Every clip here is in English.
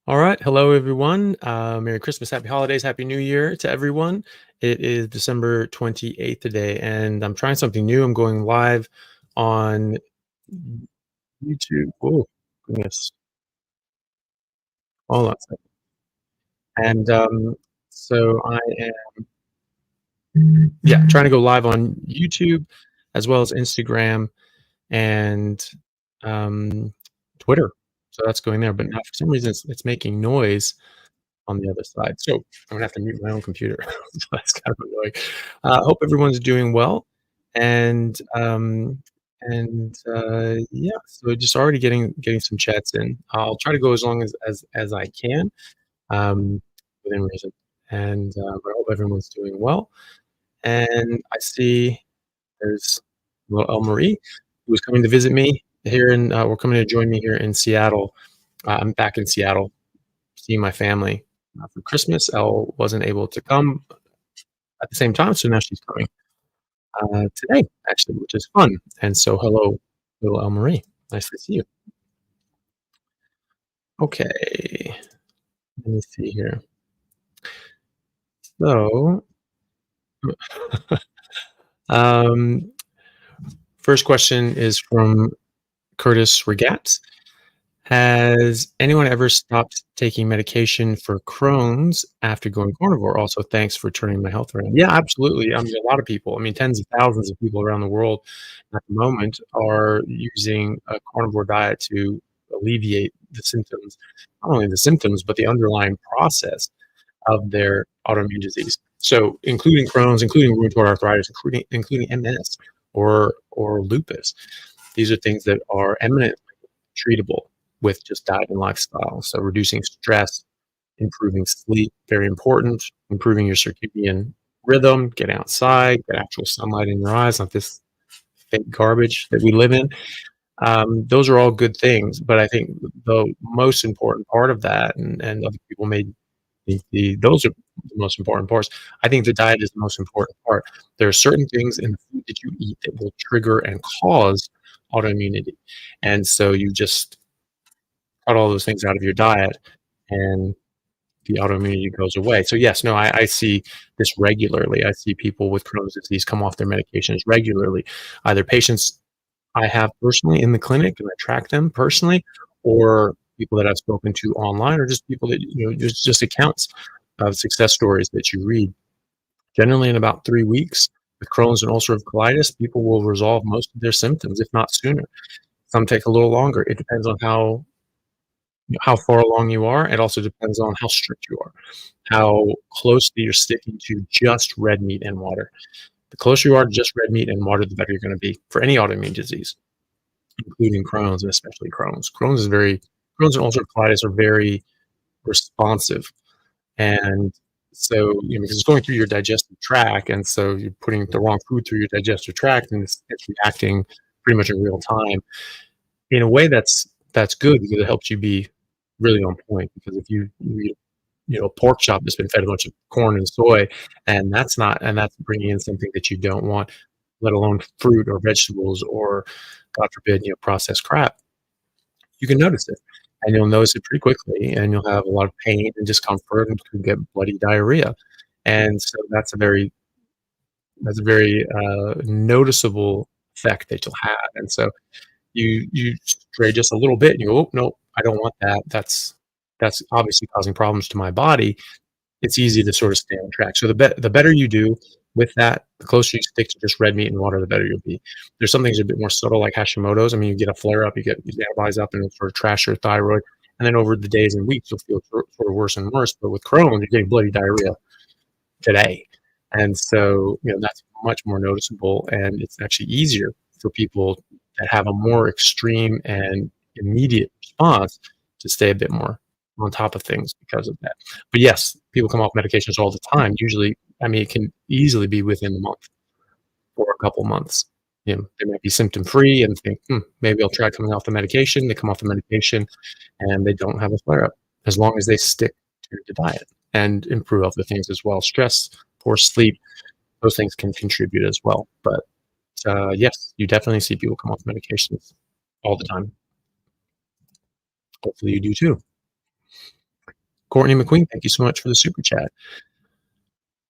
All right. Hello, everyone. Merry Christmas, Happy Holidays, Happy New Year to everyone. It is December 28th today, and I'm trying something new. I'm going live on YouTube. Oh, goodness. Hold on a second. And so I am, yeah, trying to go live on YouTube as well as Instagram and um, Twitter. So that's going there. But now for some reason, it's making noise on the other side. So I'm gonna have to mute my own computer. So that's kind of annoying. Hope everyone's doing well, and yeah. So just already getting some chats in. I'll try to go as long as I can, um, within reason. And but I hope everyone's doing well. And I see there's little El Marie who's coming to visit me here in. We're coming to join me here in Seattle. I'm back in Seattle seeing my family for Christmas. Elle wasn't able to come at the same time, so now she's coming today, actually, which is fun. And so, hello, little Elle Marie. Nice to see you. Okay, let me see here. So, um, first question is from Curtis Regatz. Has anyone ever stopped taking medication for Crohn's after going carnivore? Also, thanks for turning my health around. Yeah, absolutely. I mean, a lot of people, I mean, tens of thousands of people around the world at the moment are using a carnivore diet to alleviate the symptoms, not only the symptoms, but the underlying process of their autoimmune disease. So, including Crohn's, including rheumatoid arthritis, including MS or lupus. These are things that are eminently treatable with just diet and lifestyle. So reducing stress, improving sleep, very important, improving your circadian rhythm, get outside, get actual sunlight in your eyes, not this fake garbage that we live in. Those are all good things, but I think the most important part of that, and other people may think those are the most important parts. I think the diet is the most important part. There are certain things in the food that you eat that will trigger and cause autoimmunity, and so you just cut all those things out of your diet and the autoimmunity goes away. So yes, no, I see this regularly. I see people with Crohn's disease come off their medications regularly, either patients I have personally in the clinic and I track them personally, or people that I've spoken to online, or just people that just accounts of success stories that you read. Generally, in about 3 weeks, with Crohn's and ulcerative colitis, people will resolve most of their symptoms, if not sooner. Some take a little longer. It depends on how far along you are. It also depends on how strict you are, how closely you're sticking to just red meat and water. The closer you are to just red meat and water, the better you're going to be for any autoimmune disease, including Crohn's and especially Crohn's. Crohn's and ulcerative colitis are very responsive, and so because it's going through your digestive tract, and so you're putting the wrong food through your digestive tract, and it's reacting pretty much in real time. In a way, that's good because it helps you be really on point. Because if you eat, a pork chop that's been fed a bunch of corn and soy, and that's bringing in something that you don't want, let alone fruit or vegetables or, God forbid, processed crap, you can notice it, and you'll notice it pretty quickly, and you'll have a lot of pain and discomfort, and could get bloody diarrhea, and so that's a very noticeable effect that you'll have, and so you stray just a little bit and you go, "Oh, no, I don't want that. That's obviously causing problems to my body." It's easy to sort of stay on track. So the better you do with that, the closer you stick to just red meat and water, the better you'll be. There's some things a bit more subtle like Hashimoto's. I mean, you get a flare up, you get these antibodies up, and it'll sort of trash your thyroid. And then over the days and weeks, you'll feel sort of worse and worse. But with Crohn's, you're getting bloody diarrhea today. And so, that's much more noticeable. And it's actually easier for people that have a more extreme and immediate response to stay a bit more on top of things because of that. But yes, people come off medications all the time. Usually, I mean, it can easily be within a month or a couple months. They might be symptom free and think, maybe I'll try coming off the medication. They come off the medication and they don't have a flare up as long as they stick to the diet and improve other things as well. Stress, poor sleep, those things can contribute as well. But yes, you definitely see people come off medications all the time. Hopefully, you do too. Courtney McQueen, thank you so much for the super chat.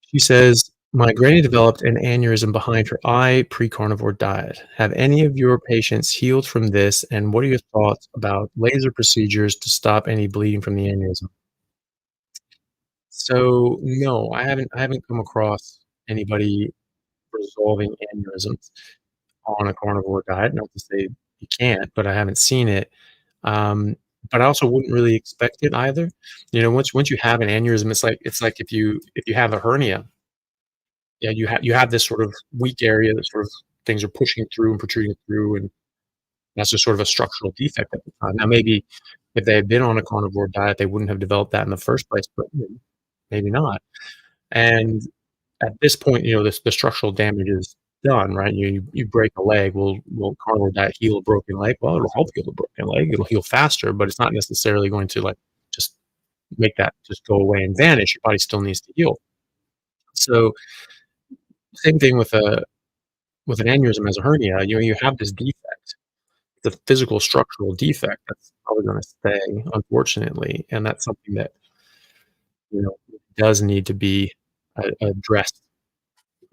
She says, "My granny developed an aneurysm behind her eye pre-carnivore diet. Have any of your patients healed from this, and what are your thoughts about laser procedures to stop any bleeding from the aneurysm?" So, no, I haven't come across anybody resolving aneurysms on a carnivore diet. Not to say you can't, but I haven't seen it. Um, but I also wouldn't really expect it either. Once you have an aneurysm, it's like if you have a hernia, yeah, you have this sort of weak area that sort of things are pushing through and protruding through, and that's just sort of a structural defect at the time. Now, maybe if they had been on a carnivore diet, they wouldn't have developed that in the first place, but maybe not. And at this point, the structural damage is done, right? You break a leg. Will carnivore diet heal a broken leg? Well, it'll help heal a broken leg. It'll heal faster, but it's not necessarily going to like just make that just go away and vanish. Your body still needs to heal. So same thing with an aneurysm as a hernia. You have this defect, the physical structural defect that's probably going to stay, unfortunately, and that's something that does need to be addressed.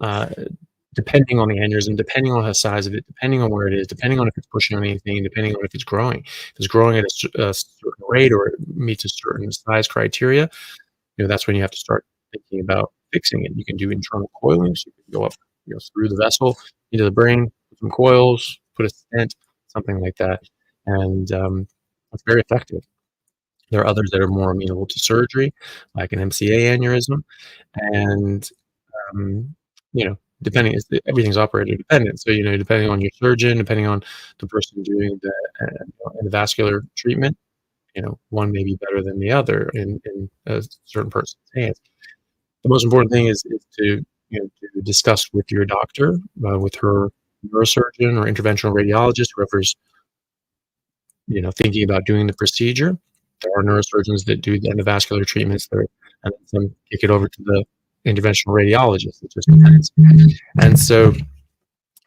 Uh, Depending on the aneurysm, depending on the size of it, depending on where it is, depending on if it's pushing on anything, depending on if it's growing. If it's growing at a certain rate or it meets a certain size criteria, that's when you have to start thinking about fixing it. You can do internal coiling, so you can go up, through the vessel into the brain, put some coils, put a stent, something like that, and it's very effective. There are others that are more amenable to surgery, like an MCA aneurysm, and um, you know, everything's operator dependent. So, depending on your surgeon, depending on the person doing the vascular treatment, one may be better than the other in a certain person's hands. The most important thing is to discuss with your doctor, with her neurosurgeon or interventional radiologist, whoever's thinking about doing the procedure. There are neurosurgeons that do the endovascular treatments there, and then some kick it over to the interventional radiologist. It just depends. And so,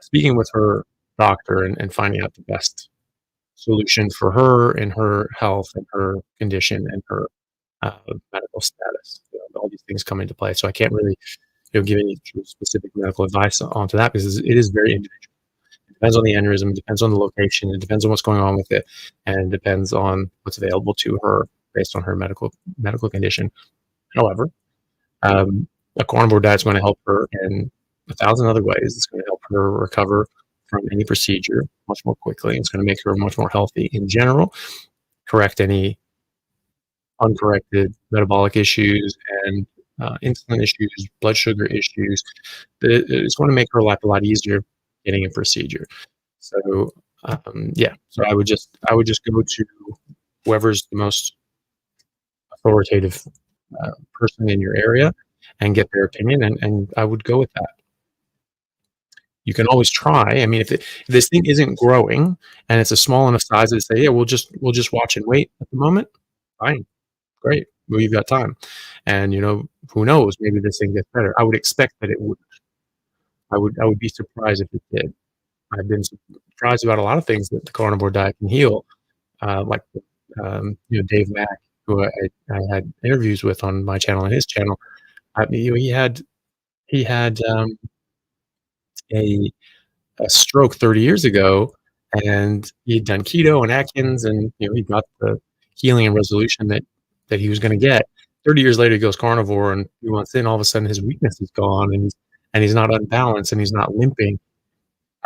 speaking with her doctor and finding out the best solution for her and her health and her condition and her medical status. All these things come into play. So I can't really give any specific medical advice onto that because it is very individual. It depends on the aneurysm, it depends on the location, it depends on what's going on with it, and it depends on what's available to her based on her medical condition. However, a carnivore diet is going to help her in 1,000 other ways. It's going to help her recover from any procedure much more quickly. It's going to make her much more healthy in general, correct any uncorrected metabolic issues and insulin issues, blood sugar issues. It's going to make her life a lot easier getting a procedure. So yeah, so I would just go to whoever's the most authoritative person in your area and get their opinion, and I would go with that. You can always try. I mean, if this thing isn't growing and it's a small enough size to say, yeah, we'll just watch and wait at the moment. Fine, great. We've got time, and who knows? Maybe this thing gets better. I would expect that it would. I would be surprised if it did. I've been surprised about a lot of things that the carnivore diet can heal, like Dave Mack, who I had interviews with on my channel and his channel. He had a stroke 30 years ago, and he'd done keto and Atkins, and he got the healing and resolution that he was going to get. 30 years later, he goes carnivore, and 2 months in, all of a sudden, his weakness is gone, and he's not unbalanced, and he's not limping.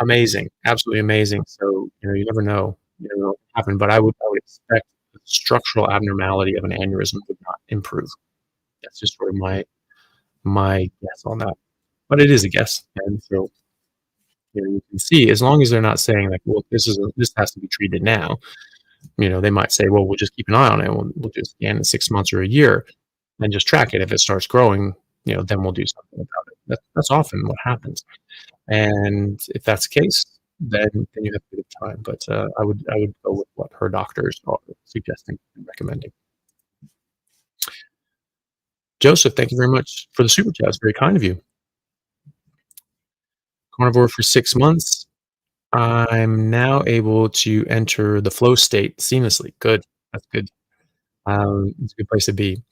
Amazing, absolutely amazing. So you never know, what will happen. But I would expect the structural abnormality of an aneurysm would not improve. That's just sort of my guess on that. But it is a guess, and so you can see, as long as they're not saying like, well, this has to be treated now. They might say, well, we'll just keep an eye on it. We'll do a scan in 6 months or a year, and just track it. If it starts growing, then we'll do something about it. That's often what happens. And if that's the case, then you have a bit of time. But I would go with what her doctors are suggesting and recommending. Joseph, thank you very much for the super chat. It's very kind of you. Carnivore for 6 months. I'm now able to enter the flow state seamlessly. Good. That's good. It's a good place to be.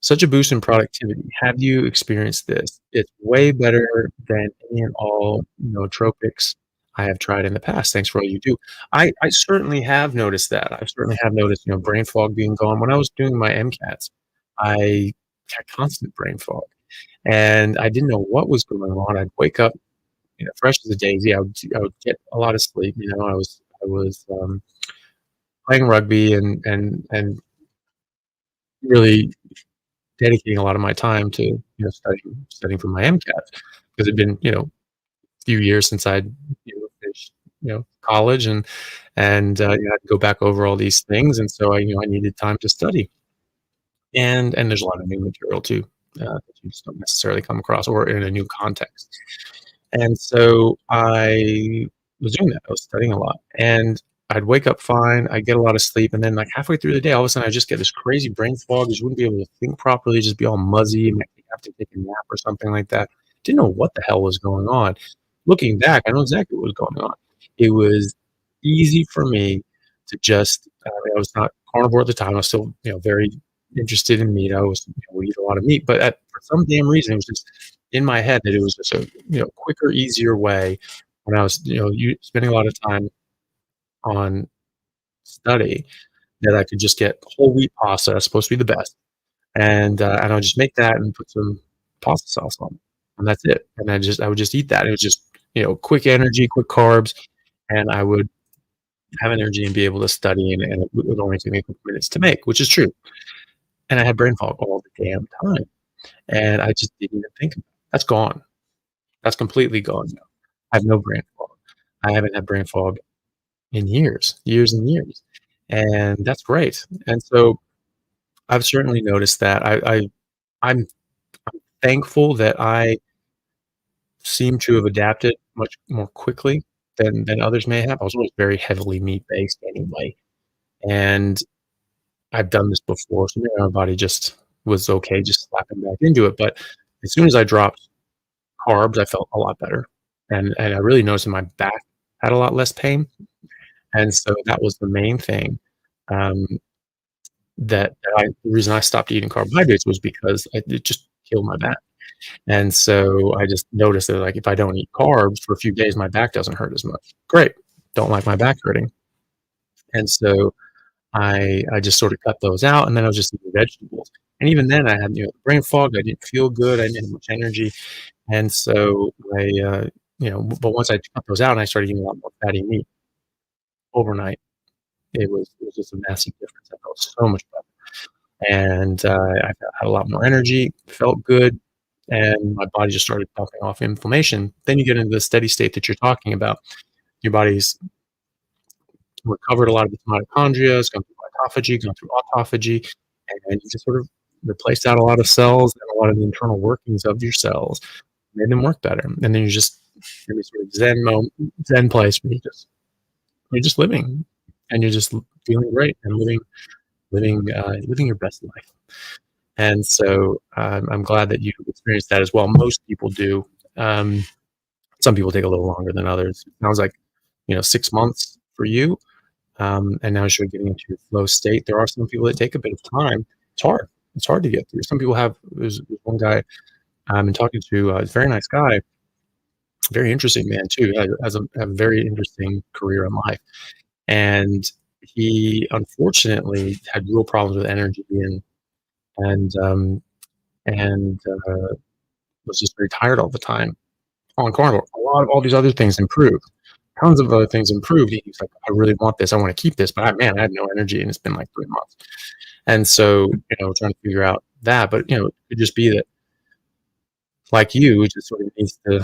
Such a boost in productivity. Have you experienced this? It's way better than any and all nootropics I have tried in the past. Thanks for all you do. I certainly have noticed that. I certainly have noticed, brain fog being gone. When I was doing my MCATs, I had constant brain fog, and I didn't know what was going on. I'd wake up, fresh as a daisy. I would get a lot of sleep. I was playing rugby and really dedicating a lot of my time to, studying for my MCAT because it'd been, a few years since I'd, finished, college I had to go back over all these things, and so I needed time to study. And there's a lot of new material too, that you just don't necessarily come across or in a new context. And so I was doing that. I was studying a lot, and I'd wake up fine. I'd get a lot of sleep, and then like halfway through the day, all of a sudden, I just get this crazy brain fog. You wouldn't be able to think properly, just be all muzzy, and have to take a nap or something like that. Didn't know what the hell was going on. Looking back, I know exactly what was going on. It was easy for me to just. I was not carnivore at the time. I was still, very interested in meat. I was, would eat a lot of meat, but for some damn reason, it was just in my head that it was just a quicker, easier way when I was spending a lot of time on study that I could just get whole wheat pasta, supposed to be the best, and I'll just make that and put some pasta sauce on it, and that's it. And I would just eat that. It was just quick energy, quick carbs, and I would have energy and be able to study, and it would only take me a couple minutes to make, which is true. And I had brain fog all the damn time, and I just didn't even think about it. That's gone. That's completely gone now. I have no brain fog. I haven't had brain fog in years and years, and that's great. And so I've certainly noticed that. I'm thankful that I seem to have adapted much more quickly than others may have. I was always very heavily meat based anyway, and I've done this before, so maybe my body just was okay just slapping back into it. But as soon as I dropped carbs, I felt a lot better, and I really noticed that my back had a lot less pain, and so that was the main thing. Um, the reason I stopped eating carbohydrates was because it just killed my back, and so I just noticed that, like, if I don't eat carbs for a few days, my back doesn't hurt as much. Great, don't like my back hurting, and so I just sort of cut those out, and then I was just eating vegetables, and even then, I had, brain fog, I didn't feel good, I didn't have much energy, and so but once I cut those out and I started eating a lot more fatty meat overnight, it was just a massive difference. I felt so much better, and I had a lot more energy, felt good, and my body just started bumping off inflammation. Then you get into the steady state that you're talking about. Your body's recovered a lot of its mitochondria, it's gone through mitophagy, gone through autophagy, and you just sort of replaced out a lot of cells and a lot of the internal workings of your cells, made them work better. And then you're just in this sort of zen place where you're just living, and you're just feeling great and living your best life. And so I'm glad that you've experienced that as well. Most people do. Um, some people take a little longer than others. It sounds like 6 months for you, and now as you're getting into your flow state, there are some people that take a bit of time. It's hard. It's hard to get through. Some people have. There's one guy I've been talking to. A very nice guy, very interesting man too. Has a very interesting career in life, and he unfortunately had real problems with energy and and was just very tired all the time on carnivore. A lot of all these other things improved. Tons of other things improved. He's like, I really want this. I want to keep this, but man, I have no energy, and it's been like 3 months. And so, trying to figure out that, but it could just be that, like you, it just sort of needs to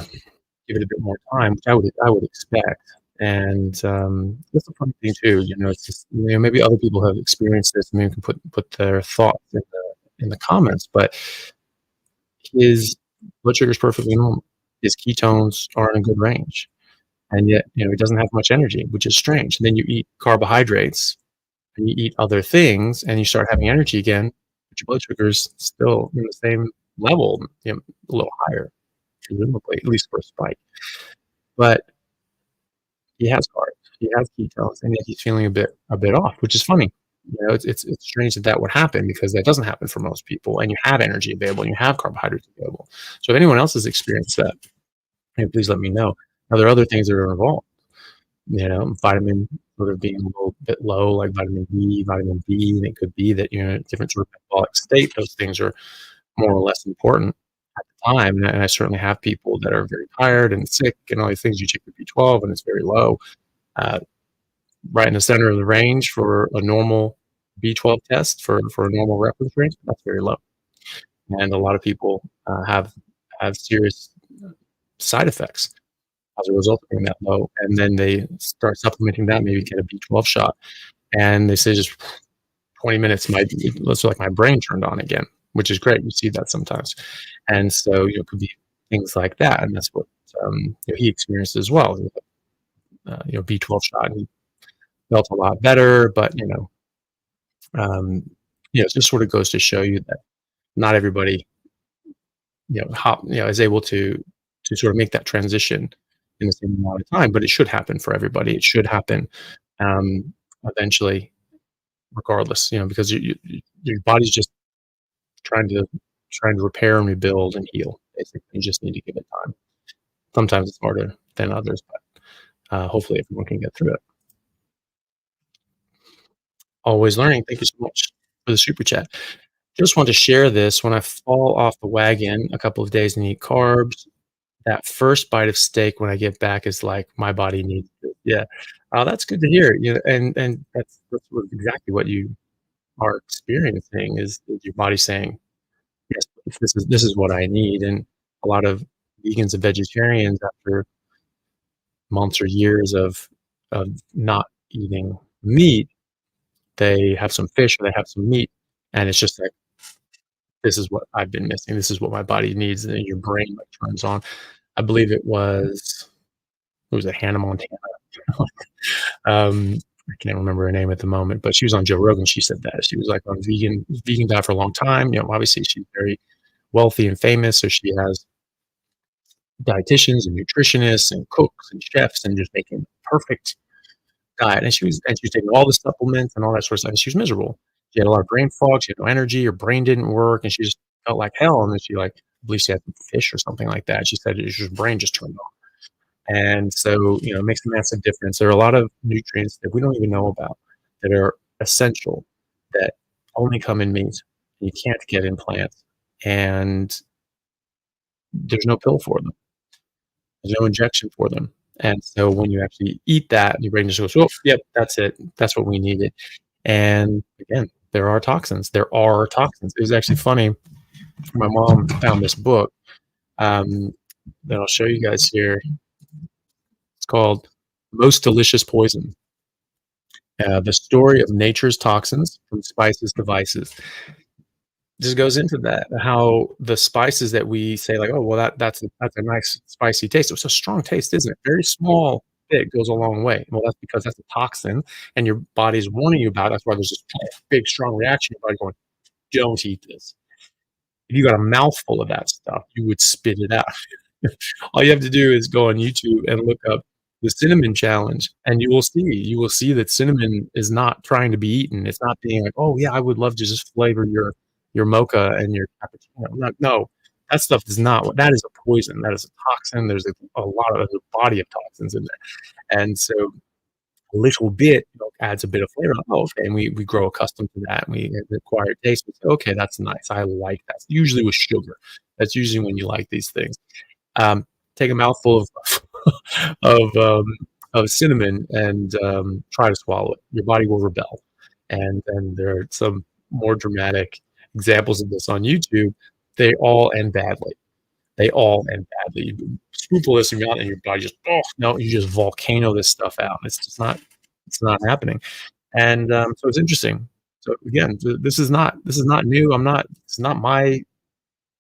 give it a bit more time, which I would expect. And that's the funny thing too. It's just maybe other people have experienced this. Maybe can put their thoughts in the comments. But his blood sugar is perfectly normal. His ketones are in a good range, and yet he doesn't have much energy, which is strange. And then you eat carbohydrates and you eat other things, and you start having energy again, but your blood sugar is still in the same level, a little higher, presumably, at least for a spike. But he has carbs, he has ketones, and yet he's feeling a bit off, which is funny. It's strange that that would happen because that doesn't happen for most people, and you have energy available, and you have carbohydrates available. So if anyone else has experienced that, hey, please let me know. Now there are other things that are involved, vitamin sort of being a little bit low, like vitamin D, vitamin B, and it could be that you're in a different sort of metabolic state. Those things are more or less important at the time, and I certainly have people that are very tired and sick and all these things. You check your B12 and it's very low, uh, right in the center of the range for a normal B12 test for a normal reference range. That's very low, and a lot of people have serious side effects as a result of being that low. And then they start supplementing that, maybe get a B12 shot, and they say just 20 minutes, it looks like my brain turned on again, which is great. You see that sometimes, and so it could be things like that, and that's what he experienced as well. B12 shot, and he felt a lot better, but um, it just sort of goes to show you that not everybody is able to sort of make that transition in the same amount of time, but it should happen for everybody. It should happen eventually, regardless, because your body's just trying to repair and rebuild and heal. Basically, you just need to give it time. Sometimes it's harder than others, but hopefully everyone can get through it. Always learning. Thank you so much for the super chat. Just want to share this. When I fall off the wagon a couple of days and eat carbs, that first bite of steak when I get back is like my body needs it. Yeah. That's good to hear. And exactly what you are experiencing is your body saying, yes, this is what I need. And a lot of vegans and vegetarians, after months or years of not eating meat, they have some fish or they have some meat, and it's just like, this is what I've been missing. This is what my body needs, and then your brain like turns on. I believe it was Hannah Montana. I can't remember her name at the moment, but she was on Joe Rogan. She said that she was like on vegan diet for a long time. Obviously she's very wealthy and famous, so she has dietitians and nutritionists and cooks and chefs and just making perfect diet. And she was taking all the supplements and all that sort of stuff. And she was miserable. She had a lot of brain fog. She had no energy. Her brain didn't work, and she just felt like hell. And then I believe she had fish or something like that. She said her brain just turned off. And so, it makes a massive difference. There are a lot of nutrients that we don't even know about that are essential, that only come in meat. You can't get in plants, and there's no pill for them. There's no injection for them. And so when you actually eat that, your brain just goes, "Oh, yep, that's it. That's what we needed." And again, there are toxins. There are toxins. It was actually funny. My mom found this book that I'll show you guys here. It's called Most Delicious Poison. The Story of Nature's Toxins from Spices to Vices. Just goes into that, how the spices that we say, like, oh, well, that's a nice spicy taste. It's a strong taste, isn't it? Very small bit goes a long way. Well, that's because that's a toxin, and your body's warning you about it. That's why there's this big, strong reaction. Your body going, don't eat this. If you got a mouthful of that stuff, you would spit it out. All you have to do is go on YouTube and look up the cinnamon challenge, and you will see that cinnamon is not trying to be eaten. It's not being like, oh yeah, I would love to just flavor your mocha and your cappuccino. No, that stuff is not. That is a poison. That is a toxin. There's a lot of a body of toxins in there, and so a little bit adds a bit of flavor. Oh, okay, and we grow accustomed to that, and we acquire taste. We say, okay, that's nice. I like that. Usually with sugar. That's usually when you like these things. Take a mouthful of cinnamon and try to swallow it. Your body will rebel. And there are some more dramatic examples of this on YouTube. They all end badly. They all end badly. You sprinkle this in your mouth, and your body just, oh no, you just volcano this stuff out. It's not happening. And so it's interesting. So again, this is not new. It's not my,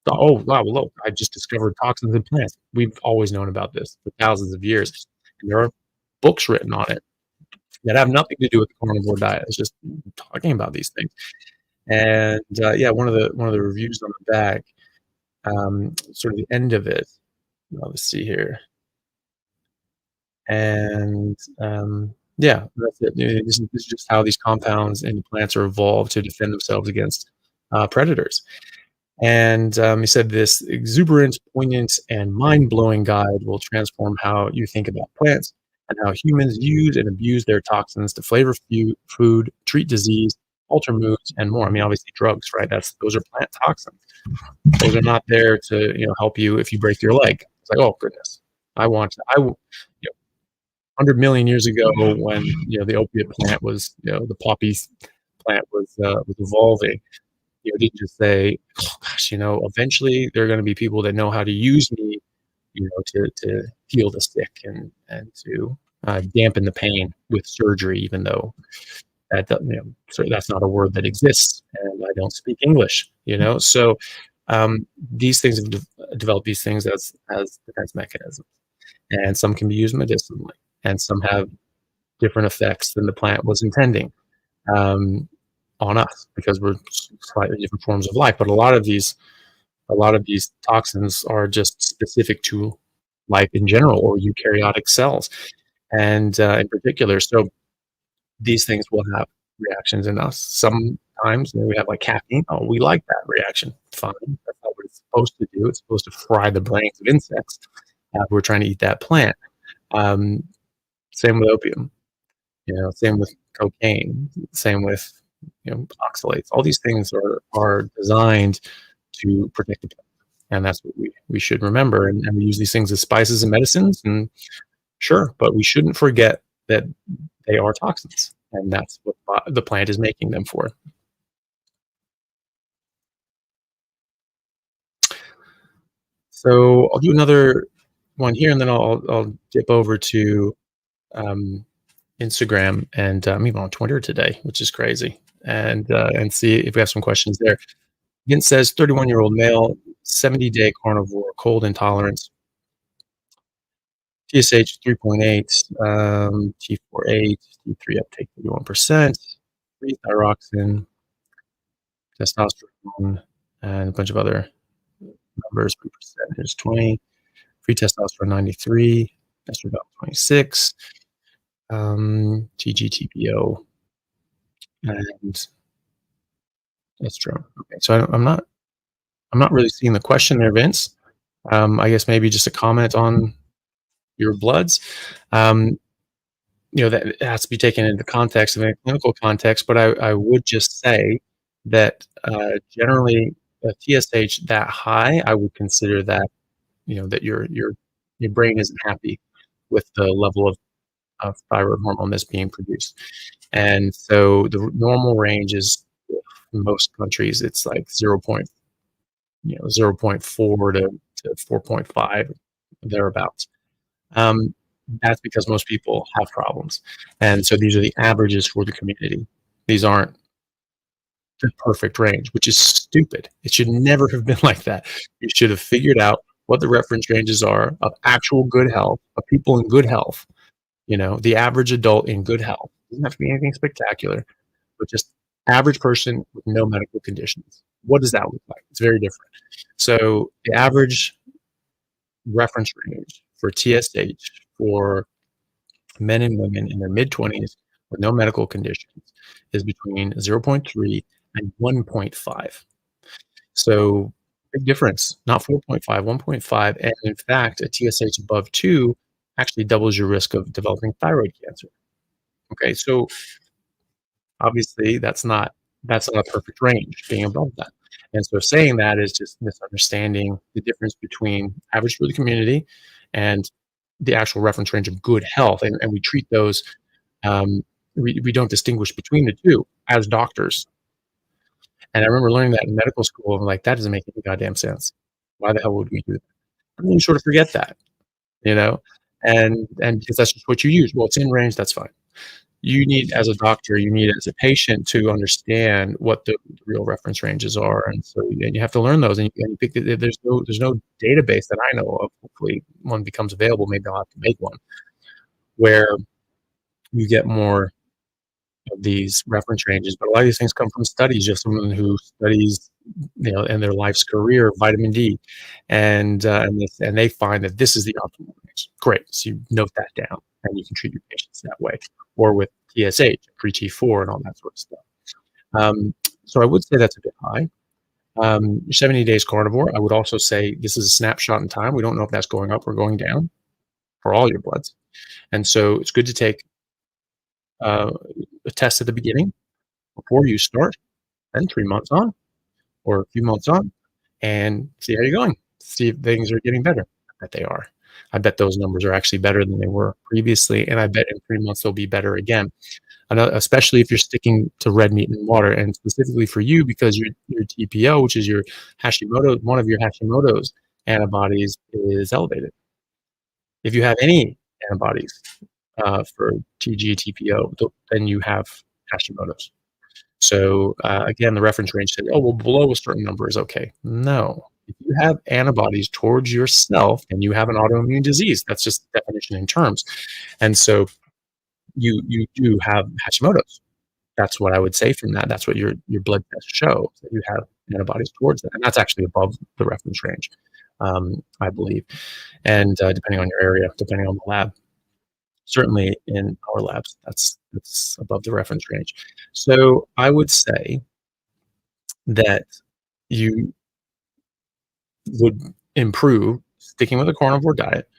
oh wow, well, look, I just discovered toxins in plants. We've always known about this for thousands of years. And there are books written on it that have nothing to do with the carnivore diet. It's just talking about these things. And yeah, one of the reviews on the back, sort of the end of it. Let's see here. And Yeah, that's it. This is just how these compounds in plants are evolved to defend themselves against predators. And he said this exuberant, poignant, and mind blowing guide will transform how you think about plants and how humans use and abuse their toxins to flavor food, treat disease, alter moods, and more. I mean, obviously, drugs, right? Those are plant toxins. Those are not there to help you if you break your leg. It's like, oh goodness, I 100 million years ago when the opiate plant was the poppy plant was evolving. It didn't just say, oh gosh, eventually there are going to be people that know how to use me, to heal the sick and to dampen the pain with surgery, even though so that's not a word that exists, and I don't speak English. So these things have developed these things as defense mechanisms, and some can be used medicinally, and some have different effects than the plant was intending. Um, on us because we're slightly different forms of life. But a lot of these toxins are just specific to life in general or eukaryotic cells, and in particular. So these things will have reactions in us. Sometimes we have like caffeine. Oh, we like that reaction. Fine. That's not what it's supposed to do. It's supposed to fry the brains of insects. We're trying to eat that plant. Um, Same with opium. Same with cocaine. Same with oxalates. All these things are designed to protect the plant, and that's what we should remember. And we use these things as spices and medicines, and sure, but we shouldn't forget that they are toxins, and that's what the plant is making them for. So I'll do another one here, and then I'll dip over to um, Instagram, and I'm even on Twitter today, which is crazy, and see if we have some questions there. Gint says 31-year-old male, 70-day carnivore, cold intolerance, TSH 3.8, T4.8, T3 uptake 31%, free thyroxine, testosterone, and a bunch of other numbers. Free percentage 20, free testosterone 93, estrogen 26, TGTPO, and estrone. Okay, so I'm not really seeing the question there, Vince. I guess maybe just a comment on your bloods. Um, that it has to be taken into context of a clinical context, but I would just say that generally a TSH that high, I would consider that that your brain isn't happy with the level of thyroid hormone that's being produced, and so the normal range is in most countries it's like 0.4 to 4.5 thereabouts. Um, that's because most people have problems. And so these are the averages for the community. These aren't the perfect range, which is stupid. It should never have been like that. You should have figured out what the reference ranges are of actual good health, of people in good health, the average adult in good health. It doesn't have to be anything spectacular, but just average person with no medical conditions. What does that look like? It's very different. So the average reference range for TSH for men and women in their mid-20s with no medical conditions is between 0.3 and 1.5. So big difference, not 4.5, 1.5. And in fact, a TSH above 2 actually doubles your risk of developing thyroid cancer. Okay, so obviously that's not a perfect range being above that. And so saying that is just misunderstanding the difference between average for the community and the actual reference range of good health. And we treat those, we don't distinguish between the two as doctors. And I remember learning that in medical school. I'm like, that doesn't make any goddamn sense. Why the hell would we do that? And then you sort of forget that, you know, and because that's just what you use. Well, it's in range, that's fine. You need, as a doctor, you need as a patient to understand what the real reference ranges are, and so you have to learn those. And you pick there's no database that I know of. Hopefully, one becomes available. Maybe I'll have to make one where you get more of these reference ranges. But a lot of these things come from studies. Just someone who studies, in their life's career, vitamin D, and they find that this is the optimal range. Great, so you note that down. and you can treat your patients that way, or with TSH, pre-T4, and all that sort of stuff. So I would say that's a bit high. 70 days carnivore, I would also say this is a snapshot in time. We don't know if that's going up or going down for all your bloods. And so it's good to take uh, a test at the beginning before you start, then 3 months on or a few months on, and see how you're going. See if things are getting better. I bet they are. I bet those numbers are actually better than they were previously, and I bet in 3 months they'll be better again. Especially if you're sticking to red meat and water, and specifically for you because your TPO, which is your Hashimoto, one of your Hashimoto's antibodies is elevated. If you have any antibodies for TG, TPO, then you have Hashimoto's. So again, the reference range said, oh, well, below a certain number is okay. No. If you have antibodies towards yourself, and you have an autoimmune disease. That's just definition in terms. And so you do have Hashimoto's. That's what I would say from that. That's what your blood tests show, that you have antibodies towards that. And that's actually above the reference range, I believe. And depending on your area, depending on the lab. Certainly in our labs, that's above the reference range. So I would say that you would improve sticking with a carnivore diet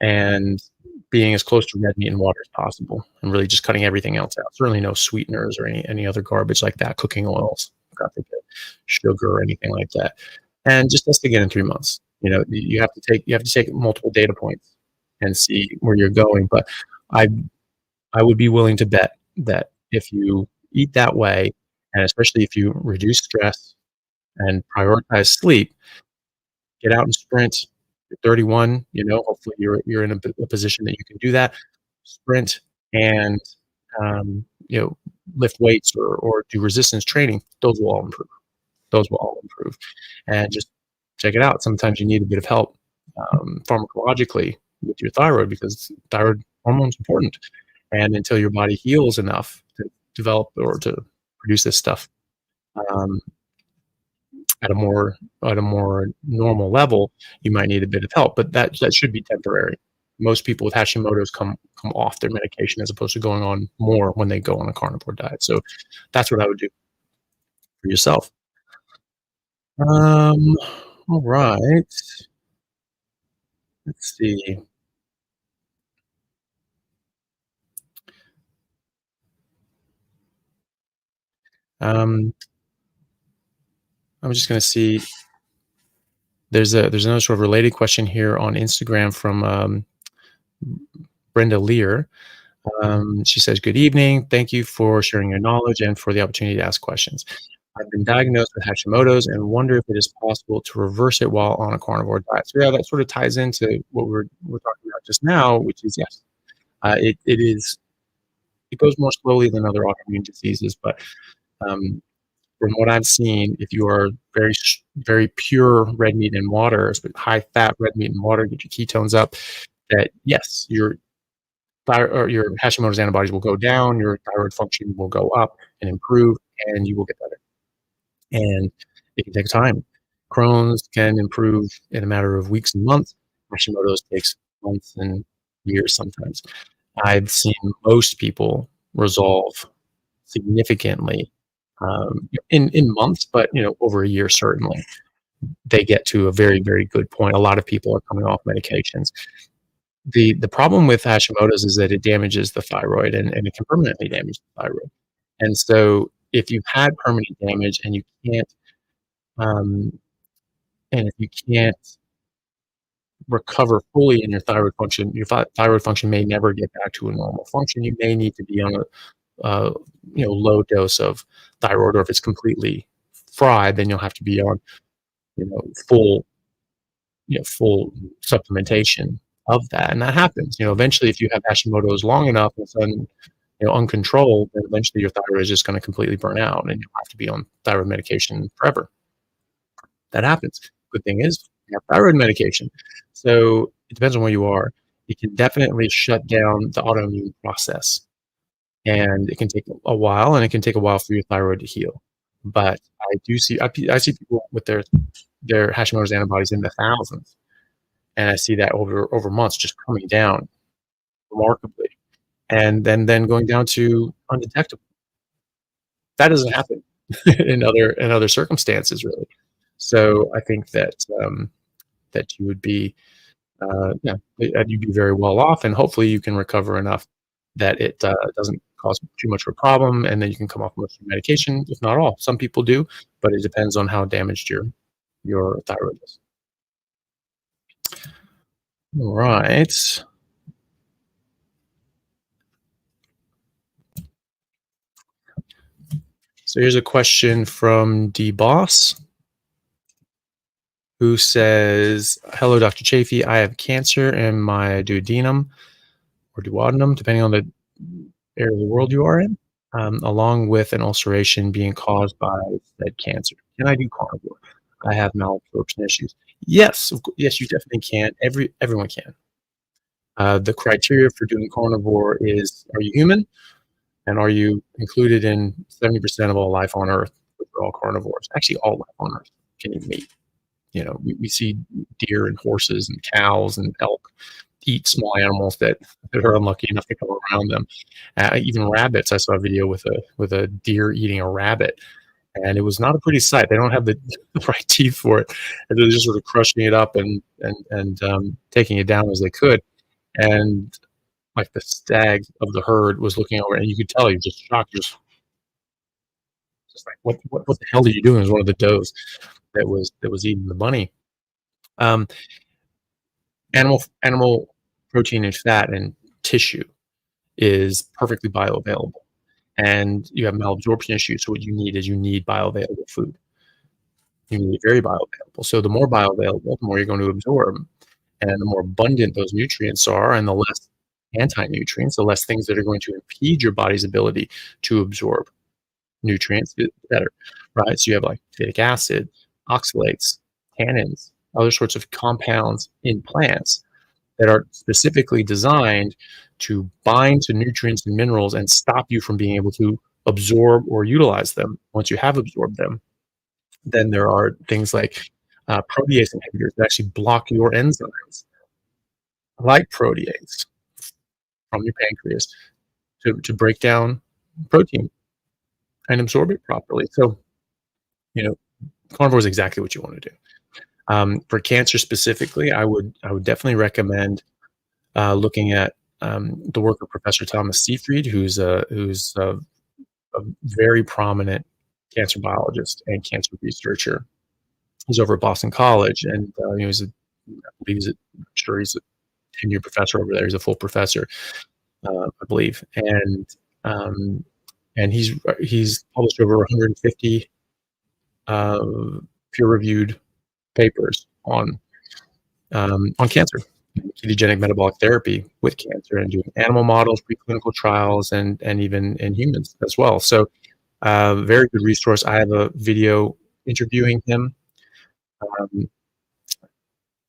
and being as close to red meat and water as possible, and really just cutting everything else out. Certainly no sweeteners or any other garbage like that, cooking oils, sugar or anything like that. And just test again in 3 months. You have to take multiple data points and see where you're going. But I would be willing to bet that if you eat that way, and especially if you reduce stress and prioritize sleep, get out and sprint. You're 31, hopefully you're in a position that you can do that. Sprint and lift weights or do resistance training. Those will all improve. And just check it out. Sometimes you need a bit of help pharmacologically with your thyroid, because thyroid hormone is important. And until your body heals enough to develop or to produce this stuff at a more normal level, you might need a bit of help. But that should be temporary. Most people with Hashimoto's come off their medication as opposed to going on more when they go on a carnivore diet. So that's what I would do for yourself. All right. Let's see. I'm just going to see. There's another sort of related question here on Instagram from Brenda Lear. She says, "Good evening. Thank you for sharing your knowledge and for the opportunity to ask questions. I've been diagnosed with Hashimoto's and wonder if it is possible to reverse it while on a carnivore diet." So yeah, that sort of ties into what we're talking about just now, which is yes, it is. It goes more slowly than other autoimmune diseases, but from what I've seen, if you are very pure red meat and water, high fat red meat and water, get your ketones up, that yes, your Hashimoto's antibodies will go down, your thyroid function will go up and improve, and you will get better. And it can take time. Crohn's can improve in a matter of weeks and months. Hashimoto's takes months and years sometimes. I've seen most people resolve significantly in months, but over a year certainly. They get to a very, very good point. A lot of people are coming off medications. The problem with Hashimoto's is that it damages the thyroid, and it can permanently damage the thyroid. And so if you've had permanent damage and you can't and if you can't recover fully in your thyroid function, your thyroid function may never get back to a normal function. You may need to be on a low dose of thyroid, or if it's completely fried, then you'll have to be on full supplementation of that. And that happens. Eventually, if you have Hashimoto's long enough and sudden uncontrolled, then eventually your thyroid is just going to completely burn out, and you'll have to be on thyroid medication forever. That happens. Good thing is you have thyroid medication. So it depends on where you are. It can definitely shut down the autoimmune process. And it can take a while, and it can take a while for your thyroid to heal. But I see people with their Hashimoto's antibodies in the thousands, and I see that over months just coming down. remarkably, and then going down to undetectable. That doesn't happen in other circumstances, really. So I think that, that you would be, yeah, you'd be very well off, and hopefully you can recover enough that it, doesn't cause too much of a problem, and then you can come off most of your medication, if not all. Some people do, but it depends on how damaged your thyroid is. All right. So here's a question from D Boss, who says, "Hello, Dr. Chaffee. I have cancer in my duodenum or duodenum, depending on the area of the world you are in, along with an ulceration being caused by said cancer. Can I do carnivore? I have malabsorption issues." Yes, yes, you definitely can. Everyone can. The criteria for doing carnivore is: are you human, and are you included in 70% of all life on Earth, which are all carnivores? Actually, all life on Earth can eat meat. You know, we see deer and horses and cows and elk eat small animals that are unlucky enough to come around them. Even rabbits. I saw a video with a deer eating a rabbit, and it was not a pretty sight. They don't have the, the right teeth for it, and they're just sort of crushing it up and taking it down as they could. And like the stag of the herd was looking over, and you could tell he was just shocked, just like what the hell are you doing? It was one of the does that was eating the bunny. Um, animal protein and fat and tissue is perfectly bioavailable, and you have malabsorption issues. So what you need is you need bioavailable food. You need it very bioavailable. So the more bioavailable, the more you're going to absorb, and the more abundant those nutrients are, and the less anti-nutrients, the less things that are going to impede your body's ability to absorb nutrients, the better, right? So you have like phytic acid, oxalates, tannins, other sorts of compounds in plants that are specifically designed to bind to nutrients and minerals and stop you from being able to absorb or utilize them. Once you have absorbed them, then there are things like protease inhibitors that actually block your enzymes, like protease from your pancreas, to break down protein and absorb it properly. So, you know, carnivore is exactly what you want to do. For cancer specifically, I would definitely recommend looking at the work of Professor Thomas Seyfried, a very prominent cancer biologist and cancer researcher. He's over at Boston College, and I believe I'm sure he's a tenured professor over there. He's a full professor, I believe, um, and he's published over 150 uh, peer-reviewed papers on cancer, ketogenic metabolic therapy with cancer, and doing animal models, preclinical trials, and even in humans as well. So, very good resource. I have a video interviewing him, um,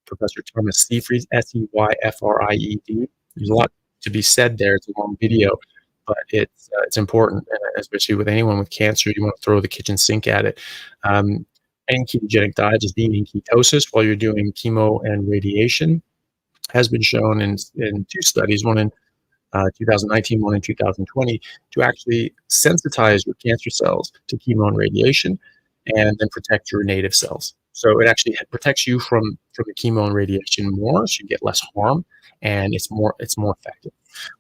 Professor Thomas Seyfried, Seyfried. There's a lot to be said there. It's a long video, but it's important, especially with anyone with cancer. You want to throw the kitchen sink at it. Any ketogenic diet, just being in ketosis while you're doing chemo and radiation, has been shown in two studies, one in 2019, one in 2020, to actually sensitize your cancer cells to chemo and radiation, and then protect your native cells. So it actually protects you from the chemo and radiation more, so you get less harm, and it's more effective.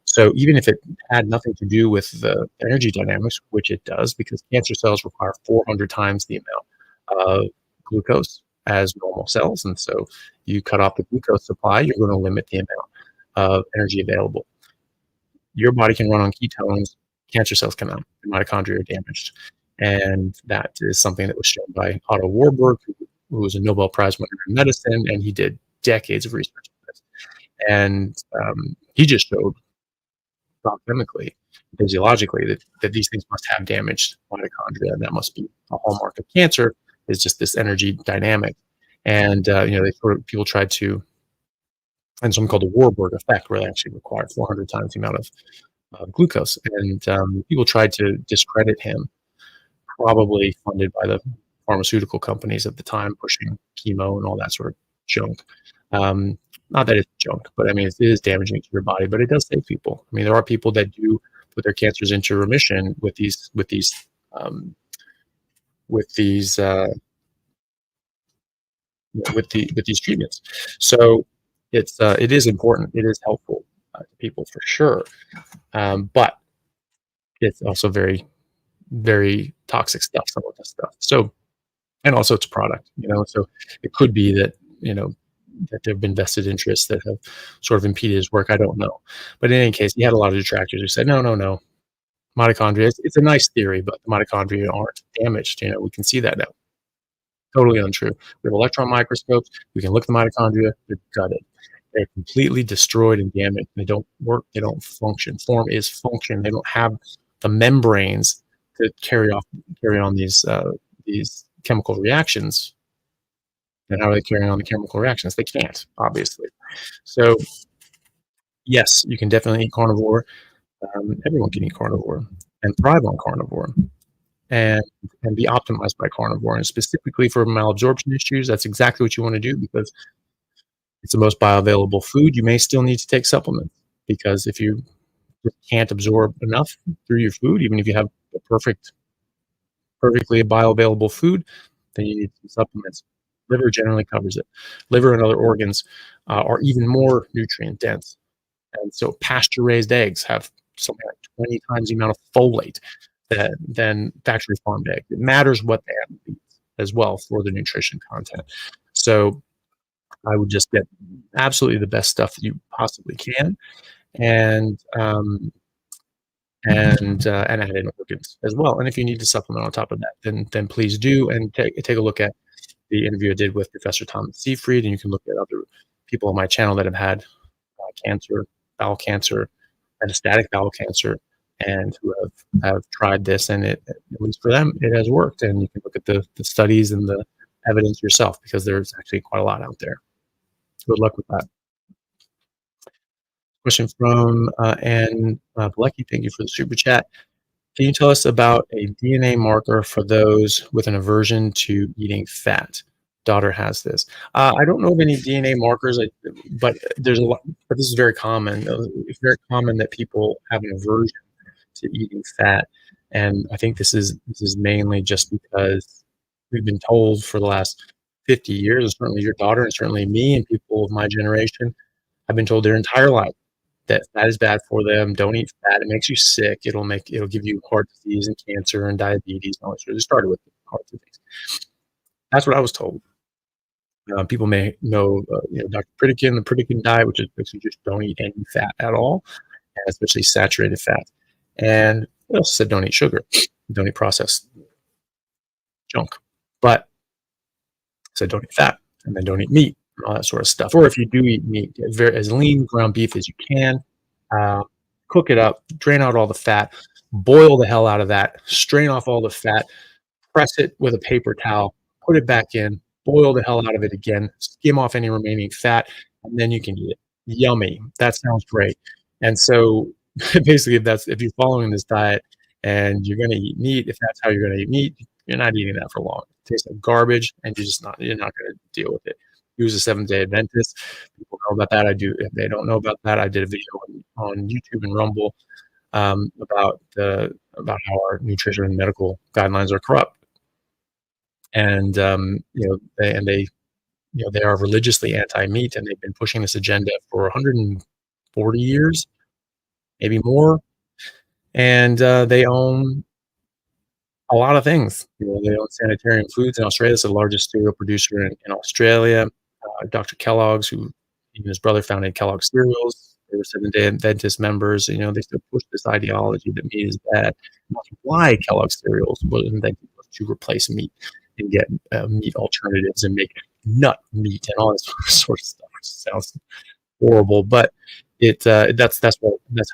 So even if it had nothing to do with the energy dynamics, which it does, because cancer cells require 400 times the amount of glucose as normal cells, and so you cut off the glucose supply, you're going to limit the amount of energy available. Your body can run on ketones, cancer cells cannot. The mitochondria are damaged, and that is something that was shown by Otto Warburg, who was a Nobel Prize winner in medicine, and he did decades of research on this. And he just showed biochemically, physiologically, that these things must have damaged mitochondria, and that must be a hallmark of cancer, is just this energy dynamic. And people tried to, and something called the Warburg effect, where they actually require 400 times the amount of glucose. And people tried to discredit him, probably funded by the pharmaceutical companies at the time, pushing chemo and all that sort of junk. not that it's junk, but I mean, it is damaging to your body, but it does save people. I mean, there are people that do put their cancers into remission um, with these with these treatments. So it is important. It is helpful to people for sure, but it's also very very toxic stuff. Some of this stuff. So and also it's a product, So it could be that that there have been vested interests that have sort of impeded his work. I don't know, but in any case, he had a lot of detractors who said, no, no, no, mitochondria. It's a nice theory, but the mitochondria aren't damaged. We can see that now. Totally untrue. We have electron microscopes. We can look at the mitochondria. They're gutted. They're completely destroyed and damaged. They don't work. They don't function. Form is function. They don't have the membranes to carry on these chemical reactions. And how are they carrying on the chemical reactions? They can't, obviously. So, yes, you can definitely eat carnivore. Everyone can eat carnivore and thrive on carnivore and be optimized by carnivore. And specifically for malabsorption issues, that's exactly what you want to do because it's the most bioavailable food. You may still need to take supplements because if you just can't absorb enough through your food, even if you have a perfectly bioavailable food, then you need some supplements. Liver generally covers it. Liver and other organs are even more nutrient dense. And so pasture-raised eggs have something like 20 times the amount of folate than factory farmed eggs. It matters what the animal eats as well for the nutrition content. So I would just get absolutely the best stuff that you possibly can, and add in organs as well. And if you need to supplement on top of that, then please do. And take a look at the interview I did with Professor Thomas Seyfried, and you can look at other people on my channel that have had cancer, bowel cancer, metastatic bowel cancer, and who have tried this, and at least for them, it has worked. And you can look at the studies and the evidence yourself because there's actually quite a lot out there. Good luck with that. Question from Anne Bilecki. Thank you for the super chat. Can you tell us about a DNA marker for those with an aversion to eating fat? Daughter has this. I don't know of any DNA markers, but there's a lot. But this is very common. It's very common that people have an aversion to eating fat, and I think this is mainly just because we've been told for the last 50 years, and certainly your daughter, and certainly me, and people of my generation have been told their entire life that fat is bad for them. Don't eat fat. It makes you sick. It'll give you heart disease and cancer and diabetes. And all that. It started with heart disease. That's what I was told. People may know, Dr. Pritikin, the Pritikin diet, which is basically just don't eat any fat at all, and especially saturated fat. And it also said don't eat sugar, don't eat processed junk. But it said don't eat fat, and then don't eat meat, and all that sort of stuff. Or if you do eat meat, as lean ground beef as you can, cook it up, drain out all the fat, boil the hell out of that, strain off all the fat, press it with a paper towel, put it back in, boil the hell out of it again, skim off any remaining fat, and then you can eat it. Yummy. That sounds great. And so basically, if you're following this diet and you're going to eat meat, if that's how you're going to eat meat, you're not eating that for long. It tastes like garbage, and you're not going to deal with it. Use a Seventh-day Adventist. People know about that. I do. If they don't know about that, I did a video on YouTube and Rumble about how our nutrition and medical guidelines are corrupt. And they are religiously anti-meat, and they've been pushing this agenda for 140 years, maybe more. And they own a lot of things. They own Sanitarium Foods in Australia. It's the largest cereal producer in Australia. Dr. Kellogg's, who he and his brother founded Kellogg's cereals. They were Seventh-day Adventist members. They still push this ideology that meat is bad. And that's why Kellogg's cereals was invented to replace meat and get meat alternatives and make nut meat and all this sort of stuff, which sounds horrible, but that's how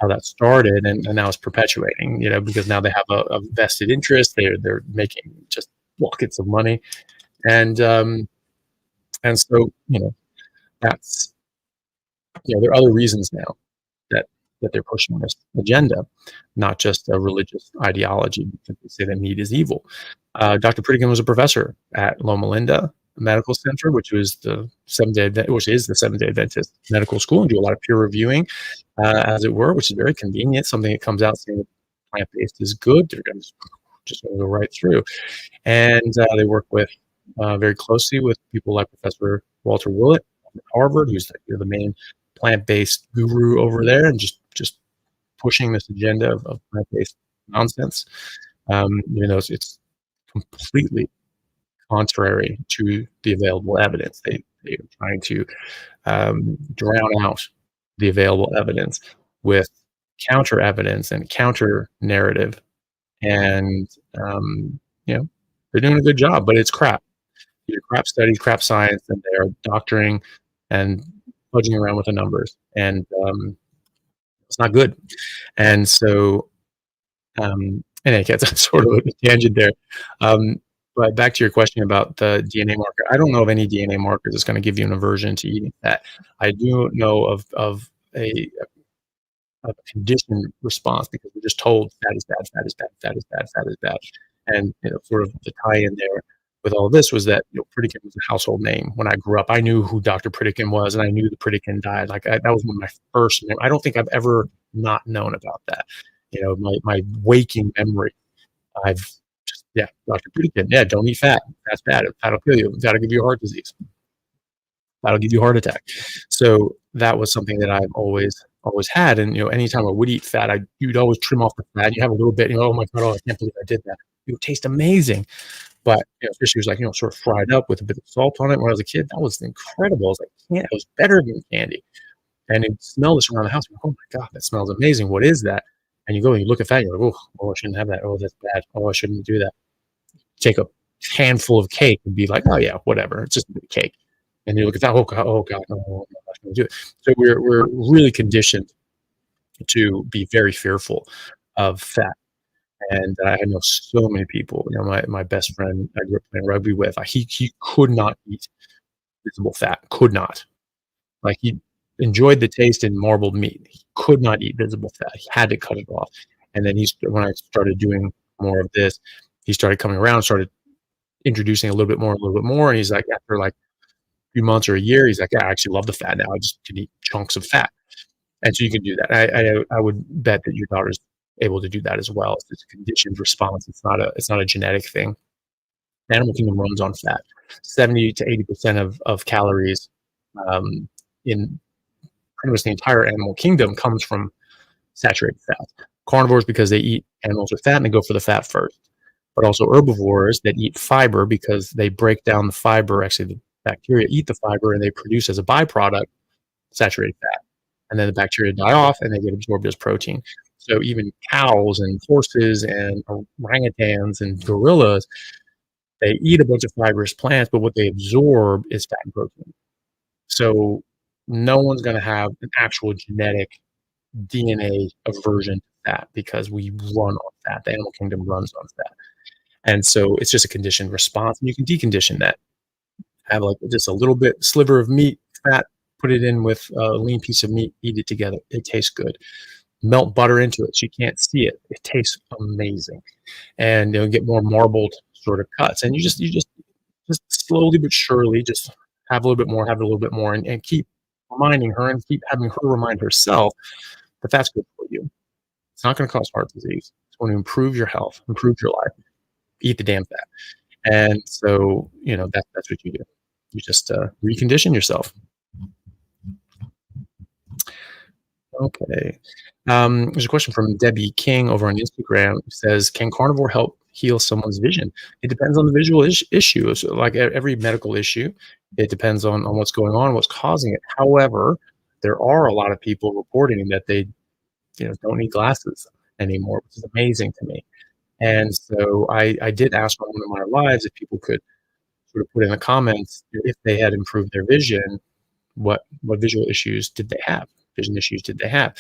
that started, and now it's perpetuating, because now they have a vested interest. They're making just buckets of money, and so that's there are other reasons now that they're pushing this agenda, not just a religious ideology. They say that meat is evil. Dr. Pritikin was a professor at Loma Linda, medical center, which was the which is the Seventh Day Adventist medical school, and do a lot of peer reviewing, as it were, which is very convenient. Something that comes out saying that plant based is good, they're going to just going to go right through. And they work with very closely with people like Professor Walter Willett at Harvard, who's the main plant-based guru over there, and just pushing this agenda of plant-based nonsense. Even though it's completely contrary to the available evidence. They are trying to drown out the available evidence with counter evidence and counter narrative. And, they're doing a good job, but it's crap. These are crap studies, crap science, and they are doctoring and fudging around with the numbers. And it's not good. And so, in any case, that's sort of a tangent there. But back to your question about the DNA marker, I don't know of any DNA marker that's going to give you an aversion to eating fat. I do know of a conditioned response because we're just told fat is bad, fat is bad, fat is bad, fat is bad. And sort of the tie-in there with all of this was that Pritikin was a household name. When I grew up, I knew who Dr. Pritikin was, and I knew the Pritikin diet. That was one of my first. I don't think I've ever not known about that. My waking memory, I've Dr. Pritikin, don't eat fat. That's bad. That'll kill you. That'll give you heart disease. That'll give you a heart attack. So that was something that I've always had. And anytime I would eat fat, you'd always trim off the fat. You have a little bit. Oh my God! Oh, I can't believe I did that. It would taste amazing. But especially it was like sort of fried up with a bit of salt on it. When I was a kid, that was incredible. I was like, it was better than candy. And you smell this around the house. You're like, oh my God, that smells amazing. What is that? And you go and you look at that. And you're like, oh, I shouldn't have that. Oh, that's bad. Oh, I shouldn't do that. Take a handful of cake and be like, oh yeah, whatever. It's just a bit of cake. And you look at that. Oh God, no, I'm not going to do it. So we're really conditioned to be very fearful of fat. And I know so many people. My best friend I grew up playing rugby with. He could not eat visible fat. Could not. Like he enjoyed the taste in marbled meat. He could not eat visible fat. He had to cut it off. And then when I started doing more of this, he started coming around, started introducing a little bit more. And he's like, after like a few months or a year, he's like, I actually love the fat now. I just can eat chunks of fat. And so you can do that. I would bet that your daughter's able to do that as well. It's a conditioned response. It's not a genetic thing. Animal kingdom runs on fat. 70 to 80% of calories in pretty much the entire animal kingdom comes from saturated fat. Carnivores, because they eat animals with fat and they go for the fat first. But also herbivores that eat fiber because they break down the fiber. Actually, the bacteria eat the fiber and they produce as a byproduct saturated fat. And then the bacteria die off and they get absorbed as protein. So even cows and horses and orangutans and gorillas, they eat a bunch of fibrous plants, but what they absorb is fat and protein. So no one's going to have an actual genetic DNA aversion to fat because we run on fat. The animal kingdom runs on fat. And so it's just a conditioned response. And you can decondition that. Have like just a little bit sliver of meat, fat, put it in with a lean piece of meat, eat it together. It tastes good. Melt butter into it so you can't see it. It tastes amazing. And get more marbled sort of cuts. And you just slowly but surely just have a little bit more, and keep reminding her and keep having her remind herself that that's good for you. It's not going to cause heart disease. It's going to improve your health, improve your life. Eat the damn fat. And so, that's what you do. You just recondition yourself. Okay. There's a question from Debbie King over on Instagram. Who says, can carnivore help heal someone's vision? It depends on the visual issue. So like every medical issue, it depends on what's going on, what's causing it. However, there are a lot of people reporting that they don't need glasses anymore, which is amazing to me. And so I did ask on one of my lives if people could sort of put in the comments if they had improved their vision, what visual issues did they have? Vision issues did they have?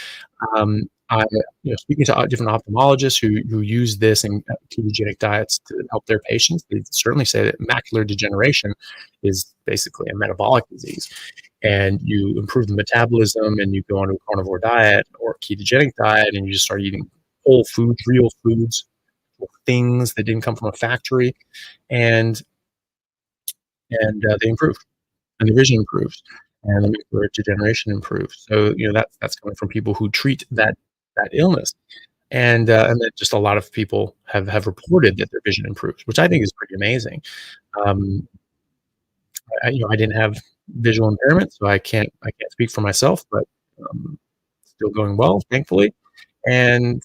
Speaking to different ophthalmologists who use this in ketogenic diets to help their patients, they certainly say that macular degeneration is basically a metabolic disease. And you improve the metabolism and you go on to a carnivore diet or ketogenic diet and you just start eating whole foods, real foods, things that didn't come from a factory. And and they improve, and the vision improves, and the macular degeneration improves. So that's coming from people who treat that illness, and then just a lot of people have reported that their vision improves, which I think is pretty amazing. Um, I didn't have visual impairment, so I can't speak for myself, but um, still going well, thankfully. And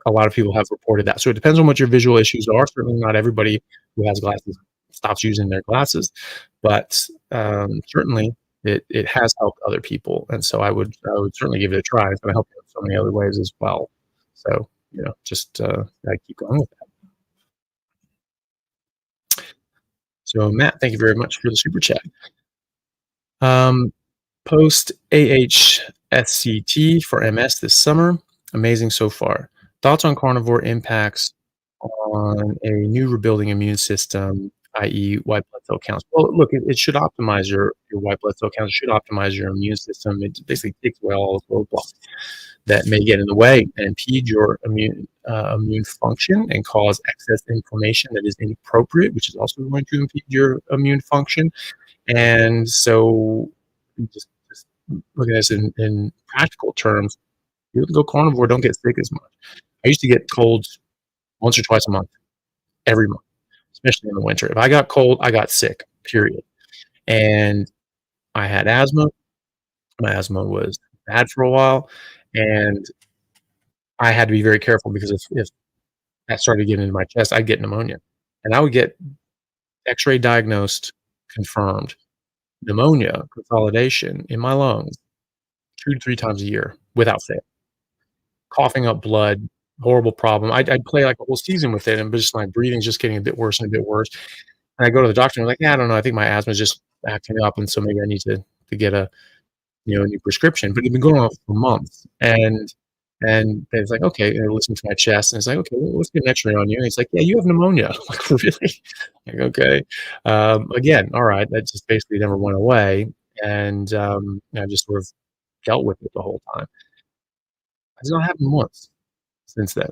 a lot of people have reported that. So it depends on what your visual issues are. Certainly, not everybody who has glasses stops using their glasses, but certainly it has helped other people. And so I would certainly give it a try. It's going to help you in so many other ways as well. So just gotta keep going with that. So Matt, thank you very much for the super chat. Um, Post AHSCT for MS this summer. Amazing so far. Thoughts on carnivore impacts on a new rebuilding immune system, i.e., white blood cell counts? Well, look, it should optimize your white blood cell counts. It should optimize your immune system. It basically takes away all those roadblocks that may get in the way and impede your immune function and cause excess inflammation that is inappropriate, which is also going to impede your immune function. And so, just looking at this in practical terms, you go carnivore, don't get sick as much. I used to get colds once or twice a month, every month, especially in the winter. If I got cold, I got sick, period. And I had asthma. My asthma was bad for a while, and I had to be very careful because if that started getting into my chest, I'd get pneumonia. And I would get x-ray diagnosed, confirmed pneumonia, consolidation in my lungs 2 to 3 times a year without fail. Coughing up blood, horrible problem. I'd play like a whole season with it, and just my breathing's just getting a bit worse and a bit worse. And I go to the doctor, and I'm like, "Yeah, I don't know. I think my asthma is just acting up, and so maybe I need to get a new prescription." But it'd been going on for months, and it's like, "Okay." And I listen to my chest, and it's like, "Okay, well, let's get an X-ray on you." And he's like, "Yeah, you have pneumonia." I'm like, "Really?" Like, "Okay." Again, all right. That just basically never went away, and I just sort of dealt with it the whole time. It's not happened once since then,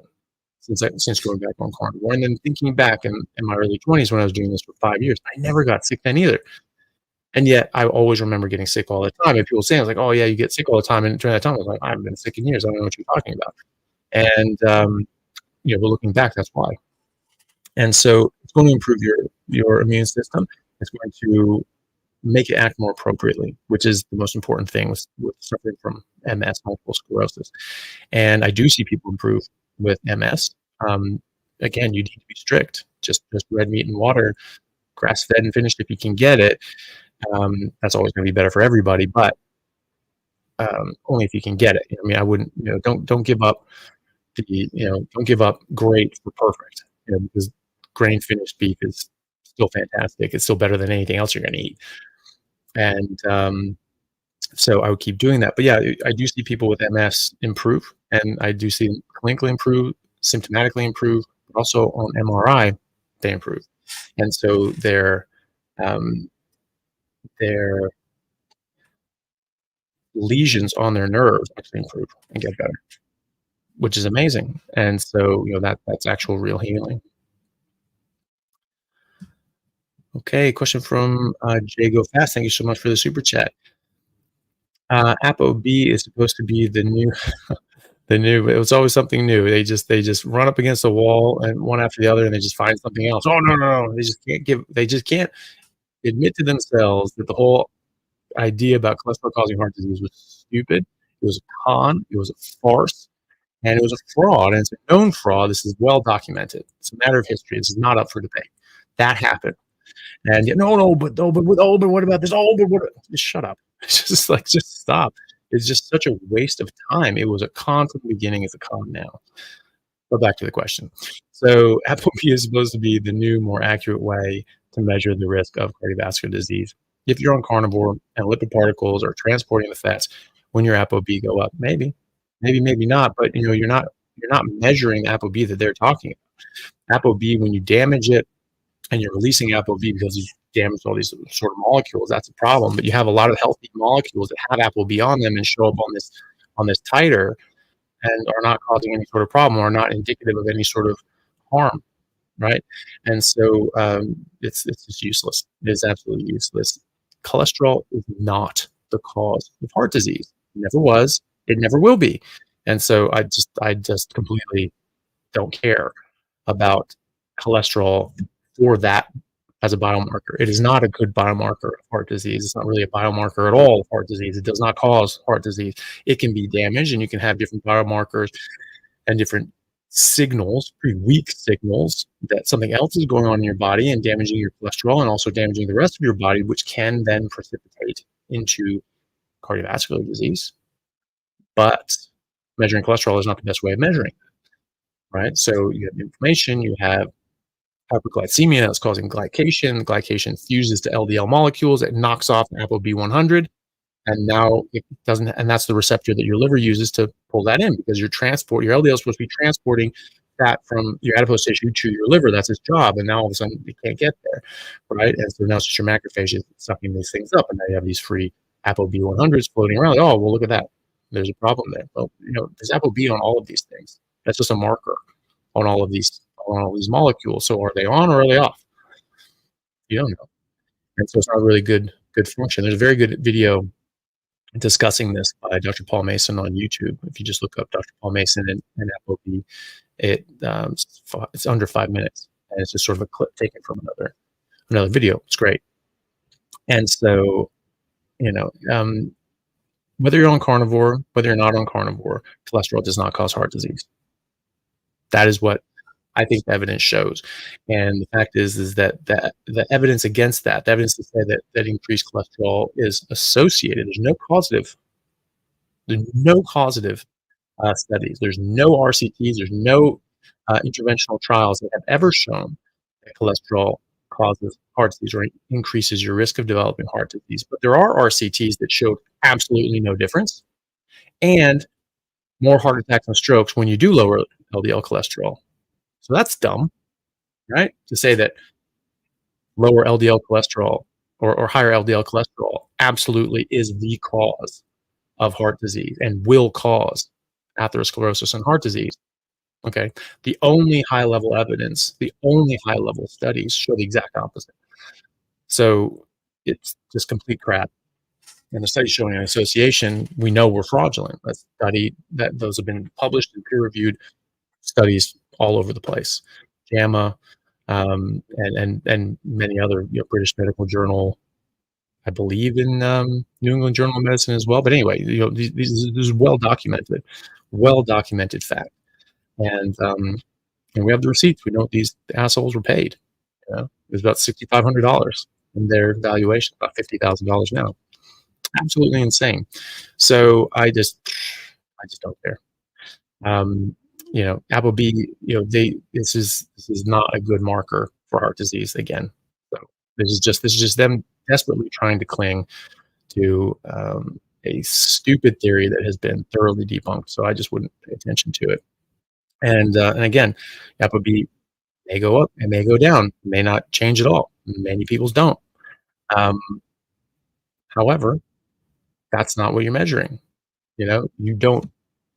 since going back on carnivore. And then thinking back in my early 20s when I was doing this for 5 years, I never got sick then either. And yet I always remember getting sick all the time. And people saying, like, "Oh, yeah, you get sick all the time." And during that time, I was like, "I haven't been sick in years. I don't know what you're talking about." And, but looking back, that's why. And so it's going to improve your immune system. It's going to make it act more appropriately, which is the most important thing with suffering from MS, multiple sclerosis. And I do see people improve with MS. Um, Again, you need to be strict. Just red meat and water, grass fed and finished if you can get it. That's always going to be better for everybody, but only if you can get it. I mean, I wouldn't. Don't give up don't give up great for perfect. Because grain finished beef is still fantastic. It's still better than anything else you're going to eat. And so I would keep doing that. But yeah, I do see people with MS improve, and I do see them clinically improve, symptomatically improve, but also on MRI they improve, and so um, their lesions on their nerves actually improve and get better, which is amazing. And so that's actual real healing. Okay, question from Jay Go Fast. Thank you so much for the super chat. ApoB is supposed to be the new it was always something new. They just run up against the wall and one after the other, and they just find something else. Oh, no, no, no. They just can't admit to themselves that the whole idea about cholesterol causing heart disease was stupid. It was a con, it was a farce, and it was a fraud, and it's a known fraud. This is well documented. It's a matter of history. This is not up for debate. That happened. And but what about this? Oh, but what? Just shut up. Just stop. It's just such a waste of time. It was a con from the beginning. It's a con now. But back to the question. So ApoB is supposed to be the new, more accurate way to measure the risk of cardiovascular disease. If you're on carnivore and lipid particles are transporting the fats, when your ApoB go up, maybe not. But you're not measuring the ApoB that they're talking about. ApoB, when you damage it, and you're releasing ApoB because you damage all these sort of molecules, that's a problem. But you have a lot of healthy molecules that have ApoB on them and show up on this titer and are not causing any sort of problem or not indicative of any sort of harm. right? And so it's just useless. It is absolutely useless. Cholesterol is not the cause of heart disease. It never was. It never will be. And so I just completely don't care about cholesterol for that as a biomarker. It is not a good biomarker of heart disease. It's not really a biomarker at all of heart disease. It does not cause heart disease. It can be damaged, and you can have different biomarkers and different signals, pretty weak signals, that something else is going on in your body and damaging your cholesterol and also damaging the rest of your body, which can then precipitate into cardiovascular disease. But measuring cholesterol is not the best way of measuring, right? So you have inflammation, you have hyperglycemia that's causing glycation. Glycation fuses to LDL molecules. It knocks off ApoB100, and now it doesn't. And that's the receptor that your liver uses to pull that in, because your LDL is supposed to be transporting fat from your adipose tissue to your liver. That's its job, and now all of a sudden it can't get there, right? And so now it's just your macrophages sucking these things up, and now you have these free ApoB100s floating around. Oh, well, look at that. There's a problem there. Well, there's ApoB on all of these things. That's just a marker on all of these molecules. So are they on or are they off? You don't know. And so it's not really good function. There's a very good video discussing this by Dr. Paul Mason on YouTube. If you just look up Dr. Paul Mason and ApoB, it's under 5 minutes, and it's just sort of a clip taken from another video. It's great. And so, whether you're on carnivore, whether you're not on carnivore, cholesterol does not cause heart disease. That is what I think the evidence shows. And the fact is that the evidence against that, the evidence to say that increased cholesterol is associated, there's no causative studies, there's no RCTs, there's no interventional trials that have ever shown that cholesterol causes heart disease or increases your risk of developing heart disease. But there are RCTs that showed absolutely no difference, and more heart attacks and strokes when you do lower LDL cholesterol. So that's dumb, right? To say that lower LDL cholesterol or higher LDL cholesterol absolutely is the cause of heart disease and will cause atherosclerosis and heart disease. Okay. The only high level evidence, the only high level studies show the exact opposite. So it's just complete crap. And the studies showing an association, we know were fraudulent. Those have been published and peer reviewed studies all over the place. JAMA, and many other, British Medical Journal, I believe in New England Journal of Medicine as well. But anyway, this is well documented fact, and we have the receipts. We know what these assholes were paid. It was about $6,500 in their valuation, about $50,000 now. Absolutely insane. So I just don't care. ApoB, this is not a good marker for heart disease again. So this is just them desperately trying to cling to a stupid theory that has been thoroughly debunked. So I just wouldn't pay attention to it. And again, ApoB may go up, it may go down, may not change at all. Many people's don't. However, that's not what you're measuring. You're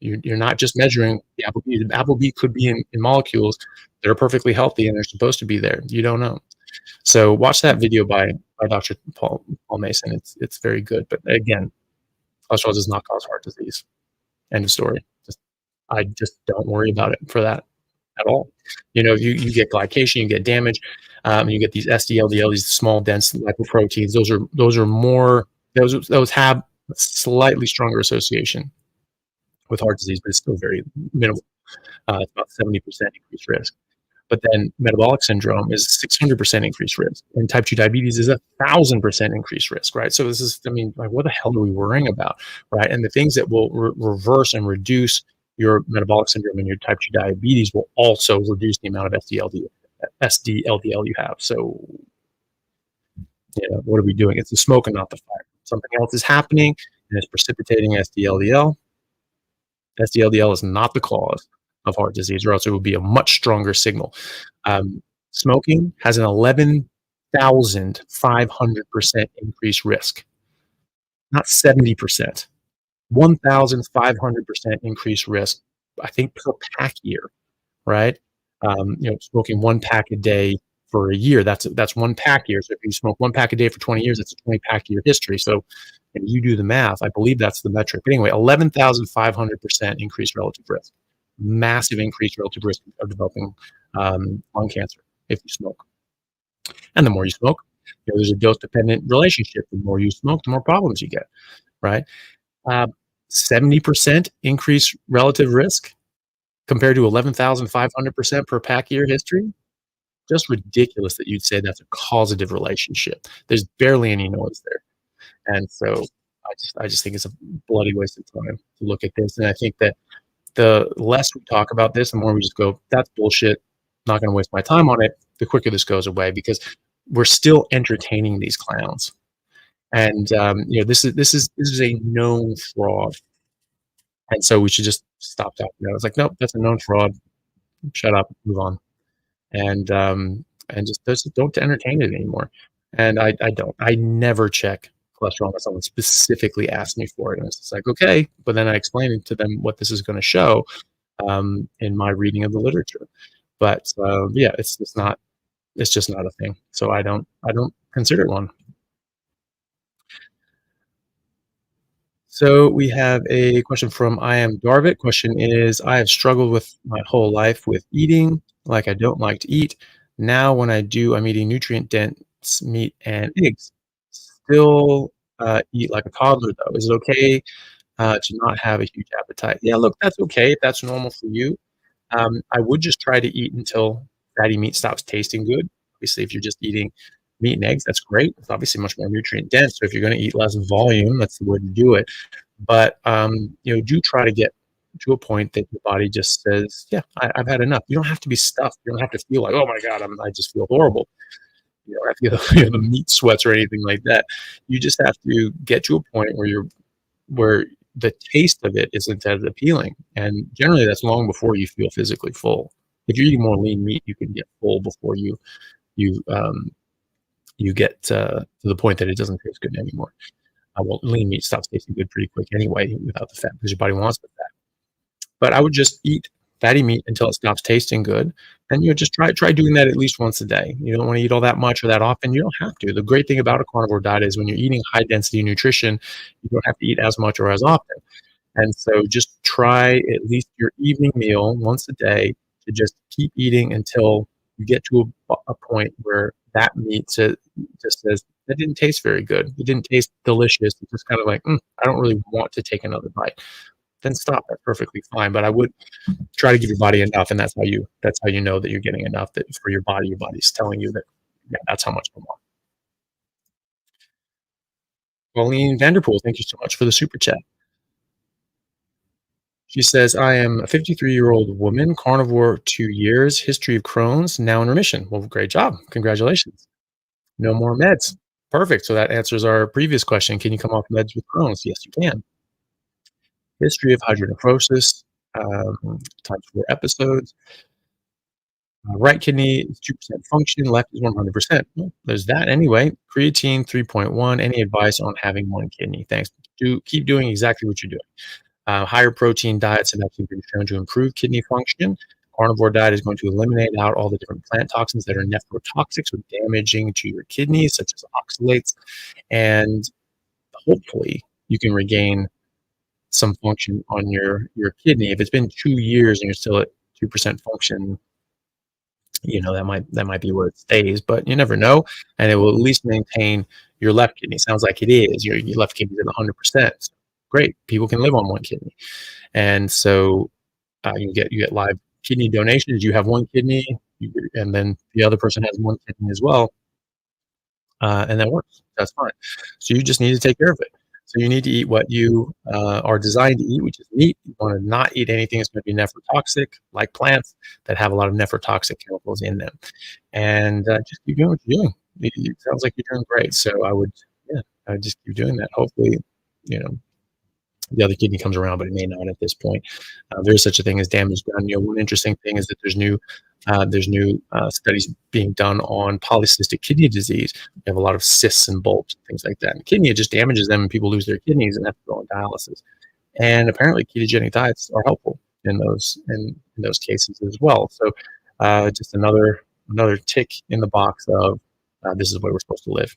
not just measuring the ApoB. The ApoB could be in molecules that are perfectly healthy and they're supposed to be there. You don't know. So watch that video by Dr. Paul Mason. It's very good. But again, cholesterol does not cause heart disease. End of story. I just don't worry about it for that at all. You get glycation, you get damage, and you get these SD-LDL, these small dense lipoproteins. Those have a slightly stronger association with heart disease, but it's still very minimal. It's about 70% increased risk. But then metabolic syndrome is 600% increased risk, and type 2 diabetes is 1,000% increased risk, right? So this is, what the hell are we worrying about, right? And the things that will reverse and reduce your metabolic syndrome and your type 2 diabetes will also reduce the amount of SD-LDL you have. So, what are we doing? It's the smoke and not the fire. Something else is happening, and it's precipitating SD-LDL. SD-LDL is not the cause of heart disease, or else it would be a much stronger signal. Smoking has an 11,500% increased risk, not 70%. 1,500% increased risk, I think, per pack year, right? Smoking one pack a day for a year, that's one pack year. So if you smoke one pack a day for 20 years, that's a 20 pack year history. So if you do the math, I believe that's the metric. But anyway, 11,500% increased relative risk, massive increased relative risk of developing lung cancer if you smoke. And the more you smoke, there's a dose-dependent relationship. The more you smoke, the more problems you get, right? 70% increased relative risk compared to 11,500% per pack year history. Just ridiculous that you'd say that's a causative relationship. There's barely any noise there. And so I just think it's a bloody waste of time to look at this. And I think that the less we talk about this, the more we just go, that's bullshit. Not going to waste my time on it. The quicker this goes away, because we're still entertaining these clowns. And this is a known fraud. And so we should just stop talking about it. It's like, nope, that's a known fraud. Shut up, move on. And just don't entertain it anymore. And I don't. I never check cholesterol unless someone specifically asks me for it. And it's just like, okay, but then I explain to them what this is going to show in my reading of the literature. But yeah, it's just not a thing. So I don't consider it one. So we have a question from I am Darvit. Question is, I have struggled with my whole life with eating like I don't like to eat. Now when I do, I'm eating nutrient dense meat and eggs. Still eat like a toddler though. Is it okay to not have a huge appetite? Yeah, look, that's okay if that's normal for you. I would just try to eat until fatty meat stops tasting good. Obviously, if you're just eating meat and eggs, that's great. It's obviously much more nutrient dense. So if you're going to eat less volume, that's the way to do it. But do try to get to a point that your body just says, "Yeah, I've had enough." You don't have to be stuffed. You don't have to feel like, "Oh my God, I just feel horrible." You don't have to get the meat sweats or anything like that. You just have to get to a point where the taste of it isn't as appealing. And generally, that's long before you feel physically full. If you're eating more lean meat, you can get full before you get to the point that it doesn't taste good anymore. Well, lean meat stops tasting good pretty quick anyway without the fat, because your body wants the fat. But I would just eat fatty meat until it stops tasting good, and just try doing that at least once a day. You don't want to eat all that much or that often. You don't have to. The great thing about a carnivore diet is when you're eating high density nutrition, you don't have to eat as much or as often. And so just try at least your evening meal once a day to just keep eating until you get to a point where that meat just says, that didn't taste very good. It didn't taste delicious. It's just kind of like, I don't really want to take another bite. Then stop. That's perfectly fine. But I would try to give your body enough, and that's how you know that you're getting enough. That for your body's telling you that, yeah, that's how much I want. Pauline Vanderpool, thank you so much for the super chat. She says, I am a 53-year-old woman, carnivore 2 years, history of Crohn's, now in remission. Well, great job. Congratulations. No more meds. Perfect. So that answers our previous question. Can you come off meds with Crohn's? Yes, you can. History of hydronephrosis, times 4 episodes. Right kidney is 2% function, left is 100%. Well, there's that anyway. Creatine 3.1. Any advice on having one kidney? Thanks. Keep doing exactly what you're doing. Higher protein diets have actually been shown to improve kidney function. Carnivore diet is going to eliminate out all the different plant toxins that are nephrotoxic, so damaging to your kidneys, such as oxalates. And hopefully you can regain some function on your kidney. If it's been 2 years and you're still at 2% function, that might be where it stays, but you never know. And it will at least maintain your left kidney. Sounds like it is. Your left kidney is at 100%. So great. People can live on one kidney. And so you get live kidney donations. You have one kidney, and then the other person has one kidney as well. And that works. That's fine. So you just need to take care of it. So you need to eat what you are designed to eat, which is meat. You want to not eat anything that's going to be nephrotoxic, like plants that have a lot of nephrotoxic chemicals in them. And just keep doing what you're doing. It sounds like you're doing great. So I would just keep doing that. Hopefully, the other kidney comes around, but it may not at this point. There is such a thing as damage done. One interesting thing is that there's new studies being done on polycystic kidney disease. You have a lot of cysts and bulbs and things like that. And kidney, it just damages them, and people lose their kidneys and have to go on dialysis. And apparently, ketogenic diets are helpful in those cases as well. So Just another tick in the box of this is where we're supposed to live.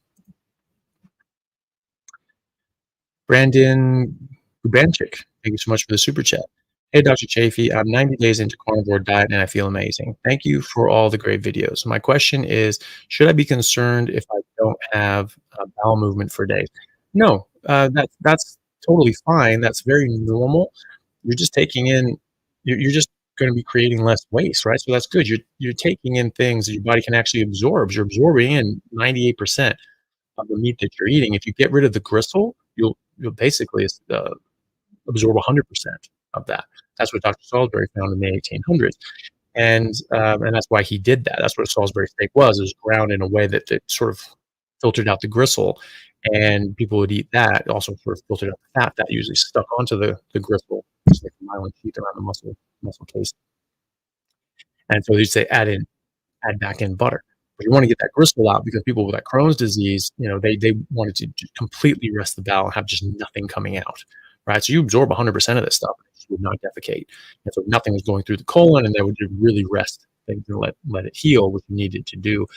Brandon Gubanchik, thank you so much for the super chat. Hey, Dr. Chaffee, I'm 90 days into carnivore diet and I feel amazing. Thank you for all the great videos. My question is, should I be concerned if I don't have bowel movement for days? No, that's totally fine. That's very normal. You're just taking in, you're just going to be creating less waste, right? So that's good. You're taking in things that your body can actually absorb. You're absorbing in 98% of the meat that you're eating. If you get rid of the gristle, you'll basically absorb 100% of that. That's what Dr. Salisbury found in the 1800s, and that's why he did that. That's what a Salisbury steak was. It was ground in a way that sort of filtered out the gristle, and people would eat that. It also sort of filtered out the fat that usually stuck onto the gristle, just like the myelin sheath around the muscle case. And so you'd say add back in butter. But you want to get that gristle out because people with that Crohn's disease, they wanted to just completely rest the bowel and have just nothing coming out, right? So you absorb 100% of this stuff, you would not defecate, and so nothing was going through the colon, and they would really rest things and let it heal, which you needed to do.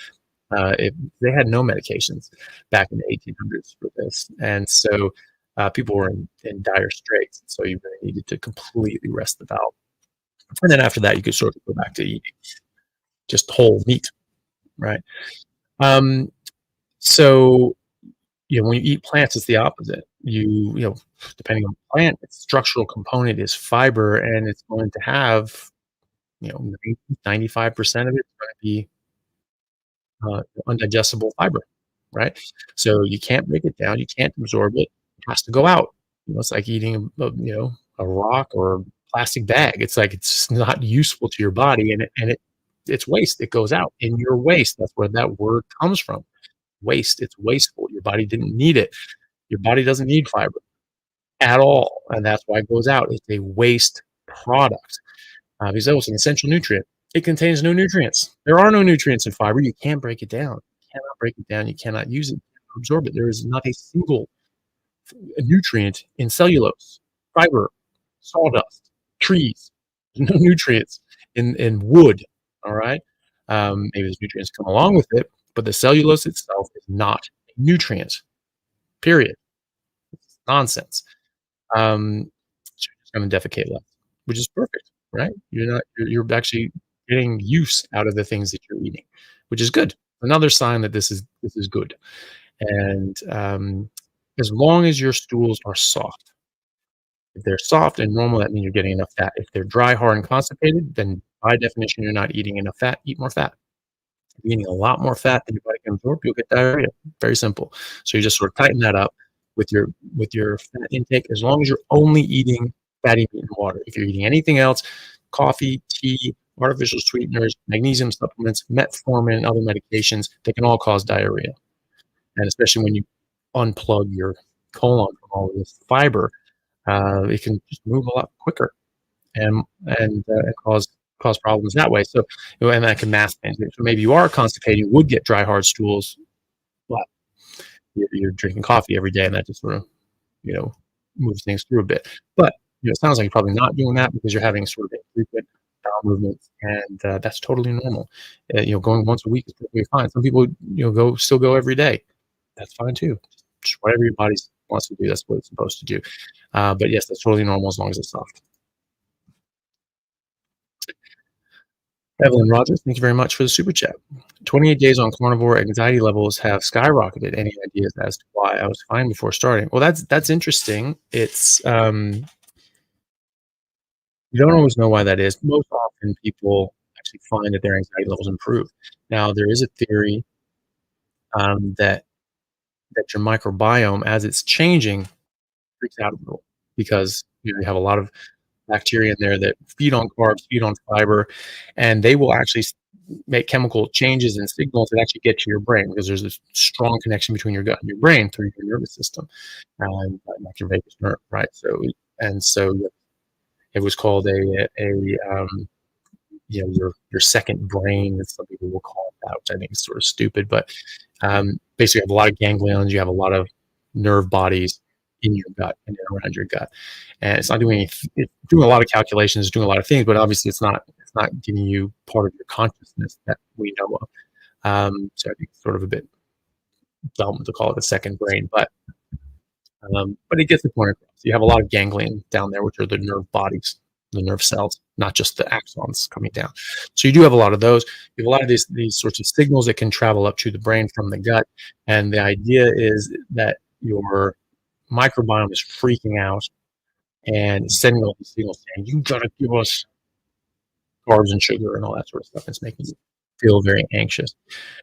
If they had no medications back in the 1800s for this, and so people were in dire straits. So you really needed to completely rest the bowel, and then after that, you could sort of go back to eating just whole meat, right? So when you eat plants, it's the opposite. Depending on the plant, its structural component is fiber, and it's going to have 95% of it is going to be undigestible fiber, right? So you can't break it down, you can't absorb it. It has to go out. It's like eating a rock or a plastic bag. It's like it's just not useful to your body, and it's waste. It goes out in your waste. That's where that word comes from. Waste. It's wasteful. Your body didn't need it. Your body doesn't need fiber at all, and that's why it goes out. It's a waste product because it's an essential nutrient. It contains no nutrients. There are no nutrients in fiber. You can't break it down. You cannot break it down. You cannot use it. You cannot absorb it. There is not a single nutrient in cellulose, fiber, sawdust, trees. No nutrients in wood. All right. Maybe there's nutrients come along with it, but the cellulose itself is not a nutrient. Period. It's nonsense. So you're just going to defecate less, which is perfect, right? You're actually getting use out of the things that you're eating, which is good. Another sign that this is good. And as long as your stools are soft, if they're soft and normal, that means you're getting enough fat. If they're dry, hard, and constipated, then by definition, you're not eating enough fat. Eat more fat. If you're eating a lot more fat than your body can absorb, you'll get diarrhea. Very simple. So you just sort of tighten that up with your fat intake, as long as you're only eating fatty meat and water. If you're eating anything else, coffee, tea, artificial sweeteners, magnesium supplements, metformin, and other medications, they can all cause diarrhea. And especially when you unplug your colon from all of this fiber, it can just move a lot quicker and cause problems that way. So, and that can mask things. So maybe you are constipated, you would get dry, hard stools, but you're drinking coffee every day, and that just sort of, moves things through a bit. But it sounds like you're probably not doing that because you're having sort of infrequent bowel movements, and that's totally normal. Going once a week is perfectly fine. Some people, still go every day. That's fine too. Just whatever your body wants to do, that's what it's supposed to do. But yes, that's totally normal as long as it's soft. Evelyn Rogers, thank you very much for the super chat. 28 days on carnivore, anxiety levels have skyrocketed. Any ideas as to why? I was fine before starting. Well, that's interesting. It's you don't always know why that is. Most often people actually find that their anxiety levels improve. Now, there is a theory that your microbiome, as it's changing, freaks out a little because you have a lot of bacteria in there that feed on carbs, feed on fiber, and they will actually make chemical changes and signals that actually get to your brain, because there's this strong connection between your gut and your brain through your nervous system, like your vagus nerve, right? So it was called your second brain, as some people will call it that, which I think is sort of stupid, but basically you have a lot of ganglions, you have a lot of nerve bodies in your gut and around your gut. And it's not doing it's doing a lot of calculations, doing a lot of things, but obviously it's not giving you part of your consciousness that we know of. So I think it's sort of a bit dumb to call it a second brain, but it gets the point across. You have a lot of ganglion down there, which are the nerve bodies, the nerve cells, not just the axons coming down. So you do have a lot of those. You have a lot of these sorts of signals that can travel up to the brain from the gut. And the idea is that your microbiome is freaking out and sending all these signals saying, you gotta give us carbs and sugar and all that sort of stuff. It's making you feel very anxious.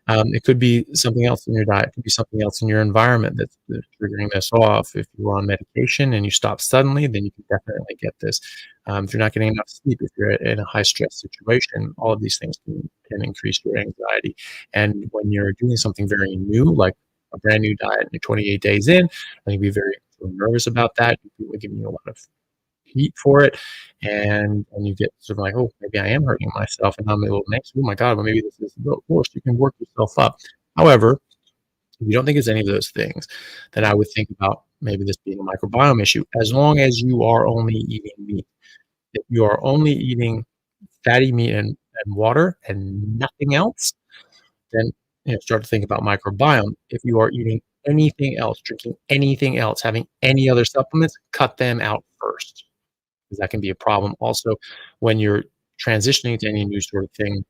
It could be something else in your diet. It could be something else in your environment that's triggering this off. If you're on medication and you stop suddenly, then you can definitely get this. If you're not getting enough sleep, if you're in a high stress situation, all of these things can increase your anxiety. And when you're doing something very new, like a brand new diet, and you're 28 days in, I think be very nervous about that. People are giving you a lot of heat for it, and you get sort of like, oh, maybe I am hurting myself, and I'm a little anxious. Oh my God, well maybe this is the worst. You can work yourself up. However, if you don't think it's any of those things, then I would think about maybe this being a microbiome issue. As long as you are only eating meat, if you are only eating fatty meat and water and nothing else, then start to think about microbiome. If you are eating anything else, drinking anything else, having any other supplements, cut them out first, because that can be a problem. Also, when you're transitioning to any new sort of thing,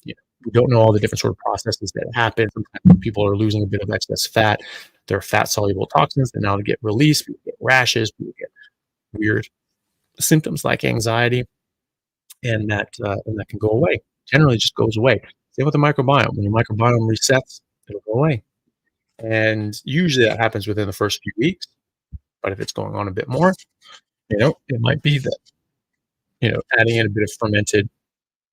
we don't know all the different sort of processes that happen. Sometimes people are losing a bit of excess fat. There are fat-soluble toxins that now get released. People get rashes. People get weird symptoms like anxiety, and that can go away. Generally, just goes away. Same with the microbiome. When your microbiome resets, it'll go away. And usually that happens within the first few weeks. But if it's going on a bit more, it might be that, adding in a bit of fermented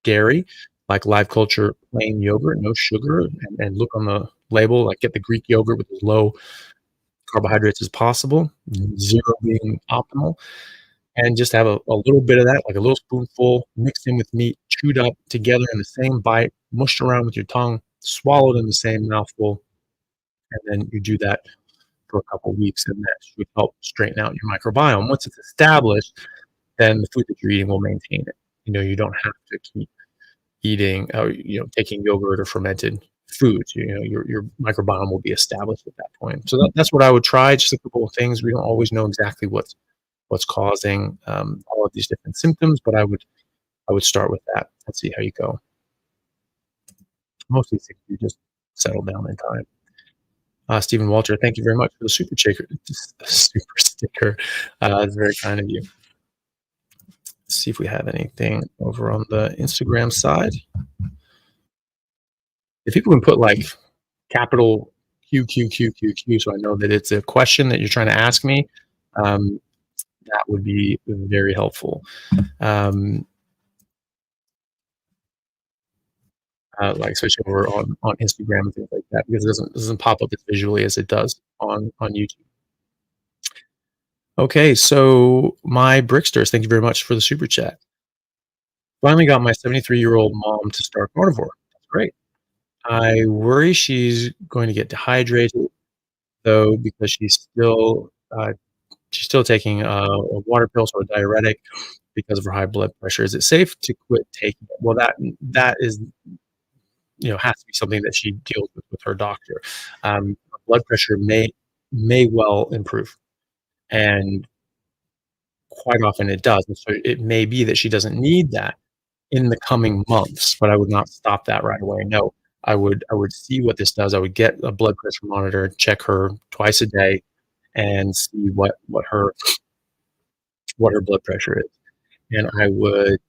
dairy, like live culture plain yogurt, no sugar, and look on the label, like get the Greek yogurt with as low carbohydrates as possible, 0 being optimal, and just have a little bit of that, like a little spoonful, mixed in with meat, chewed up together in the same bite, mushed around with your tongue, swallowed in the same mouthful, and then you do that for a couple of weeks, and that should help straighten out your microbiome. Once it's established, then the food that you're eating will maintain it. You don't have to keep eating, taking yogurt or fermented foods. Your microbiome will be established at that point. So that's what I would try. Just a couple of things. We don't always know exactly what's causing all of these different symptoms, but I would start with that and see how you go. Most of these things you just settle down in time. Stephen Walter, thank you very much for the super sticker. It's very kind of you. Let's see if we have anything over on the Instagram side. If people can put like capital Q, so I know that it's a question that you're trying to ask me, that would be very helpful. Like especially over on Instagram and things like that, because it doesn't pop up as visually as it does on YouTube. Okay, so my Bricksters, thank you very much for the super chat. Finally got my 73-year-old mom to start carnivore. That's great. I worry she's going to get dehydrated, though, because she's still taking a water pill or a diuretic because of her high blood pressure. Is it safe to quit taking it? Well, that is, has to be something that she deals with her doctor. Blood pressure may well improve, and quite often it does. And so it may be that she doesn't need that in the coming months, but I would not stop that right away. No, I would see what this does. I would get a blood pressure monitor, check her twice a day, and see what her blood pressure is. And I would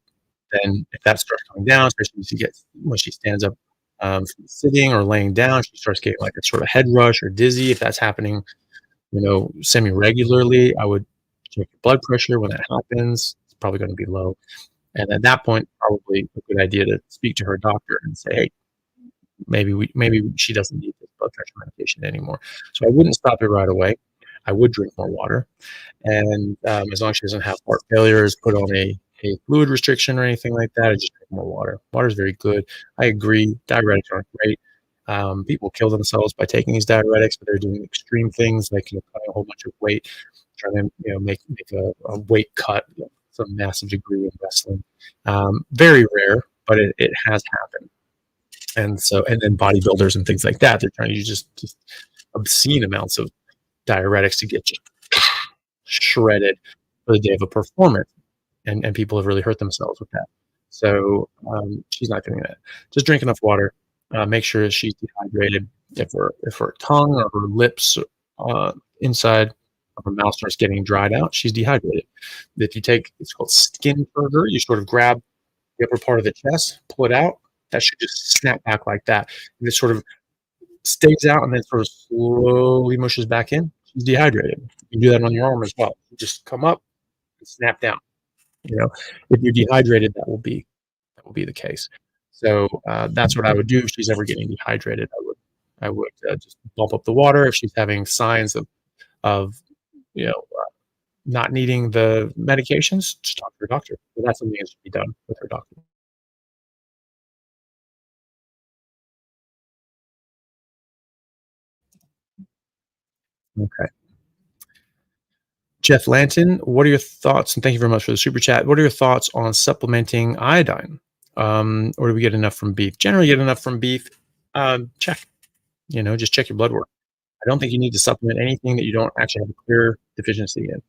then, if that starts coming down, especially when she stands up sitting or laying down, she starts getting like a sort of head rush or dizzy. If that's happening, semi-regularly, I would check your blood pressure. When that happens, it's probably going to be low. And at that point, probably a good idea to speak to her doctor and say, hey, maybe she doesn't need this blood pressure medication anymore. So I wouldn't stop it right away. I would drink more water. And as long as she doesn't have heart failures, put on a fluid restriction or anything like that, I just drink more water. Water is very good. I agree. Diuretics aren't great. People kill themselves by taking these diuretics, but they're doing extreme things like cutting a whole bunch of weight, trying to make a weight cut, some massive degree in wrestling. Very rare, but it has happened. And so, and then bodybuilders and things like that, they're trying to use just obscene amounts of diuretics to get just shredded for the day of a performance. And people have really hurt themselves with that. So she's not doing that. Just drink enough water. Make sure she's dehydrated. If her tongue or her lips inside of her mouth starts getting dried out, she's dehydrated. If you take, it's called skin turgor, you sort of grab the upper part of the chest, pull it out. That should just snap back like that. And it sort of stays out and then sort of slowly mushes back in. She's dehydrated. You can do that on your arm as well. You just come up and snap down. If you're dehydrated, that will be the case. So that's what I would do if she's ever getting dehydrated. I would just bump up the water. If she's having signs of not needing the medications, just talk to her doctor. But that's something that should be done with her doctor. Okay. Jeff Lanton, what are your thoughts? And thank you very much for the super chat. What are your thoughts on supplementing iodine? Or do we get enough from beef? Generally, get enough from beef. Check. Just check your blood work. I don't think you need to supplement anything that you don't actually have a clear deficiency in.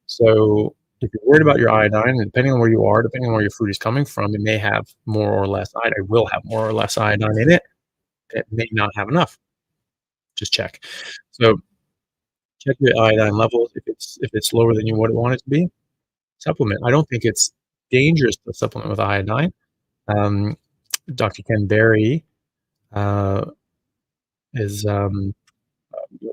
So if you're worried about your iodine, and depending on where you are, depending on where your food is coming from, it may have more or less iodine. It will have more or less iodine in it. It may not have enough. Just check. So check your iodine levels. If it's lower than you would want it to be, supplement. I don't think it's dangerous to supplement with iodine. Dr. Ken Berry is a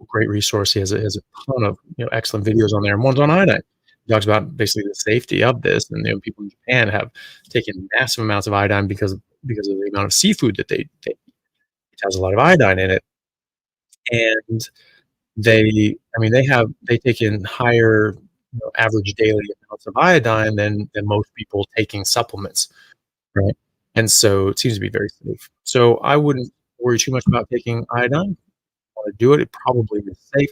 great resource. He has a ton of excellent videos on there, and one's on iodine. He talks about basically the safety of this, and people in Japan have taken massive amounts of iodine because of the amount of seafood that they eat. It has a lot of iodine in it, and they take in higher average daily amounts of iodine than most people taking supplements, right? And so it seems to be very safe. So I wouldn't worry too much about taking iodine. Want to do it, it probably is safe,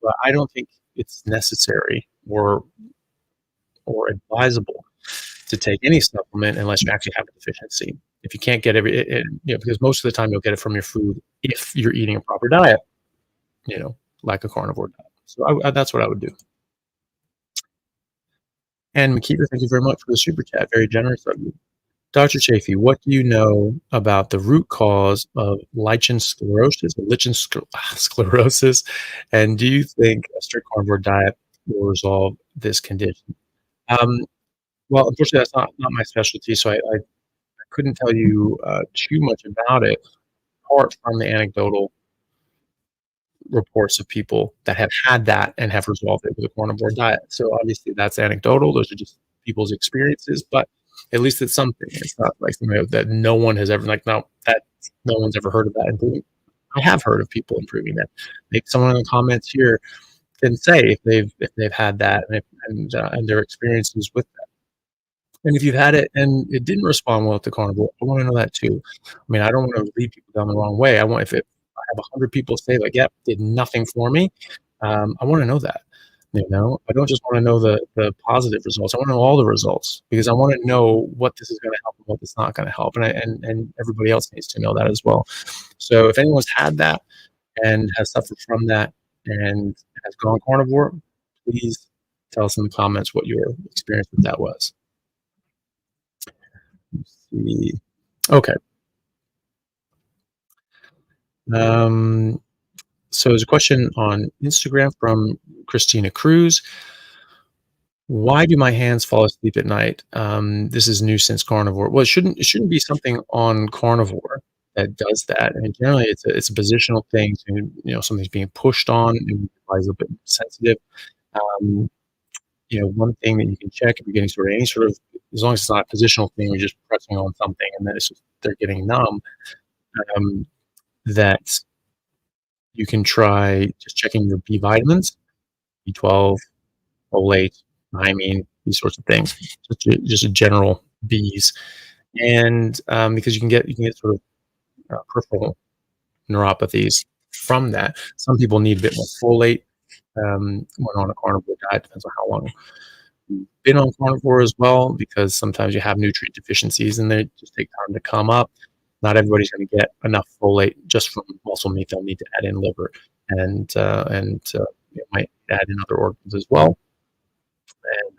but I don't think it's necessary or advisable to take any supplement unless you actually have a deficiency. If you can't get because most of the time you'll get it from your food if you're eating a proper diet, like a carnivore diet. So that's what I would do. And Makita, thank you very much for the super chat. Very generous of you. Dr. Chaffee, what do you know about the root cause of lichen sclerosis? And do you think a strict carnivore diet will resolve this condition? Well, unfortunately, that's not my specialty, so I couldn't tell you too much about it, apart from the anecdotal reports of people that have had that and have resolved it with a carnivore diet. So obviously that's anecdotal. Those are just people's experiences, but at least it's something. It's not like something that no one has ever no one's ever heard of that improving. I have heard of people improving that. Maybe someone in the comments here can say if they've had that and their experiences with that. And if you've had it and it didn't respond well to carnivore, I want to know that too. I mean, I don't want to lead people down the wrong way. I want, if I have 100 people say like, "Yep, did nothing for me," I want to know that. I don't just want to know the positive results. I want to know all the results because I want to know what this is going to help and what it's not going to help, and everybody else needs to know that as well. So if anyone's had that and has suffered from that and has gone carnivore, please tell us in the comments what your experience with that was. Let's see. Okay. So there's a question on Instagram from Christina Cruz. Why do my hands fall asleep at night? This is new since carnivore. Well, it shouldn't be something on carnivore that does that. I mean, generally it's a positional thing. So, something's being pushed on and the body's a bit sensitive. One thing that you can check if you're getting sort of any sort of, as long as it's not a positional thing, you're just pressing on something and then they're getting numb. That you can try just checking your B vitamins, B12, folate, thiamine, these sorts of things. Just a general Bs, and because you can get sort of peripheral neuropathies from that. Some people need a bit more folate when on a carnivore diet, depends on how long you've been on carnivore as well, because sometimes you have nutrient deficiencies and they just take time to come up. Not everybody's going to get enough folate just from muscle meat. They'll need to add in liver and you might add in other organs as well,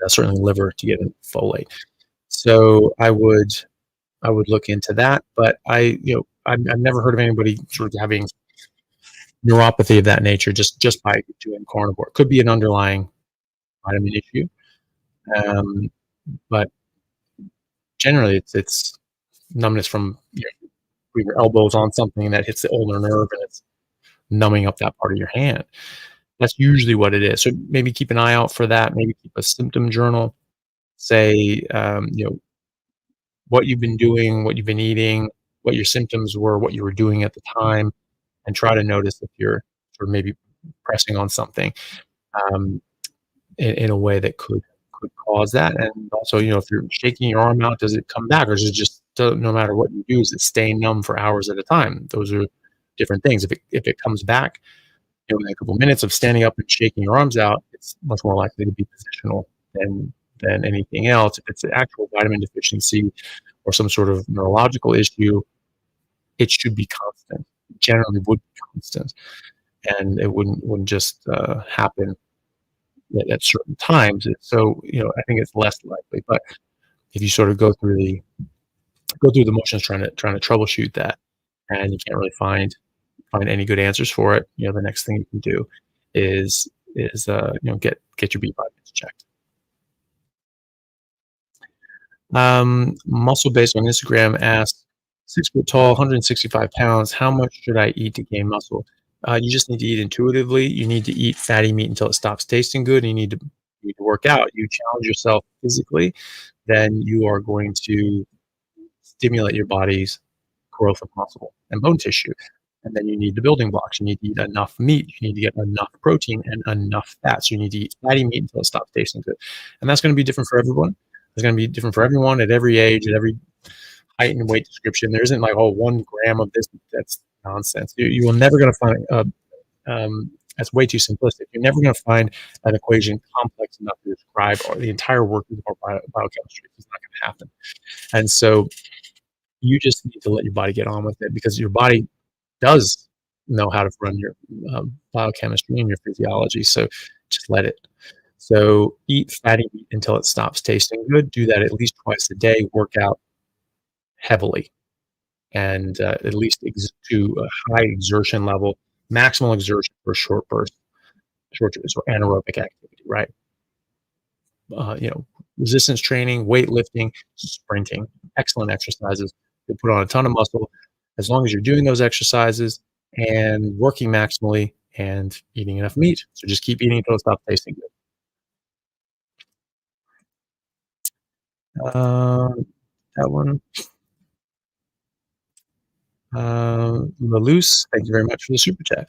and certainly liver to get in folate. So I would look into that, but I've never heard of anybody sort of having neuropathy of that nature just by doing carnivore. It could be an underlying vitamin issue, um, but generally it's numbness from putting your elbows on something that hits the ulnar nerve and it's numbing up that part of your hand. That's usually what it is. So maybe keep an eye out for that. Maybe keep a symptom journal. Say, what you've been doing, what you've been eating, what your symptoms were, what you were doing at the time, and try to notice if you're sort of maybe pressing on something um, in a way that could cause that. And also, if you're shaking your arm out, does it come back, or is it just no matter what you do, is it staying numb for hours at a time? Those are different things. If it comes back, in a couple minutes of standing up and shaking your arms out, it's much more likely to be positional than anything else. If it's an actual vitamin deficiency or some sort of neurological issue, it should be constant. It generally would be constant, and it wouldn't just happen at certain times. So I think it's less likely. But if you sort of go through the motions trying to troubleshoot that, and you can't really find any good answers for it, the next thing you can do is get your B vitamins checked. Muscle Based on Instagram asks, 6 foot tall, 165 pounds. How much should I eat to gain muscle? You just need to eat intuitively. You need to eat fatty meat until it stops tasting good. And you need to work out. You challenge yourself physically, then you are going to stimulate your body's growth of muscle and bone tissue. And then you need the building blocks. You need to eat enough meat. You need to get enough protein and enough fat. So you need to eat fatty meat until it stops tasting good. And that's going to be different for everyone. It's going to be different for everyone at every age, at every height and weight description. There isn't like, 1 gram of this. That's nonsense. You will never going to find, that's way too simplistic. You're never going to find an equation complex enough to describe the entire workings of our biochemistry. It's not going to happen. And so you just need to let your body get on with it, because your body does know how to run your biochemistry and your physiology. So just let it. So eat fatty meat until it stops tasting good. Do that at least twice a day. Work out heavily, and at least to a high exertion level, maximal exertion for a short burst, short or anaerobic activity, right? Resistance training, weightlifting, sprinting, excellent exercises. You put on a ton of muscle as long as you're doing those exercises and working maximally and eating enough meat. So just keep eating until it stops tasting good. That one. Laluse, thank you very much for the super chat.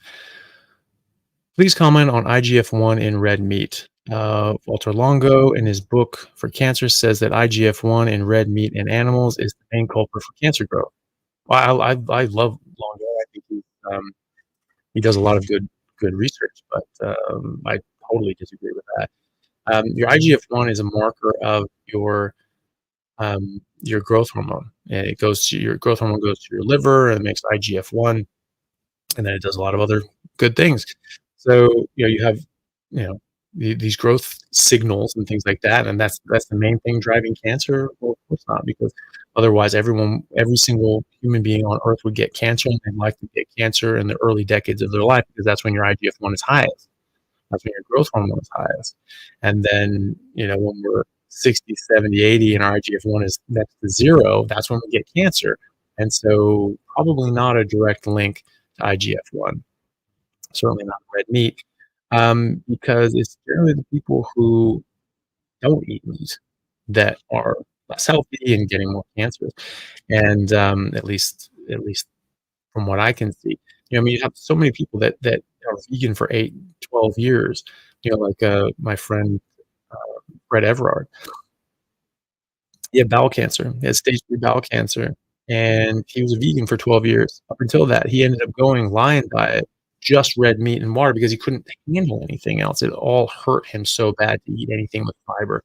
Please comment on IGF-1 in red meat. Walter Longo, in his book for cancer, says that IGF-1 in red meat in animals is the main culprit for cancer growth. Well, I love Longo. I think he does a lot of good research, but I totally disagree with that. Your IGF-1 is a marker of your growth hormone, and your growth hormone goes to your liver and makes IGF-1, and then it does a lot of other good things. So you have these growth signals and things like that, and that's the main thing driving cancer. Well, of course not, because otherwise every single human being on earth would get cancer, and they'd like to get cancer in the early decades of their life, because that's when your IGF-1 is highest. That's when your growth hormone is highest. And then when we're 60, 70, 80 and our IGF-1 is next to zero, that's when we get cancer. And so probably not a direct link to IGF-1, certainly not red meat, because it's generally the people who don't eat meat that are less healthy and getting more cancer. And at least from what I can see, you have so many people that are vegan for 8, 12 years, like my friend Brett Everard. He had bowel cancer. He had stage 3 bowel cancer. and he was a vegan for 12 years. Up until that, he ended up going lion diet, just red meat and water because he couldn't handle anything else. It all hurt him so bad to eat anything with fiber.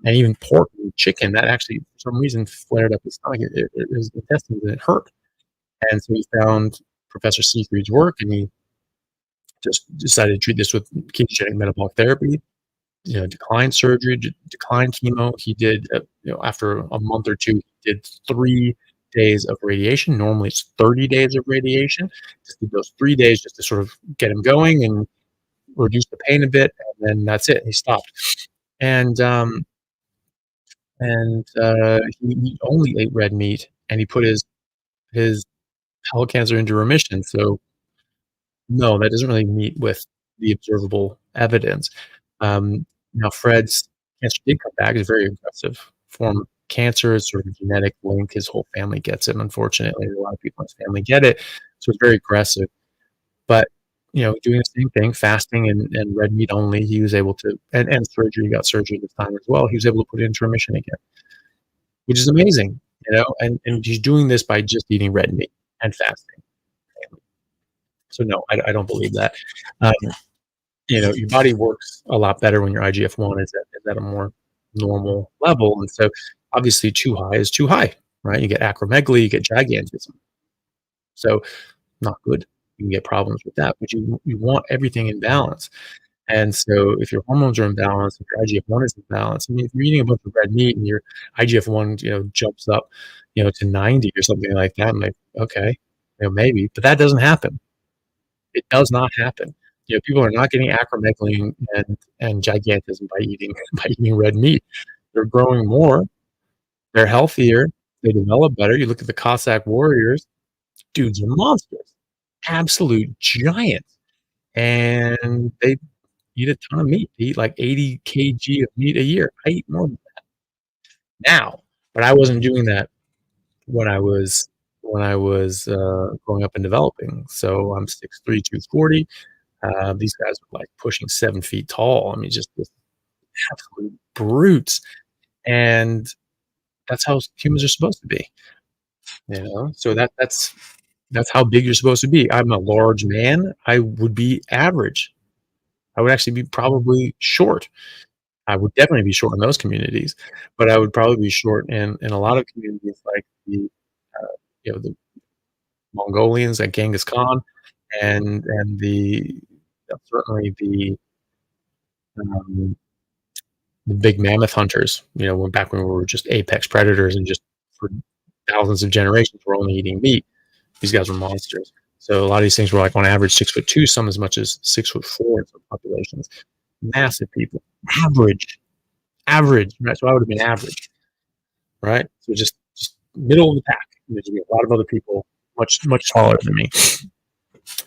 And even pork and chicken, that actually, for some reason, flared up his stomach. His intestines, and it hurt. And so he found Professor Seyfried's work, and he just decided to treat this with ketogenic metabolic therapy. Declined surgery, declined chemo. He did, after a month or two, he did 3 days of radiation. Normally, it's 30 days of radiation. Just did those 3 days just to sort of get him going and reduce the pain a bit, and then that's it. He stopped, and he only ate red meat, and he put his bowel cancer into remission. So no, that doesn't really meet with the observable evidence. Um, Now Fred's cancer did come back. It's a very aggressive form of cancer. It's sort of a genetic link. His whole family gets it, unfortunately. A lot of people in his family get it, so it's very aggressive. But, doing the same thing, fasting and red meat only, he was able to, and surgery, he got surgery this time as well. He was able to put it into remission again, which is amazing, and he's doing this by just eating red meat and fasting. So no, I don't believe that. Um, your body works a lot better when your IGF-1 is at a more normal level, and so obviously too high is too high, right? You get acromegaly, you get gigantism. So not good. You can get problems with that, but you want everything in balance. And so if your hormones are in balance, if your IGF-1 is in balance, I mean, if you're eating a bunch of red meat and your IGF-1, jumps up, to 90 or something like that, I'm like, okay, maybe, but that doesn't happen. It does not happen. People are not getting acromegaly and gigantism by eating by eating red meat. They're growing more. They're healthier. They develop better. You look at the Cossack warriors; dudes are monsters, absolute giants, and they eat a ton of meat. They eat like 80 kg of meat a year. I eat more than that now, but I wasn't doing that when I was growing up and developing. So I'm 6'3", 240. These guys were like pushing 7 feet tall. I mean, just absolute brutes. And that's how humans are supposed to be, So that's how big you're supposed to be. I'm a large man. I would be average. I would actually be probably short. I would definitely be short in those communities, but I would probably be short in a lot of communities like the Mongolians, like Genghis Khan, and certainly um, the big mammoth hunters, back when we were just apex predators and just for thousands of generations we're only eating meat. These guys were monsters. So a lot of these things were like on average 6'2", some as much as 6'4" in some populations. Massive people. Average. Right? So I would have been average. Right? So just middle of the pack. There's a lot of other people much taller than me.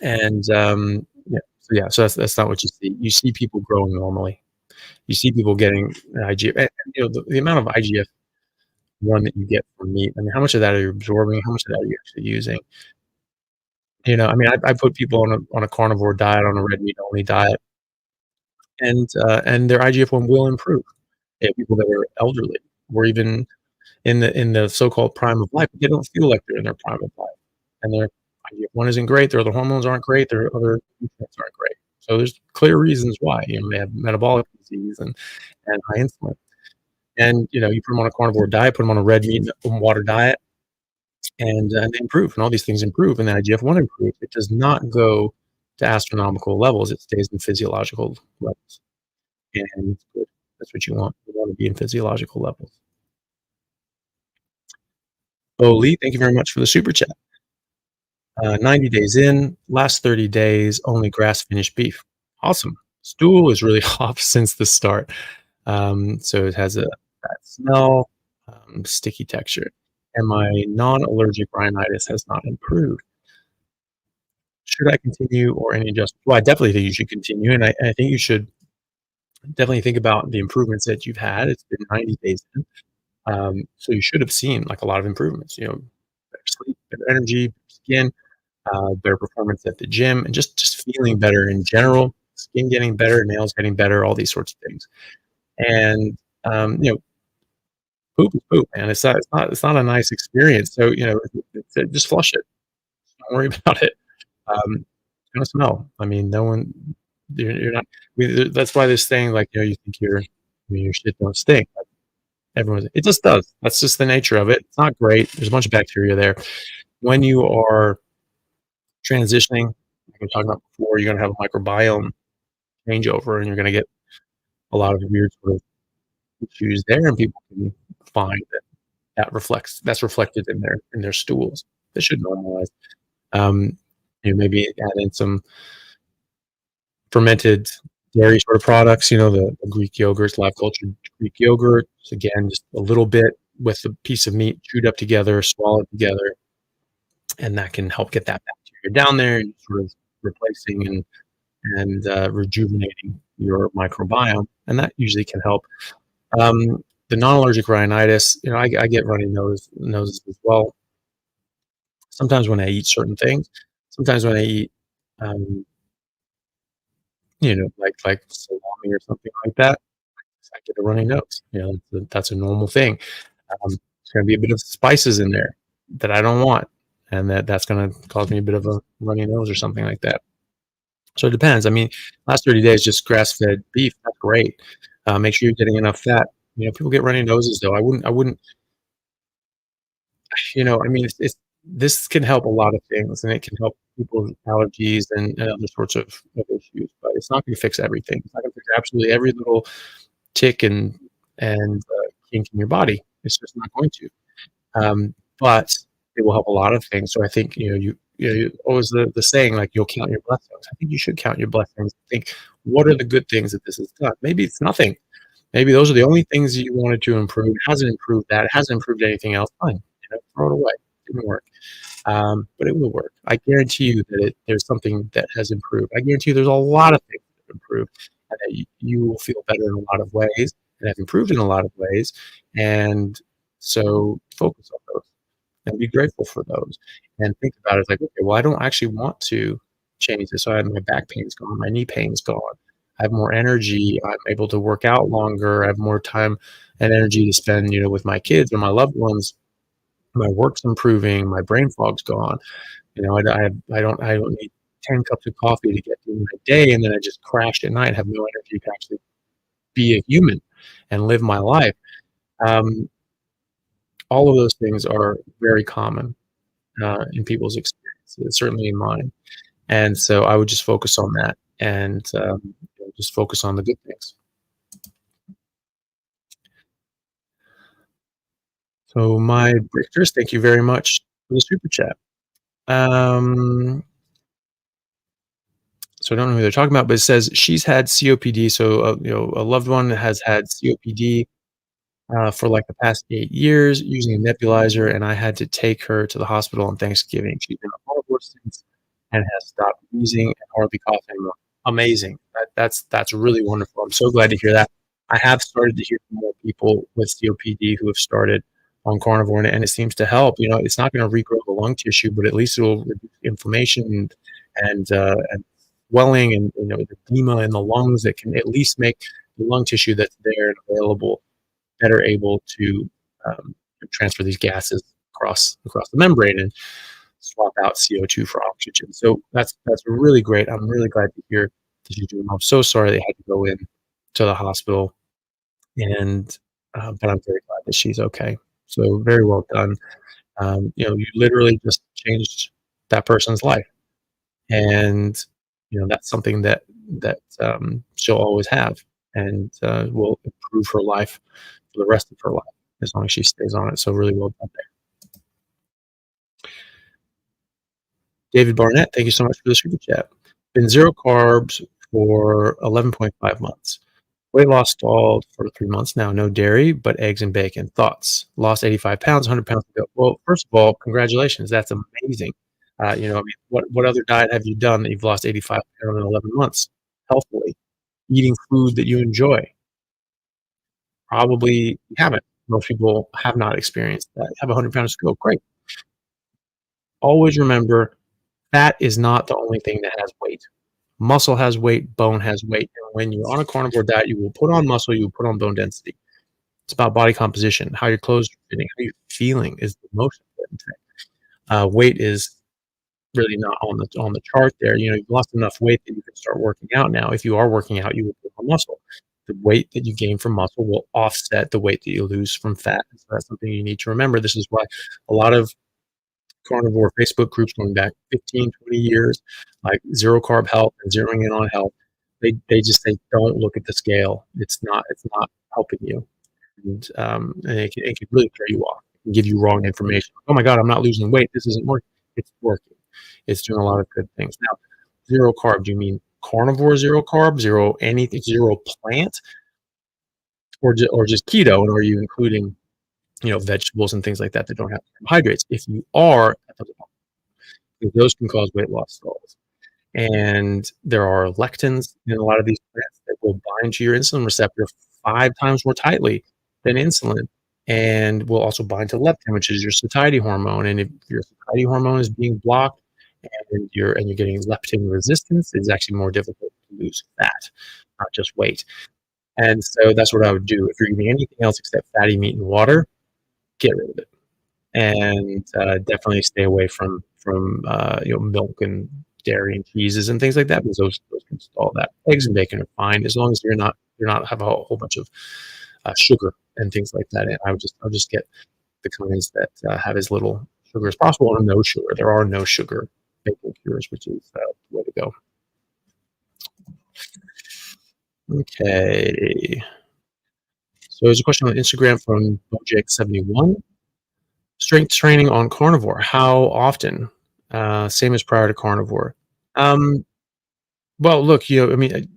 And so that's not what you see. You see people growing normally. You see people getting IGF, and the amount of IGF-1 that you get from meat. I mean, how much of that are you absorbing? How much of that are you actually using? I mean, I put people on a carnivore diet, on a red meat only diet, and their IGF-1 will improve. People that are elderly or even in the so-called prime of life, they don't feel like they're in their prime of life, and their IGF-1 isn't great. Their other hormones aren't great. Their other nutrients aren't great. So there's clear reasons why. They have metabolic disease and high insulin. And you put them on a carnivore diet, put them on a red meat and water diet, and they improve, and all these things improve, and the IGF-1 improves. It does not go to astronomical levels. It stays in physiological levels, and it's good. That's what you want. You want to be in physiological levels. Oh, Lee, thank you very much for the super chat. 90 days in, last 30 days, only grass-finished beef. Awesome. Stool is really off since the start. So it has a bad smell, sticky texture, and my non-allergic rhinitis has not improved. Should I continue or any adjustment? Well, I definitely think you should continue, and I think you should definitely think about the improvements that you've had. It's been 90 days in. So you should have seen like a lot of improvements, better sleep, better energy, better skin, better performance at the gym, and just feeling better in general, skin getting better, nails getting better, all these sorts of things. And, Poop is poop, man. It's not a nice experience. So, just flush it. Don't worry about it. It's gonna smell. I mean, no one you're not that's why this thing, like, you think your shit don't stink. Like, everyone's it just does. That's just the nature of it. It's not great. There's a bunch of bacteria there. When you are transitioning, like we talked about before, you're gonna have a microbiome changeover, and you're gonna get a lot of weird sort of issues there, and people can find that's reflected in their stools. They should normalize. Um, maybe add in some fermented dairy sort of products, the Greek yogurts, live cultured Greek yogurt. Again, just a little bit with a piece of meat chewed up together, swallowed together, and that can help get that bacteria down there and sort of replacing and rejuvenating your microbiome, and that usually can help. The non-allergic rhinitis, I get runny noses as well. Sometimes when I eat certain things, sometimes when I eat, um, like salami or something like that, I get a runny nose. That's a normal thing. There's gonna be a bit of spices in there that I don't want, and that's gonna cause me a bit of a runny nose or something like that. So it depends. I mean, last 30 days, just grass-fed beef, that's great. Make sure you're getting enough fat. People get runny noses, though. I wouldn't I mean, this can help a lot of things, and it can help people's allergies and other sorts of issues, but it's not gonna fix everything. It's not gonna fix absolutely every little tick and kink in your body. It's just not going to. But it will help a lot of things. So I think, always the saying, like, you'll count your blessings. I think you should count your blessings. Think, what are the good things that this has done? Maybe it's nothing. Maybe those are the only things that you wanted to improve. It hasn't improved that. It hasn't improved anything else. Fine. Throw it away. It didn't work. But it will work. I guarantee you that there's something that has improved. I guarantee you there's a lot of things that have improved, and that you will feel better in a lot of ways and have improved in a lot of ways. And so focus on those and be grateful for those, and think about it like, okay, well, I don't actually want to change this. So my back pain's gone, my knee pain's gone. I have more energy. I'm able to work out longer. I have more time and energy to spend, with my kids or my loved ones. My work's improving. My brain fog's gone. I don't need 10 cups of coffee to get through my day, and then I just crash at night and have no energy to actually be a human and live my life. Um, all of those things are very common in people's experiences, certainly in mine. And so I would just focus on that and just focus on the good things. So my breakers, thank you very much for the super chat. Um, so I don't know who they're talking about, but it says she's had COPD. So a loved one has had COPD for like the past 8 years using a nebulizer, and I had to take her to the hospital on Thanksgiving. She's been on Carnivore since and has stopped wheezing and hardly coughing anymore. Amazing. That's really wonderful. I'm so glad to hear that. I have started to hear from more people with COPD who have started on Carnivore, and it seems to help. It's not going to regrow the lung tissue, but at least it will reduce inflammation and swelling and edema in the lungs. That can at least make the lung tissue that's there and available better able to transfer these gases across the membrane and swap out CO2 for oxygen. So that's really great. I'm really glad to hear that you're doing. I'm so sorry they had to go in to the hospital, and but I'm very glad that she's okay. So very well done. You literally just changed that person's life, and that's something that she'll always have, and will improve her life for the rest of her life as long as she stays on it. So really well done there. David Barnett, thank you so much for the super chat. Been zero carbs for 11.5 months. Weight loss stalled for 3 months now. No dairy, but eggs and bacon. Thoughts? Lost 85 pounds, 100 pounds ago. Well, first of all, congratulations. That's amazing. I mean, what other diet have you done that you've lost 85 pounds in 11 months healthily? Eating food that you enjoy. Probably you haven't. Most people have not experienced that. Have 100 pounds to go. Great. Always remember, fat is not the only thing that has weight. Muscle has weight, bone has weight. And when you're on a carnivore diet, you will put on muscle, you will put on bone density. It's about body composition, how your clothes are fitting, how you're feeling is the most important thing. Weight is really not on the chart there. You know, you've lost enough weight that you can start working out now. If you are working out, you will build muscle. The weight that you gain from muscle will offset the weight that you lose from fat. So that's something you need to remember. This is why a lot of carnivore Facebook groups going back 15, 20 years, like Zero Carb Health and zeroing in on health, they just say, "Don't look at the scale. It's not helping you." And it can really throw you off. It can give you wrong information. "Oh my god, I'm not losing weight. This isn't working." It's working. It's doing a lot of good things. Now, zero carb, do you mean carnivore zero carb, zero anything, zero plant, or just keto? And are you including, vegetables and things like that that don't have carbohydrates? If you are, that doesn't help, because those can cause weight loss stalls. And there are lectins in a lot of these plants that will bind to your insulin receptor 5 times more tightly than insulin, and will also bind to leptin, which is your satiety hormone. And if your satiety hormone is being blocked and you're getting leptin resistance, it's actually more difficult to lose fat, not just weight. And so that's what I would do. If you're eating anything else except fatty meat and water, get rid of it. And definitely stay away from milk and dairy and cheeses and things like that, because those can stall that. Eggs and bacon are fine as long as you're not have a whole bunch of sugar and things like that. And I'll just get the kinds that have as little sugar as possible, or no sugar. There are no sugar bacon cures, which is the way to go. Okay. So there's a question on Instagram from Bojake71. Strength training on carnivore, how often? Same as prior to carnivore. Um, well, look, I mean,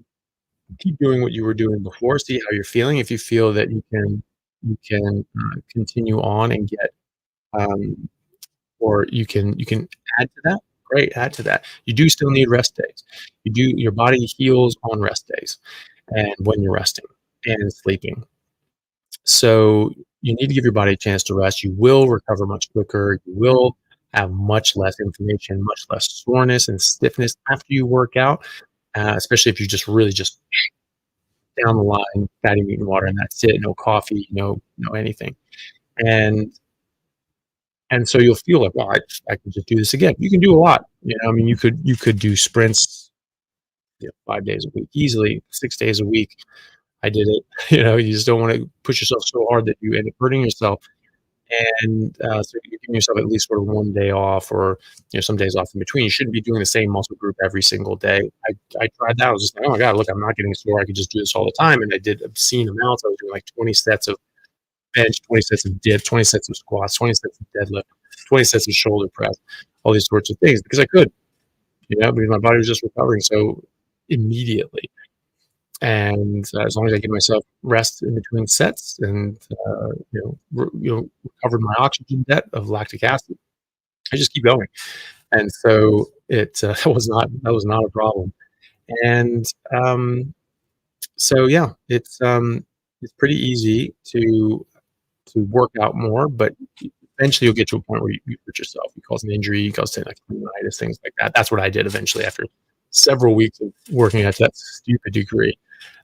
keep doing what you were doing before. See how you're feeling. If you feel that you can continue on and get, um, or you can add to that. Great, add to that. You do still need rest days. Your body heals on rest days, and when you're resting and sleeping. So you need to give your body a chance to rest. You will recover much quicker. You will have much less inflammation, much less soreness and stiffness after you work out, especially if you just really just down the line fatty meat and water and that's it. No coffee, no anything. And and so you'll feel like, well, I can just do this again. You can do a lot. I mean, you could do sprints, 5 days a week easily, 6 days a week. I did it. You just don't want to push yourself so hard that you end up hurting yourself. And so you're giving yourself at least sort of one day off, or some days off in between. You shouldn't be doing the same muscle group every single day. I tried that. I was just like, oh my god, look, I'm not getting sore. I could just do this all the time. And I did obscene amounts. I was doing like 20 sets of bench, 20 sets of dip, 20 sets of squats, 20 sets of deadlift, 20 sets of shoulder press, all these sorts of things, because I could, because my body was just recovering so immediately. And as long as I give myself rest in between sets, and recovered my oxygen debt of lactic acid, I just keep going. And so that was not a problem. And so yeah, it's pretty easy to work out more, but eventually you'll get to a point where you hurt yourself. You cause an injury, you cause tendonitis, things like that. That's what I did eventually after several weeks of working at that stupid degree.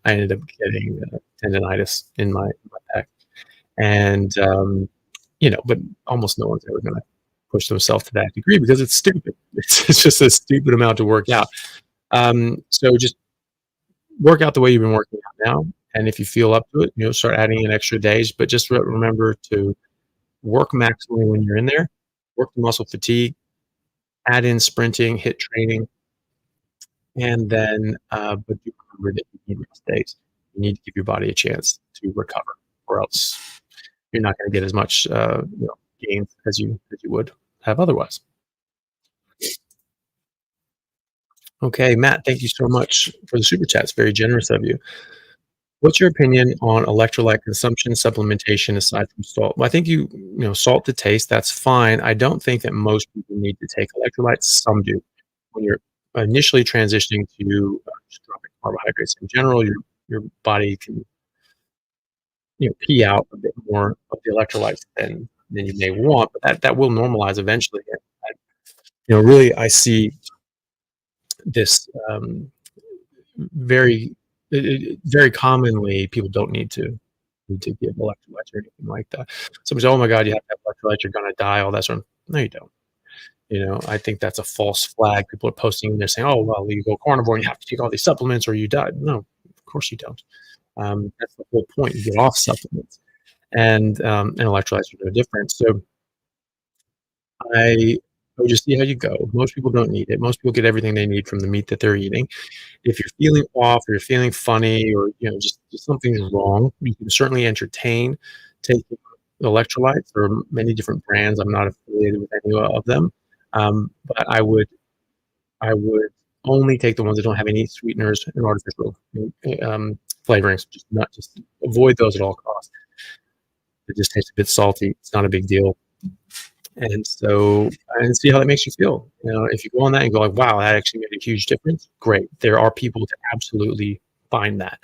I ended up getting tendonitis in my back, and but almost no one's ever going to push themselves to that degree because it's stupid. It's just a stupid amount to work out. So just work out the way you've been working out now, and if you feel up to it, start adding in extra days. But just remember to work maximally when you're in there. Work the muscle fatigue. Add in sprinting, hit training. And then, but do remember that you need rest days. You need to give your body a chance to recover, or else you're not going to get as much gains as you would have otherwise. Okay, Matt, thank you so much for the super chat. It's very generous of you. What's your opinion on electrolyte consumption supplementation aside from salt? Well, I think salt to taste, that's fine. I don't think that most people need to take electrolytes. Some do. When you're initially transitioning to just dropping carbohydrates in general, your body can pee out a bit more of the electrolytes than you may want, but that will normalize eventually. Really, I see this very very commonly. People don't need to need to give electrolytes or anything like that. Somebody says, "Oh my god, you have to have electrolytes, you're gonna die," all that sort of no, you don't. I think that's a false flag. People are posting and they're saying, "Oh, well, you go carnivore and you have to take all these supplements or you die." No, of course you don't. That's the whole point. You get off supplements, and electrolytes are no different. So I I would just see how you go. Most people don't need it. Most people get everything they need from the meat that they're eating. If you're feeling off or you're feeling funny or just something's wrong, you can certainly entertain taking electrolytes. There are many different brands. I'm not affiliated with any of them, but I would only take the ones that don't have any sweeteners and artificial flavorings. Just avoid those at all costs. It just tastes a bit salty. It's not a big deal. And see how that makes you feel. If you go on that and go like, wow, that actually made a huge difference, great. There are people that absolutely find that.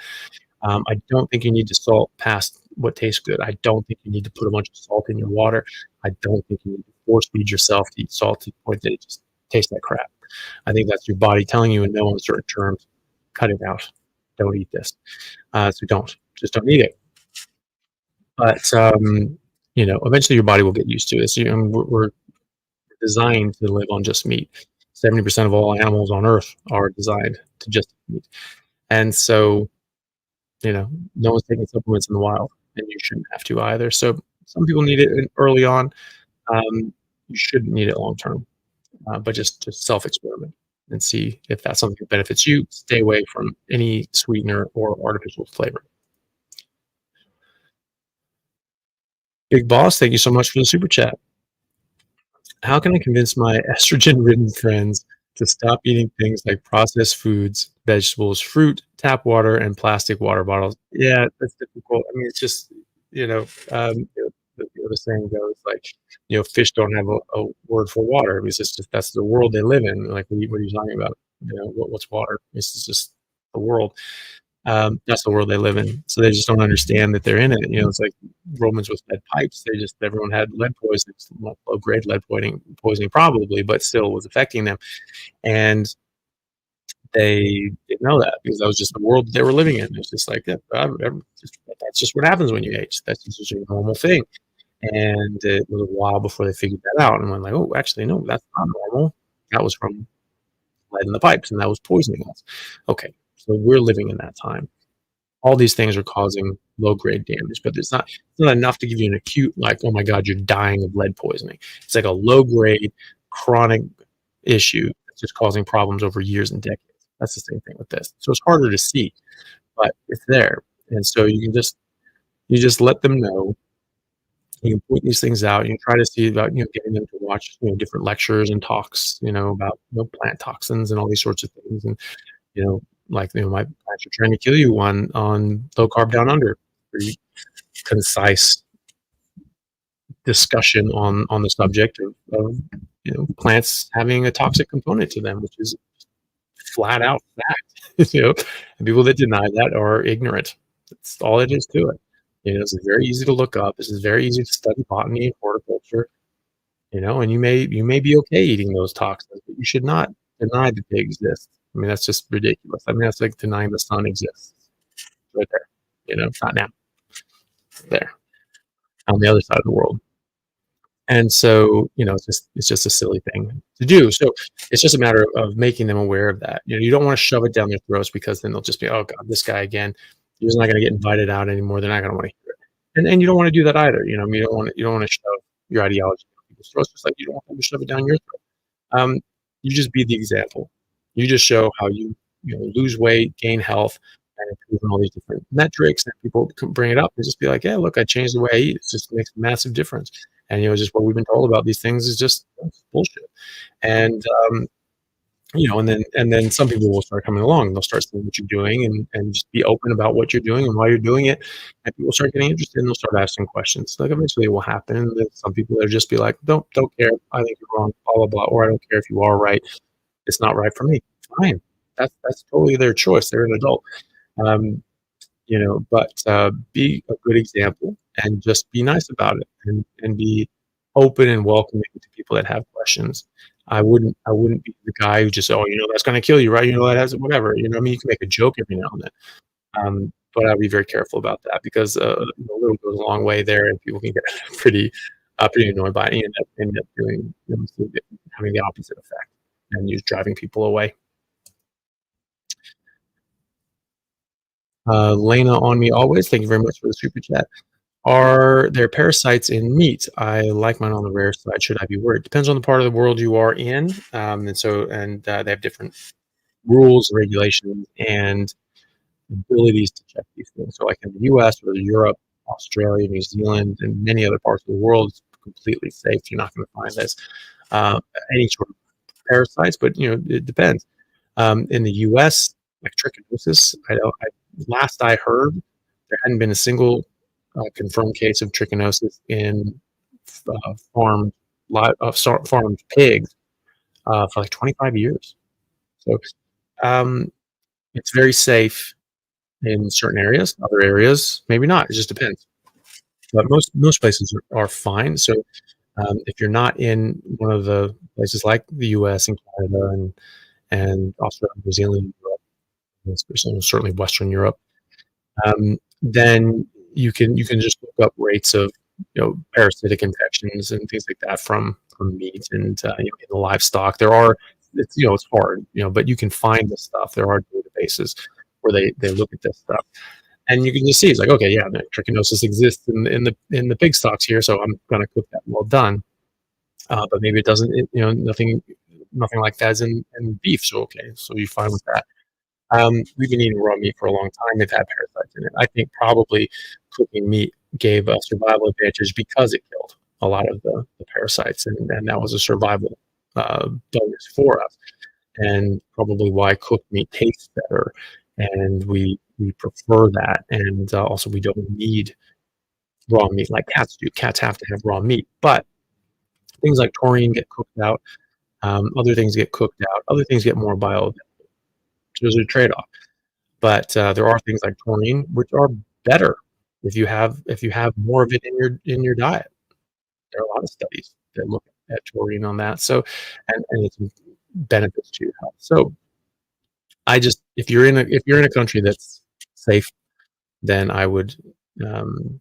I don't think you need to salt past what tastes good. I don't think you need to put a bunch of salt in your water. I don't think you need to force feed yourself to eat salt to the point that it just tastes like crap. I think that's your body telling you in no uncertain terms, cut it out. Don't eat this. So just don't eat it. But eventually your body will get used to it. So, we're designed to live on just meat. 70% of all animals on Earth are designed to just eat meat, and so no one's taking supplements in the wild, and you shouldn't have to either. So some people need it early on. You shouldn't need it long term, but just self experiment and see if that's something that benefits you. Stay away from any sweetener or artificial flavor. Big Boss, thank you so much for the super chat. How can I convince my estrogen-ridden friends to stop eating things like processed foods, vegetables, fruit, tap water, and plastic water bottles? Yeah, that's difficult. I mean, it's just, the saying goes like, fish don't have a word for water because it's just that's the world they live in. Like, what are you talking about? What's water? This is just the world. That's the world they live in. So they just don't understand that they're in it. It's like Romans with lead pipes. Everyone had lead poisoning, low grade lead poisoning probably, but still was affecting them. And they didn't know that because that was just the world they were living in. It's just like that. That's just what happens when you age. That's just a normal thing. And it was a while before they figured that out and went like, oh, actually, no, that's not normal. That was from lead in the pipes, and that was poisoning us. Okay, so we're living in that time. All these things are causing low-grade damage, but it's not enough to give you an acute, like, oh my God, you're dying of lead poisoning. It's like a low-grade chronic issue that's just causing problems over years and decades. That's the same thing with this. So it's harder to see, but it's there. And so you just let them know. You can point these things out. You can try to see about getting them to watch different lectures and talks about plant toxins and all these sorts of things. And like my plants are trying to kill you on low carb down under. Pretty concise discussion on the subject of plants having a toxic component to them, which is flat out fact. And people that deny that are ignorant. That's all it is to it. It's very easy to look up. This is very easy to study botany and horticulture. And you may be okay eating those toxins, but you should not deny that they exist. I mean, that's just ridiculous. I mean, that's like denying the sun exists. Right there. Not now. There. On the other side of the world. And so, it's just a silly thing to do. So it's just a matter of making them aware of that. You don't want to shove it down their throats because then they'll just be, oh God, this guy again. He's not going to get invited out anymore. They're not going to want to hear it. And you don't want to do that either. You don't want to shove your ideology down people's throats, just like you don't want them to shove it down your throat. You just be the example. You just show how you lose weight, gain health, and improve on all these different metrics. And people can bring it up and just be like, yeah, look, I changed the way I eat. It just makes a massive difference. And just what we've been told about these things is just bullshit. And and then some people will start coming along. They'll start seeing what you're doing and just be open about what you're doing and why you're doing it. And people start getting interested and they'll start asking questions. Like eventually it will happen. And then some people will just be like, don't care. I think you're wrong, blah, blah, blah. Or I don't care if you are right. It's not right for me. Fine. That's totally their choice. They're an adult. But be a good example and just be nice about it and be open and welcoming to people that have questions. I wouldn't be the guy who just, that's going to kill you, right? That has whatever, I mean, you can make a joke every now and then. but I'll be very careful about that because a little goes a long way there, and people can get pretty pretty annoyed by it and end up doing having the opposite effect and just driving people away. Lena on me always. Thank you very much for the super chat. Are there parasites in meat? I like mine on the rare side. Should I be worried? Depends on the part of the world you are in, they have different rules, regulations, and abilities to check these things. So, like in the U.S. or Europe, Australia, New Zealand, and many other parts of the world, it's completely safe. You're not going to find this uh, any sort of parasites, but it depends. In the U.S., like trichinosis, last I heard, there hadn't been a single confirmed case of trichinosis in farmed farmed pigs for like 25 years. So um, it's very safe in certain areas. Other areas, maybe not. It just depends. But most places are fine. So if you're not in one of the places like the U.S. and Canada and Australia, New Zealand, Europe, certainly Western Europe, then you can just look up rates of parasitic infections and things like that from meat and in the livestock. It's hard, but you can find this stuff. There are databases where they look at this stuff, and you can just see it's like, okay, yeah, the trichinosis exists in the pig stocks here, so I'm going to cook that well done. But maybe it doesn't. Nothing like that is in beef. So okay, so you're fine with that. We've been eating raw meat for a long time. They've had parasites in it. I think probably cooking meat gave a survival advantage because it killed a lot of the parasites, and that was a survival bonus for us, and probably why cooked meat tastes better, and we prefer that, and also we don't need raw meat like cats do. Cats have to have raw meat, but things like taurine get cooked out. Other things get cooked out. Other things get more bioavailable. There's a trade-off, but there are things like taurine which are better if you have more of it in your diet. There are a lot of studies that look at taurine on that. So, and its benefits to your health. So, if you're in a country that's safe, then I would, um,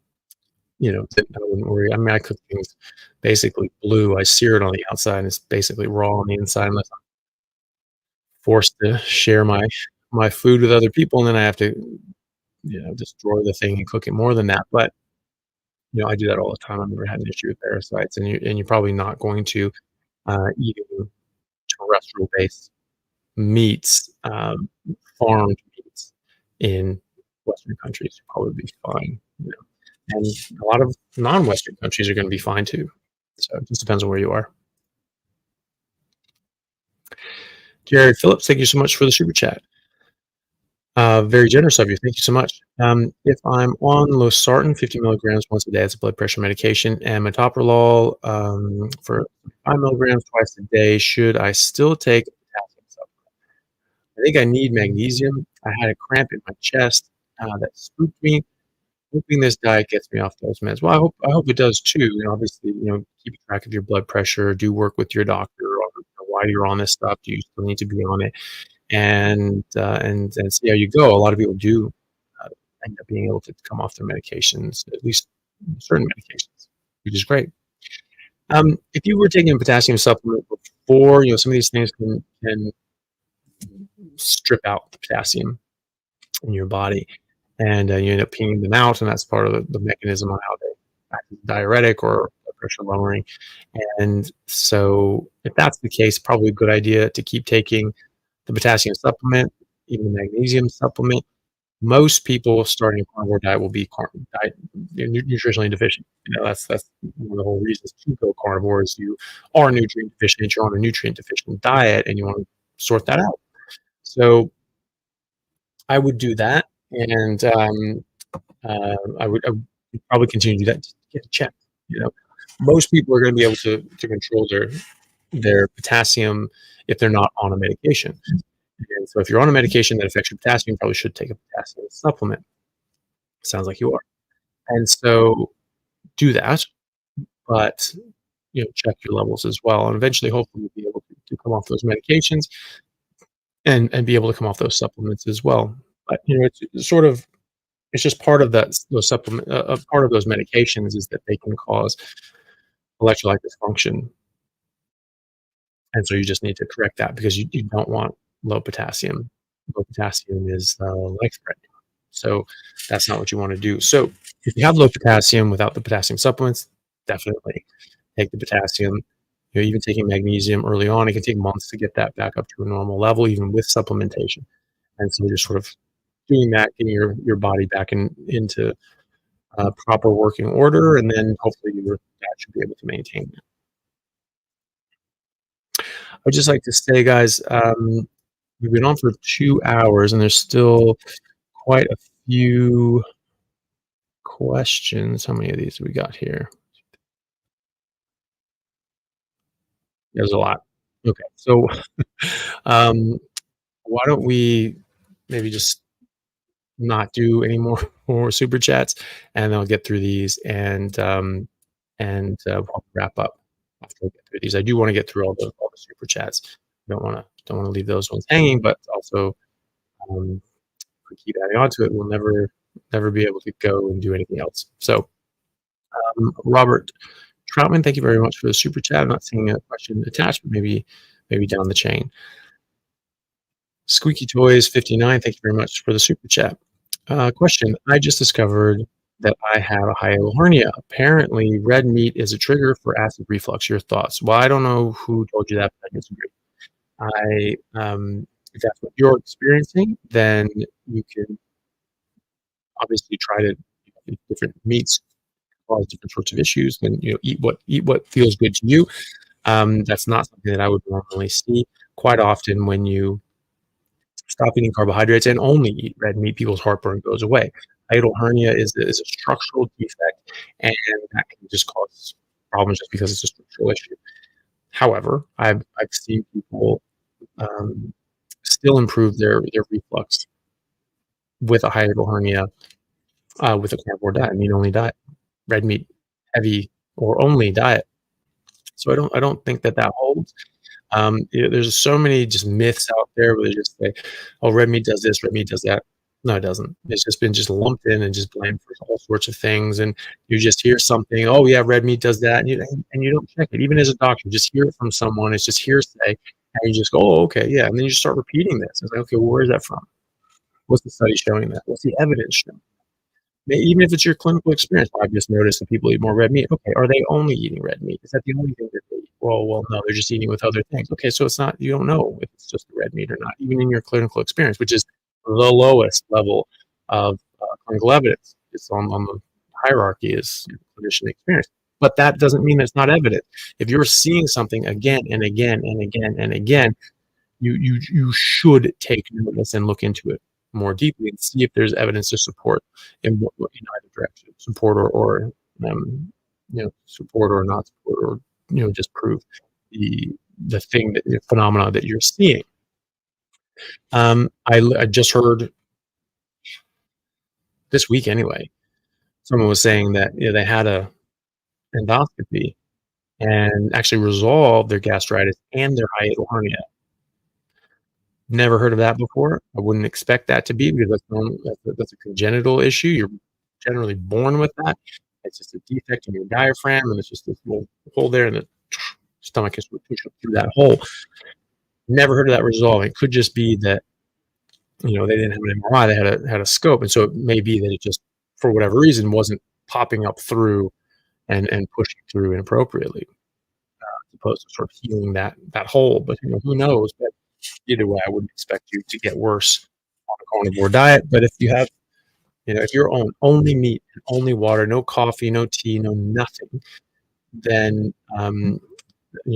then I wouldn't worry. I mean, I cook things basically blue. I sear it on the outside, and it's basically raw on the inside, unless I'm forced to share my food with other people, and then I have to destroy the thing and cook it more than that. But I do that all the time. I've never had an issue with parasites, and you're probably not going to eating terrestrial-based meats, farmed meats in Western countries. You'll probably be fine. And a lot of non-Western countries are going to be fine too. So it just depends on where you are. Jared Phillips, thank you so much for the super chat. Very generous of you. Thank you so much. If I'm on losartan, 50 milligrams once a day, it's a blood pressure medication, and metoprolol for 5 milligrams twice a day, should I still take a potassium supplement? I think I need magnesium. I had a cramp in my chest that spooked me. Hoping this diet gets me off those meds. Well, I hope it does too. Obviously, keep track of your blood pressure. Do work with your doctor on why you're on this stuff. Do you still need to be on it? And see how you go. A lot of people do end up being able to come off their medications, at least certain medications, which is great. If you were taking a potassium supplement before, some of these things can strip out the potassium in your body, and you end up peeing them out, and that's part of the mechanism on how they act as a diuretic or blood pressure lowering. And so, if that's the case, probably a good idea to keep taking the potassium supplement, even the magnesium supplement. Most people starting a carnivore diet will be nutritionally deficient. That's one of the whole reasons to go carnivore is you are nutrient deficient. You're on a nutrient deficient diet, and you want to sort that out. So I would do that, and I would probably continue to do that to get it checked. Most people are going to be able to control their potassium if they're not on a medication. And so if you're on a medication that affects your potassium, you probably should take a potassium supplement. Sounds like you are. And so do that, but check your levels as well. And eventually, hopefully, you'll be able to come off those medications and be able to come off those supplements as well. But it's sort of It's just part of that those supplement part of those medications is that they can cause electrolyte dysfunction, and so you just need to correct that because you don't want low potassium. Low potassium is, life-threatening, so that's not what you wanna do. So, if you have low potassium without the potassium supplements, definitely take the potassium. You know, even taking magnesium early on, it can take months to get that back up to a normal level even with supplementation, and so you're sort of doing that, getting your body back into proper working order, and then hopefully your dad should be able to maintain that. I'd just like to say, guys, we've been on for 2 hours, and there's still quite a few questions. How many of these do we got here? There's a lot. Okay, so um, why don't we maybe just not do any more more super chats, and I'll get through these and we'll wrap up after we get through these. I do want to get through all the super chats. Don't want to leave those ones hanging, but also if we keep adding on to it, we'll never be able to go and do anything else. So Robert Troutman, thank you very much for the super chat. I'm not seeing a question attached, but maybe down the chain. Squeaky Toys 59, thank you very much for the super chat. Question: I just discovered that I have a hiatal hernia. Apparently, red meat is a trigger for acid reflux. Your thoughts? Well, I don't know who told you that, but I disagree. If that's what you're experiencing, then you can obviously try to eat different meats cause different sorts of issues. Then eat what feels good to you. That's not something that I would normally see. Quite often, when you stop eating carbohydrates and only eat red meat, people's heartburn goes away. Hiatal hernia is a structural defect, and that can just cause problems just because it's a structural issue. However, I've seen people still improve their reflux with a hiatal hernia with a carnivore diet, meat-only diet, red meat heavy or only diet. So I don't think that holds. There's so many just myths out there where they just say, "Oh, red meat does this, red meat does that." No, it doesn't. It's just been lumped in and just blamed for all sorts of things. And you just hear something, "Oh, yeah, red meat does that," and you don't check it. Even as a doctor, just hear it from someone. It's just hearsay, and you just go, "Oh, okay, yeah," and then you just start repeating this. It's like, okay, well, where is that from? What's the study showing that? What's the evidence showing? Even if it's your clinical experience, I've just noticed that people eat more red meat. Okay, are they only eating red meat? Is that the only thing that they eat? Well, no, they're just eating with other things. Okay, so it's not. You don't know if it's just the red meat or not, even in your clinical experience, which is the lowest level of clinical evidence. It's on the hierarchy is clinician experience, but that doesn't mean it's not evident. If you're seeing something again and again and again and again, you should take notice and look into it more deeply and see if there's evidence to support in either direction, support or support or not support, or just prove the thing that the phenomena that you're seeing. I just heard this week anyway. Someone was saying that they had a endoscopy and actually resolved their gastritis and their hiatal hernia. Never heard of that before. I wouldn't expect that to be because that's a congenital issue. You're generally born with that. It's just a defect in your diaphragm, and it's just this little hole there, and the stomach is pushing through that hole. Never heard of that resolving. It could just be that they didn't have an MRI; they had a scope, and so it may be that it just, for whatever reason, wasn't popping up through and pushing through inappropriately, as opposed to sort of healing that hole. But who knows? But either way, I wouldn't expect you to get worse on a carnivore diet. But if you have, if you're on only meat and only water, no coffee, no tea, no nothing, then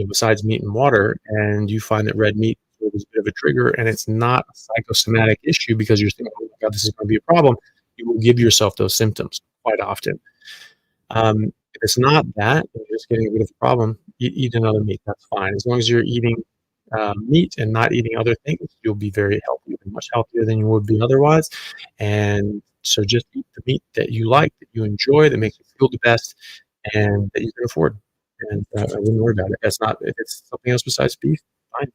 besides meat and water, and you find that red meat is a bit of a trigger, and it's not a psychosomatic issue because you're thinking, "Oh my God, this is going to be a problem," you will give yourself those symptoms quite often. If it's not that, and you're just getting a bit of a problem, eat another meat. That's fine. As long as you're eating meat and not eating other things, you'll be very healthy and much healthier than you would be otherwise. And so just eat the meat that you like, that you enjoy, that makes you feel the best, and that you can afford. And I wouldn't worry about it. If it's something else besides beef, fine.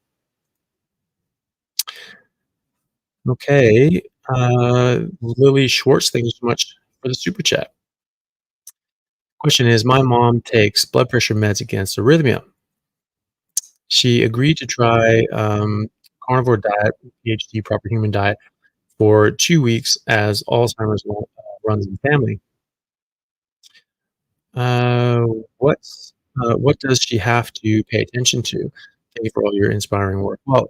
Okay. Lily Schwartz, thank you so much for the super chat. Question is, my mom takes blood pressure meds against arrhythmia. She agreed to try carnivore diet, PhD, proper human diet, for 2 weeks as Alzheimer's runs in the family. Uh, what's what does she have to pay attention to? Thank you for all your inspiring work. Well,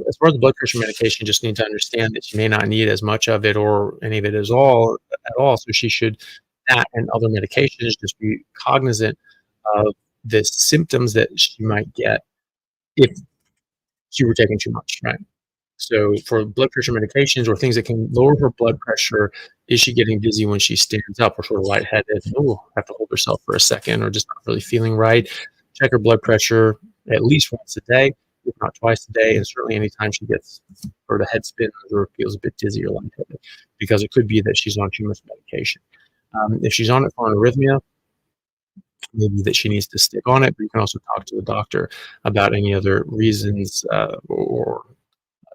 as far as the blood pressure medication, you just need to understand that she may not need as much of it or any of it at all. So she should that and other medications just be cognizant of the symptoms that she might get if she were taking too much, right? So for blood pressure medications or things that can lower her blood pressure, is she getting dizzy when she stands up or sort of lightheaded? Oh, have to hold herself for a second or just not really feeling right. Check her blood pressure at least once a day, if not twice a day, and certainly anytime she gets sort of head spins or feels a bit dizzy or lightheaded, because it could be that she's on too much medication. If she's on it for an arrhythmia, maybe that she needs to stick on it, but you can also talk to the doctor about any other reasons or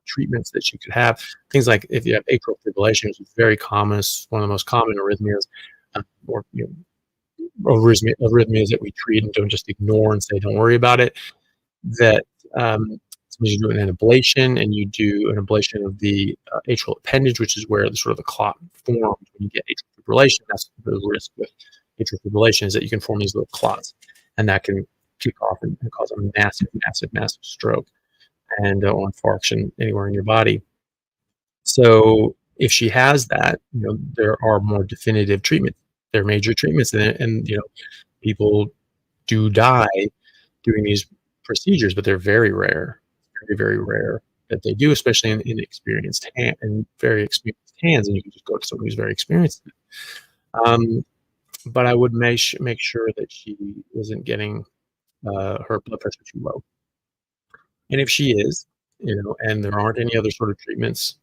treatments that you could have. Things like if you have atrial fibrillation, which is very common, it's one of the most common arrhythmias, or arrhythmias that we treat and don't just ignore and say don't worry about it. That sometimes you do an ablation and you do an ablation of the atrial appendage, which is where the sort of the clot forms when you get atrial fibrillation. That's the risk with atrial fibrillation is that you can form these little clots, and that can kick off and cause a massive, massive, massive stroke and or infarction anywhere in your body. So if she has that, there are more definitive treatments. There are major treatments, and people do die doing these procedures, but they're very rare, very, very rare that they do, especially in experienced and very experienced hands. And you can just go to someone who's very experienced. Um, but I would make sure that she isn't getting her blood pressure too low. And if she is, and there aren't any other sort of treatments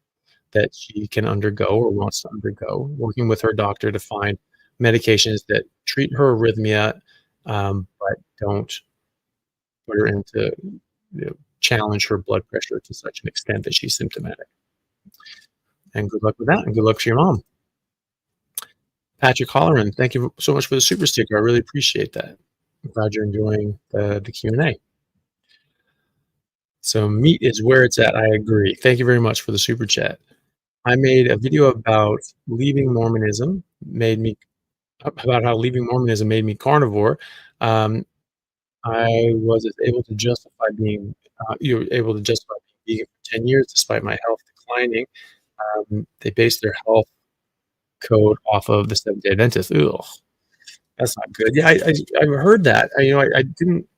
that she can undergo or wants to undergo, working with her doctor to find medications that treat her arrhythmia, but don't put her into, challenge her blood pressure to such an extent that she's symptomatic. And good luck with that, and good luck for your mom. Patrick Holleran, thank you so much for the super sticker. I really appreciate that. I'm glad you're enjoying the Q&A. So meat is where it's at. I agree. Thank you very much for the super chat. I made a video about leaving Mormonism, about how leaving Mormonism made me carnivore. I was able to justify being, you were able to justify being vegan for 10 years despite my health declining. They based their health code off of the Seventh-day Adventist. Ugh, that's not good. Yeah, I've heard that. I didn't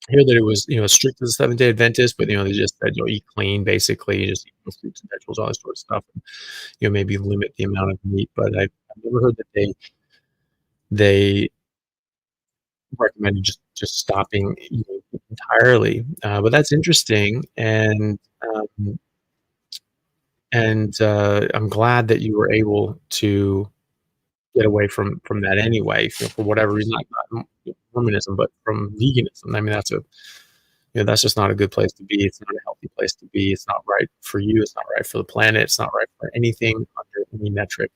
hear that it was, strict to the Seventh-day Adventist, but, they just said, eat clean, basically, just eat fruits and vegetables, all that sort of stuff, and, maybe limit the amount of meat. But I've never heard that they recommended just stopping eating entirely. But that's interesting, and I'm glad that you were able to get away from that anyway, for whatever reason, not Mormonism, but from veganism. I mean, that's just not a good place to be. It's not a healthy place to be. It's not right for you. It's not right for the planet. It's not right for anything under any metric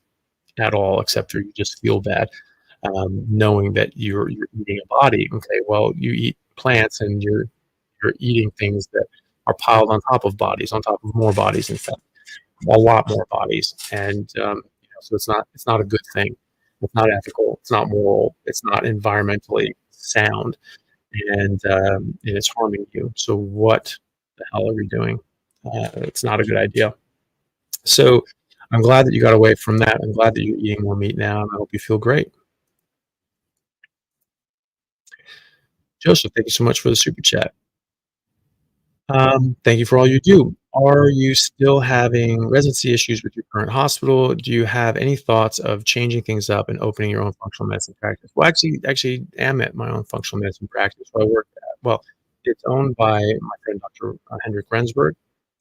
at all, except for you just feel bad, knowing that you're eating a body. Okay, well, you eat plants and you're eating things that are piled on top of bodies, on top of more bodies, in fact, a lot more bodies, and so it's not a good thing. It's not ethical. It's not moral. It's not environmentally sound, and it's harming you. So what the hell are we doing? It's not a good idea. So I'm glad that you got away from that. I'm glad that you're eating more meat now, and I hope you feel great. Joseph, thank you so much for the super chat. Thank you for all you do. Are you still having residency issues with your current hospital? Do you have any thoughts of changing things up and opening your own functional medicine practice? Well, actually, am at my own functional medicine practice where I work at. Well, it's owned by my friend Dr. Hendrik Rensburg,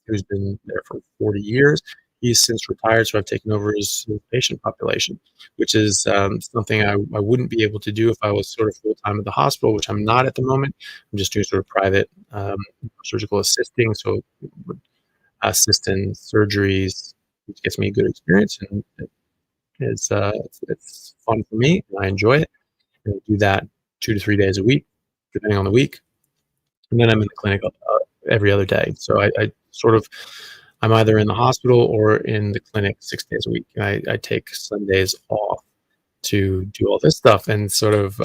who's been there for 40 years. He's since retired, so I've taken over his patient population, which is something I wouldn't be able to do if I was sort of full-time at the hospital, which I'm not at the moment. I'm just doing sort of private surgical assisting, so would assist in surgeries, which gets me a good experience, and it's fun for me, and I enjoy it. And I do that 2 to 3 days a week, depending on the week, and then I'm in the clinic every other day. So I sort of I'm either in the hospital or in the clinic 6 days a week. And I take Sundays off to do all this stuff and sort of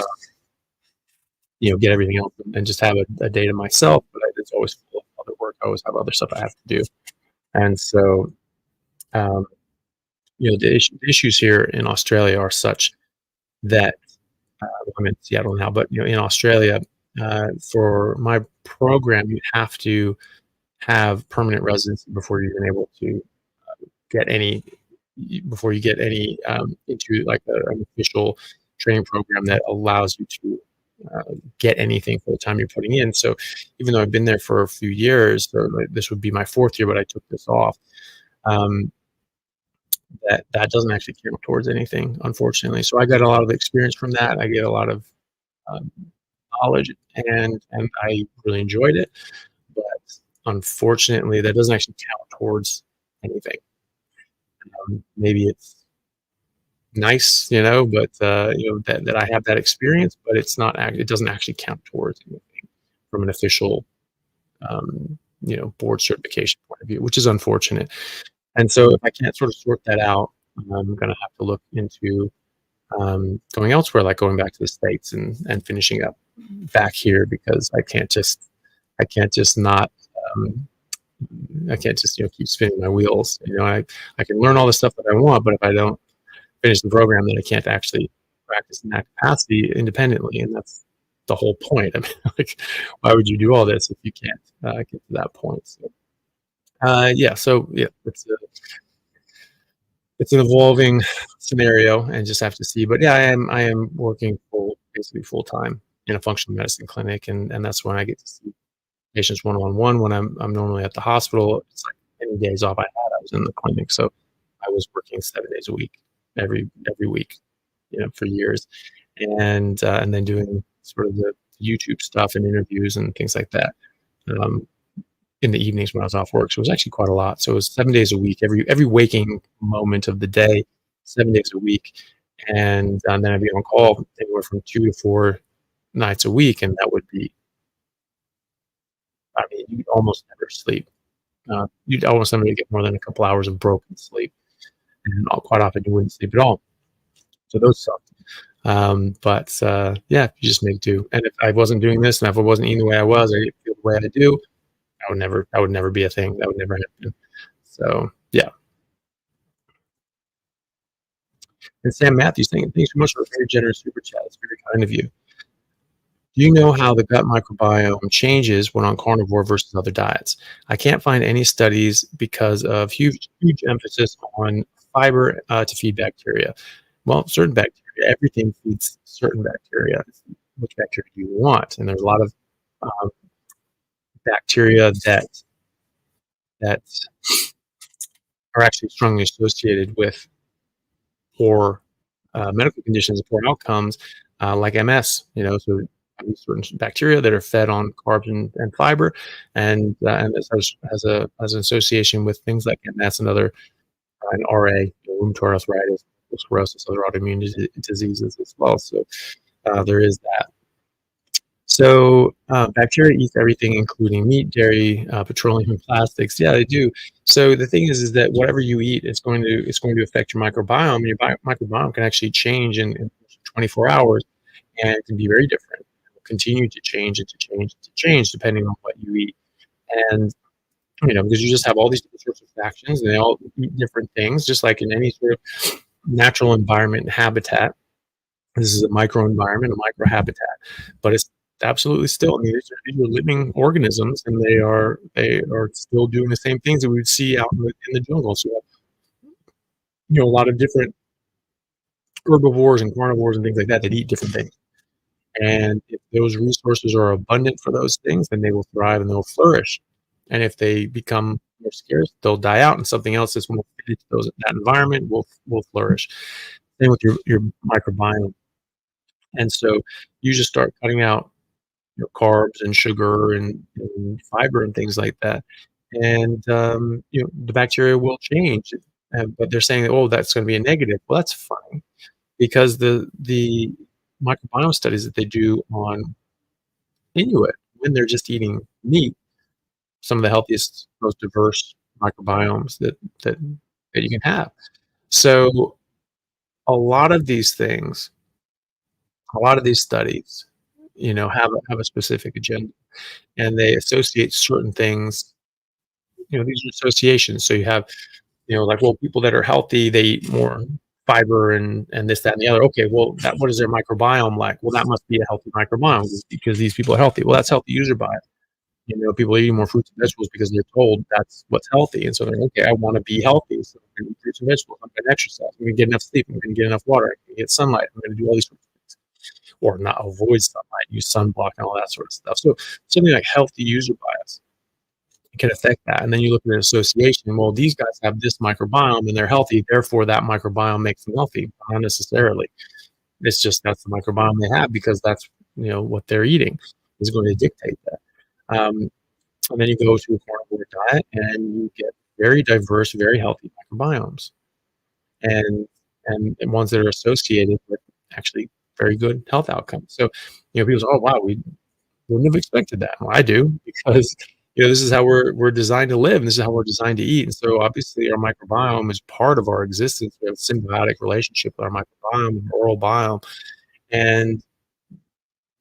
get everything else and just have a day to myself. But it's always full of other work. I always have other stuff I have to do, and so um, the issues here in Australia are such that I'm in Seattle now, but in Australia, for my program, you have to have permanent residency before you're even able to get any before you get any into like an official training program that allows you to get anything for the time you're putting in. So even though I've been there for a few years, or like, this would be my fourth year, but I took this off. Um, that doesn't actually count towards anything, unfortunately. So I got a lot of experience from that. I get a lot of um, knowledge, and I really enjoyed it. But unfortunately, that doesn't actually count towards anything. Maybe it's nice, but that I have that experience, but it doesn't actually count towards anything from an official board certification point of view, which is unfortunate. And so if I can't sort of sort that out, I'm going to have to look into going elsewhere, like going back to the States and finishing up back here, because I can't just not I can't just keep spinning my wheels. I can learn all the stuff that I want, but if I don't finish the program, then I can't actually practice in that capacity independently, and that's the whole point. I mean, like, why would you do all this if you can't get to that point? So, it's an evolving scenario, and just have to see. But yeah, I am working basically full time in a functional medicine clinic, and that's when I get to see patients one-on-one. When I'm normally at the hospital, it's like any days off I had, I was in the clinic. So I was working 7 days a week, every week, for years, and then doing sort of the YouTube stuff and interviews and things like that in the evenings when I was off work. So it was actually quite a lot. So it was 7 days a week, every waking moment of the day, 7 days a week, and then I'd be on call anywhere from 2 to 4 nights a week, and that would be, I mean, you'd almost never sleep. You'd almost never get more than a couple hours of broken sleep, and quite often you wouldn't sleep at all. So those sucked. But yeah, you just make do. And if I wasn't doing this, and if I wasn't eating the way I was, I didn't feel the way I do, that would never be a thing. That would never happen. So yeah. And Sam Matthews saying, thanks so much for a very generous super chat. It's very kind of you. Do you know how the gut microbiome changes when on carnivore versus other diets? I can't find any studies because of huge emphasis on fiber to feed bacteria. Well, certain bacteria, everything feeds certain bacteria. Which bacteria do you want? And there's a lot of bacteria that are actually strongly associated with poor medical conditions, poor outcomes, like MS. So certain bacteria that are fed on carbs and fiber, and this has an association with things like MS and other an RA, rheumatoid arthritis, sclerosis, other autoimmune diseases as well. So there is that. So bacteria eat everything, including meat, dairy, petroleum, and plastics. Yeah, they do. So the thing is that whatever you eat, it's going to affect your microbiome. And your microbiome can actually change in 24 hours, and it can be very different. It will continue to change and to change and to change depending on what you eat. And because you just have all these different sorts of factions, and they all eat different things, just like in any sort of natural environment and habitat. This is a microenvironment, a microhabitat, but it's absolutely still. I mean, these are living organisms, and they are still doing the same things that we would see out in the jungle. So, a lot of different herbivores and carnivores and things like that eat different things. And if those resources are abundant for those things, then they will thrive and they'll flourish. And if they become more scarce, they'll die out, and something else that's more fitted to that environment will flourish. Same with your microbiome. And so you just start cutting out carbs and sugar and fiber and things like that, and the bacteria will change. but they're saying, "Oh, that's gonna be a negative." Well, that's fine because the microbiome studies that they do on Inuit, when they're just eating meat, some of the healthiest, most diverse microbiomes that that you can have. So, a lot of these things, a lot of these studies, have a specific agenda, and they associate certain things. These are associations. So you have, like, well, people that are healthy, they eat more fiber and this, that, and the other. Okay, well, what is their microbiome like? Well, that must be a healthy microbiome because these people are healthy. Well, that's healthy user bias. People eating more fruits and vegetables because they're told that's what's healthy, and so they're okay. I want to be healthy, so I'm going to eat fruits and vegetables. I'm going to exercise. I'm going to get enough sleep. I'm going to get enough water. I'm going to get sunlight. I'm going to do all these sorts of things, or not avoid sunlight, use sunblock, and all that sort of stuff. So something like healthy user bias can affect that. And then you look at an association. Well, these guys have this microbiome and they're healthy, therefore that microbiome makes them healthy. Not necessarily. It's just that's the microbiome they have because that's what they're eating is going to dictate that. And then you go to a carnivore diet and you get very diverse, very healthy microbiomes, and and ones that are associated with actually very good health outcomes. So, people say, "Oh, wow, we wouldn't have expected that." Well, I do because this is how we're designed to live, and this is how we're designed to eat. And so, obviously, our microbiome is part of our existence. We have a symbiotic relationship with our microbiome and oral biome, and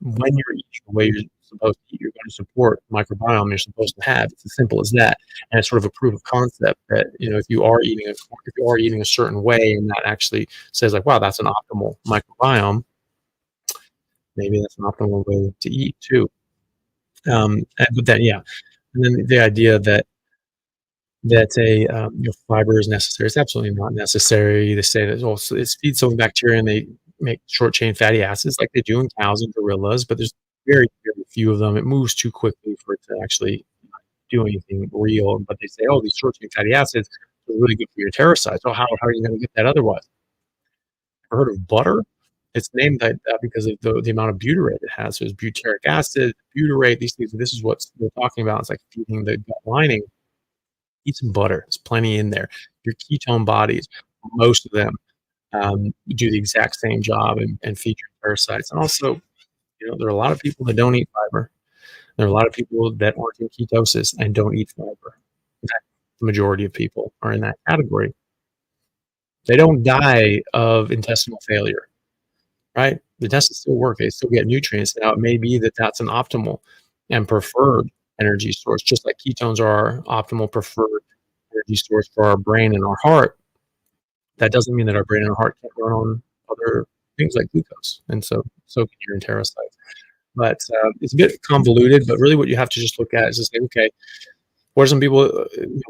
when you're eating the way you're supposed to eat, you're going to support the microbiome you're supposed to have. It's as simple as that. And it's sort of a proof of concept that, if you are eating a certain way and that actually says like, wow, that's an optimal microbiome, maybe that's an optimal way to eat too. But then, yeah. And then the idea that fiber is necessary. It's absolutely not necessary. They say that also it feeds some bacteria and they make short chain fatty acids like they do in cows and gorillas, but there's very, very few of them. It moves too quickly for it to actually do anything real. But they say, oh, these short chain fatty acids are really good for your enterocytes. So how are you going to get that otherwise? Ever heard of butter? It's named that because of the amount of butyrate it has. So there's butyric acid, butyrate, these things. This is what we're talking about. It's like feeding the gut lining. Eat some butter. There's plenty in there. Your ketone bodies, most of them, do the exact same job and feed your parasites. And also, there are a lot of people that don't eat fiber. There are a lot of people that aren't in ketosis and don't eat fiber. In fact, the majority of people are in that category. They don't die of intestinal failure, right? The intestines still work. They still get nutrients. Now, it may be that that's an optimal and preferred energy source, just like ketones are our optimal preferred energy source for our brain and our heart. That doesn't mean that our brain and our heart can't run on other things like glucose, and so can your enterocytes. But it's a bit convoluted. But really, what you have to just look at is just say, okay, what are some people,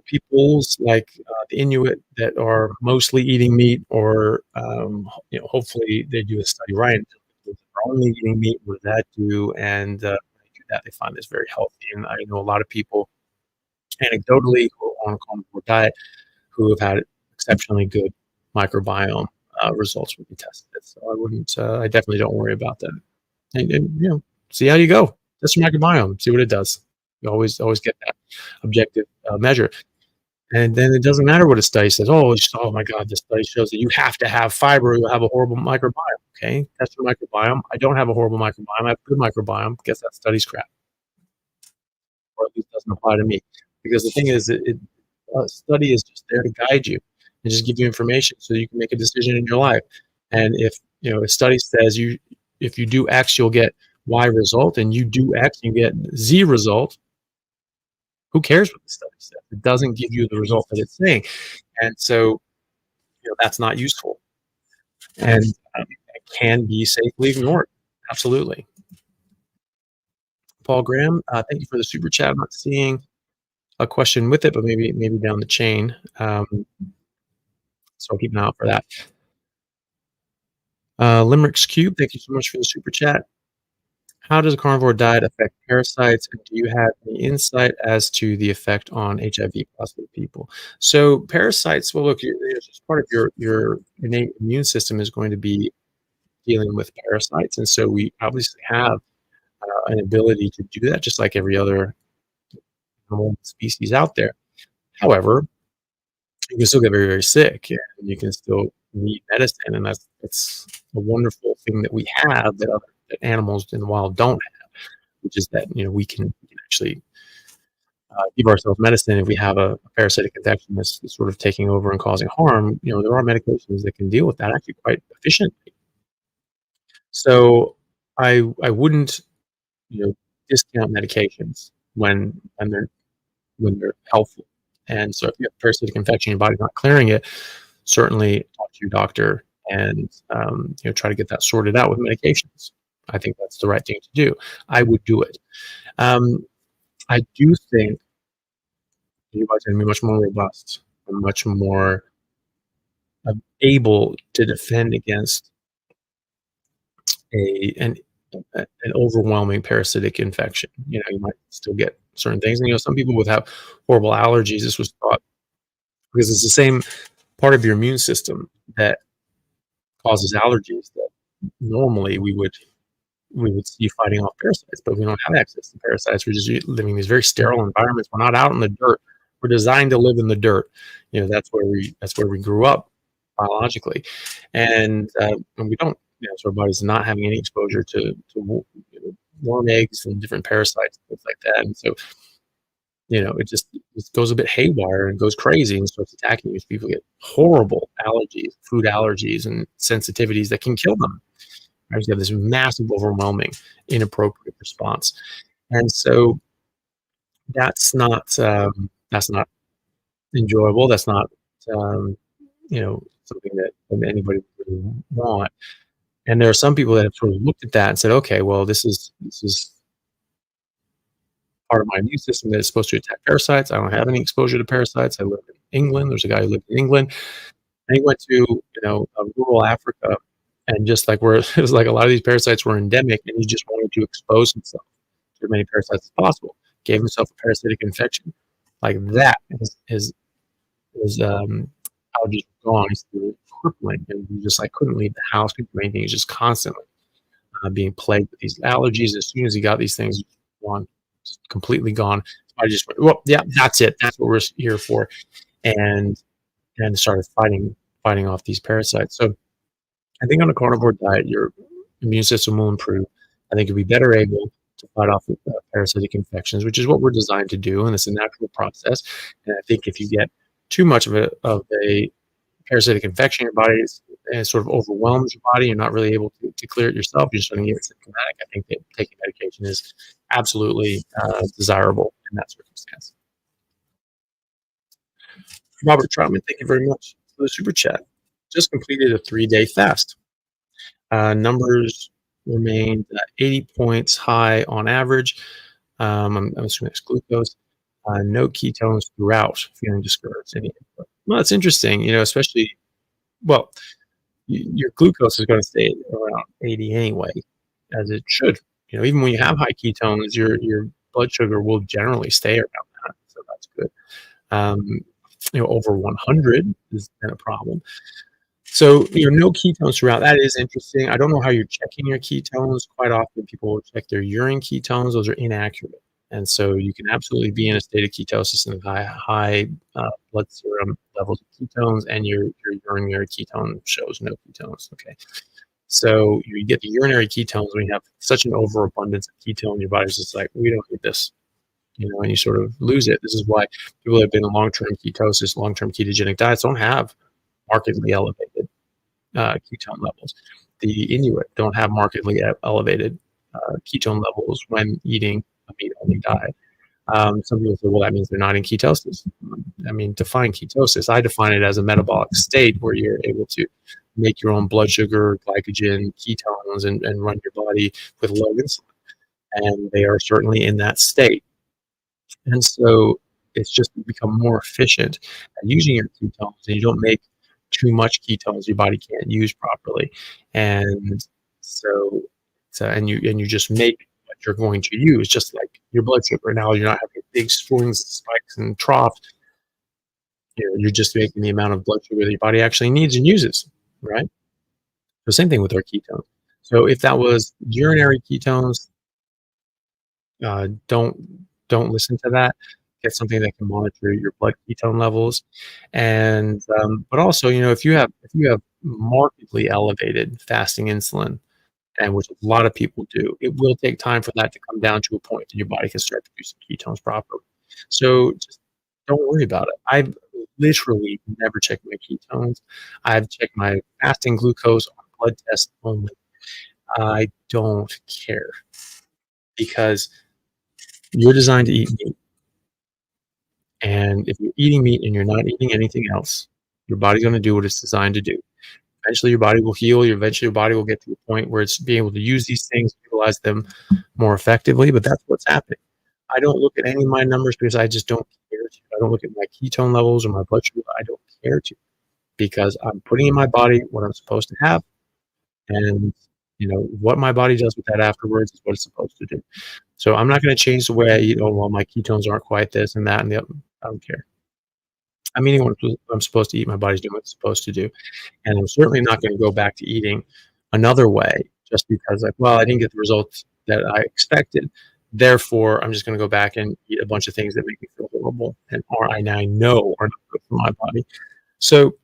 peoples like the Inuit that are mostly eating meat, or hopefully they do a study right. If they're only eating meat, what does that do? And when they do that, they find this very healthy. And I know a lot of people, anecdotally, who are on a carnivore diet, who have had exceptionally good microbiome results when we tested it. So I wouldn't, I definitely don't worry about that. And see how you go. Test your microbiome, see what it does. You always get that objective measure. And then it doesn't matter what a study says. Oh my God, this study shows that you have to have fiber, you'll have a horrible microbiome. Okay, test your microbiome. I don't have a horrible microbiome. I have a good microbiome. Guess that study's crap, or at least doesn't apply to me. Because the thing is, a study is just there to guide you and just give you information so you can make a decision in your life. And if a study says if you do X, you'll get Y result, and you do X, you get Z result, who cares what the study says? It doesn't give you the result that it's saying. And so, that's not useful. And it can be safely ignored. Absolutely. Paul Graham, thank you for the super chat. I'm not seeing a question with it, but maybe down the chain. So I'll keep an eye out for that. Limerick's Cube, thank you so much for the super chat. How does a carnivore diet affect parasites? And do you have any insight as to the effect on HIV positive people? So parasites, well, look, it's part of your innate immune system is going to be dealing with parasites. And so we obviously have an ability to do that, just like every other animal species out there. However, you can still get very, very sick, and you can still need medicine, and that's a wonderful thing that we have that animals in the wild don't have, which is that, we can actually, give ourselves medicine if we have a parasitic infection that's sort of taking over and causing harm. There are medications that can deal with that actually quite efficiently. So I wouldn't, you know, discount medications when they're helpful. And so if you have a parasitic infection, your body's not clearing it, certainly talk to your doctor and try to get that sorted out with medications. I think that's the right thing to do. I would do it. Um, I do think your body's going to be much more robust and much more able to defend against a an overwhelming parasitic infection. You might still get certain things, and some people would have horrible allergies. This was thought because it's the same part of your immune system that causes allergies that normally we would see fighting off parasites, but we don't have access to parasites. We're just living in these very sterile environments. We're not out in the dirt. We're designed to live in the dirt. That's where we grew up biologically, and we don't. So our body's not having any exposure to worm eggs and different parasites and things like that. And so it goes a bit haywire and goes crazy and starts attacking you. People get horrible allergies, food allergies, and sensitivities that can kill them. Right? You have this massive, overwhelming, inappropriate response, and so that's not enjoyable. That's not something that anybody would really want. And there are some people that have sort of looked at that and said, okay, well, this is part of my immune system that is supposed to attack parasites. I don't have any exposure to parasites. I live in England. There's a guy who lived in England, and he went to rural Africa, and just like where it was like a lot of these parasites were endemic, and he just wanted to expose himself to as many parasites as possible. Gave himself a parasitic infection, like that. His allergies were gone. He's crippling, and he just like couldn't leave the house, couldn't do anything. He's just constantly being plagued with these allergies. As soon as he got these things, gone, just completely gone. I just went, well, yeah, that's it. That's what we're here for, and started fighting off these parasites. So I think on a carnivore diet, your immune system will improve. I think you'll be better able to fight off parasitic infections, which is what we're designed to do, and it's a natural process. And I think if you get too much of a parasitic infection in your body, and it sort of overwhelms your body, you're not really able to clear it yourself, you're starting to get symptomatic. I think that taking medication is absolutely desirable in that circumstance. Robert Troutman, thank you very much for the super chat. Just completed a 3-day fast. Numbers remained 80 points high on average. I'm assuming it's glucose. No ketones throughout. Feeling discouraged. Any input? Well, that's interesting. Especially well, your glucose is going to stay around 80 anyway, as it should. Even when you have high ketones, your blood sugar will generally stay around that, so that's good. Over 100 is then a problem. So, no ketones throughout. That is interesting. I don't know how you're checking your ketones. Quite often, people will check their urine ketones. Those are inaccurate, and so you can absolutely be in a state of ketosis and high blood serum levels of ketones, and your urinary ketone shows no ketones. Okay, so you get the urinary ketones when you have such an overabundance of ketone, your body's just like, we don't need this, and you sort of lose it. This is why people that have been in long-term ketosis, long-term ketogenic diets don't have markedly elevated ketone levels. The Inuit don't have markedly elevated ketone levels when eating a meat-only diet. Some people say, well, that means they're not in ketosis. I mean, define ketosis. I define it as a metabolic state where you're able to make your own blood sugar, glycogen, ketones, and run your body with low insulin. And they are certainly in that state. And so it's just become more efficient at using your ketones, and you don't make too much ketones your body can't use properly. And so and you just make what you're going to use, just like your blood sugar. Now you're not having big swings, spikes, and troughs. You're just making the amount of blood sugar that your body actually needs and uses, right? The same thing with our ketones. So if that was urinary ketones, don't listen to that. get something that can monitor your blood ketone levels, and but also, if you have markedly elevated fasting insulin, and which a lot of people do, it will take time for that to come down to a point that your body can start producing ketones properly. So just don't worry about it. I've literally never checked my ketones. I've checked my fasting glucose on blood tests only. I don't care because you're designed to eat meat. And if you're eating meat and you're not eating anything else, your body's going to do what it's designed to do. Eventually, your body will heal. Eventually, your body will get to a point where it's being able to use these things, utilize them more effectively. But that's what's happening. I don't look at any of my numbers because I just don't care to. I don't look at my ketone levels or my blood sugar. I don't care to because I'm putting in my body what I'm supposed to have. And what my body does with that afterwards is what it's supposed to do. So I'm not going to change the way I eat. Oh, well, my ketones aren't quite this and that and the other. I don't care. I'm eating what I'm supposed to eat. My body's doing what it's supposed to do. And I'm certainly not going to go back to eating another way just because, like, well, I didn't get the results that I expected. Therefore, I'm just going to go back and eat a bunch of things that make me feel horrible and I know are not good for my body. So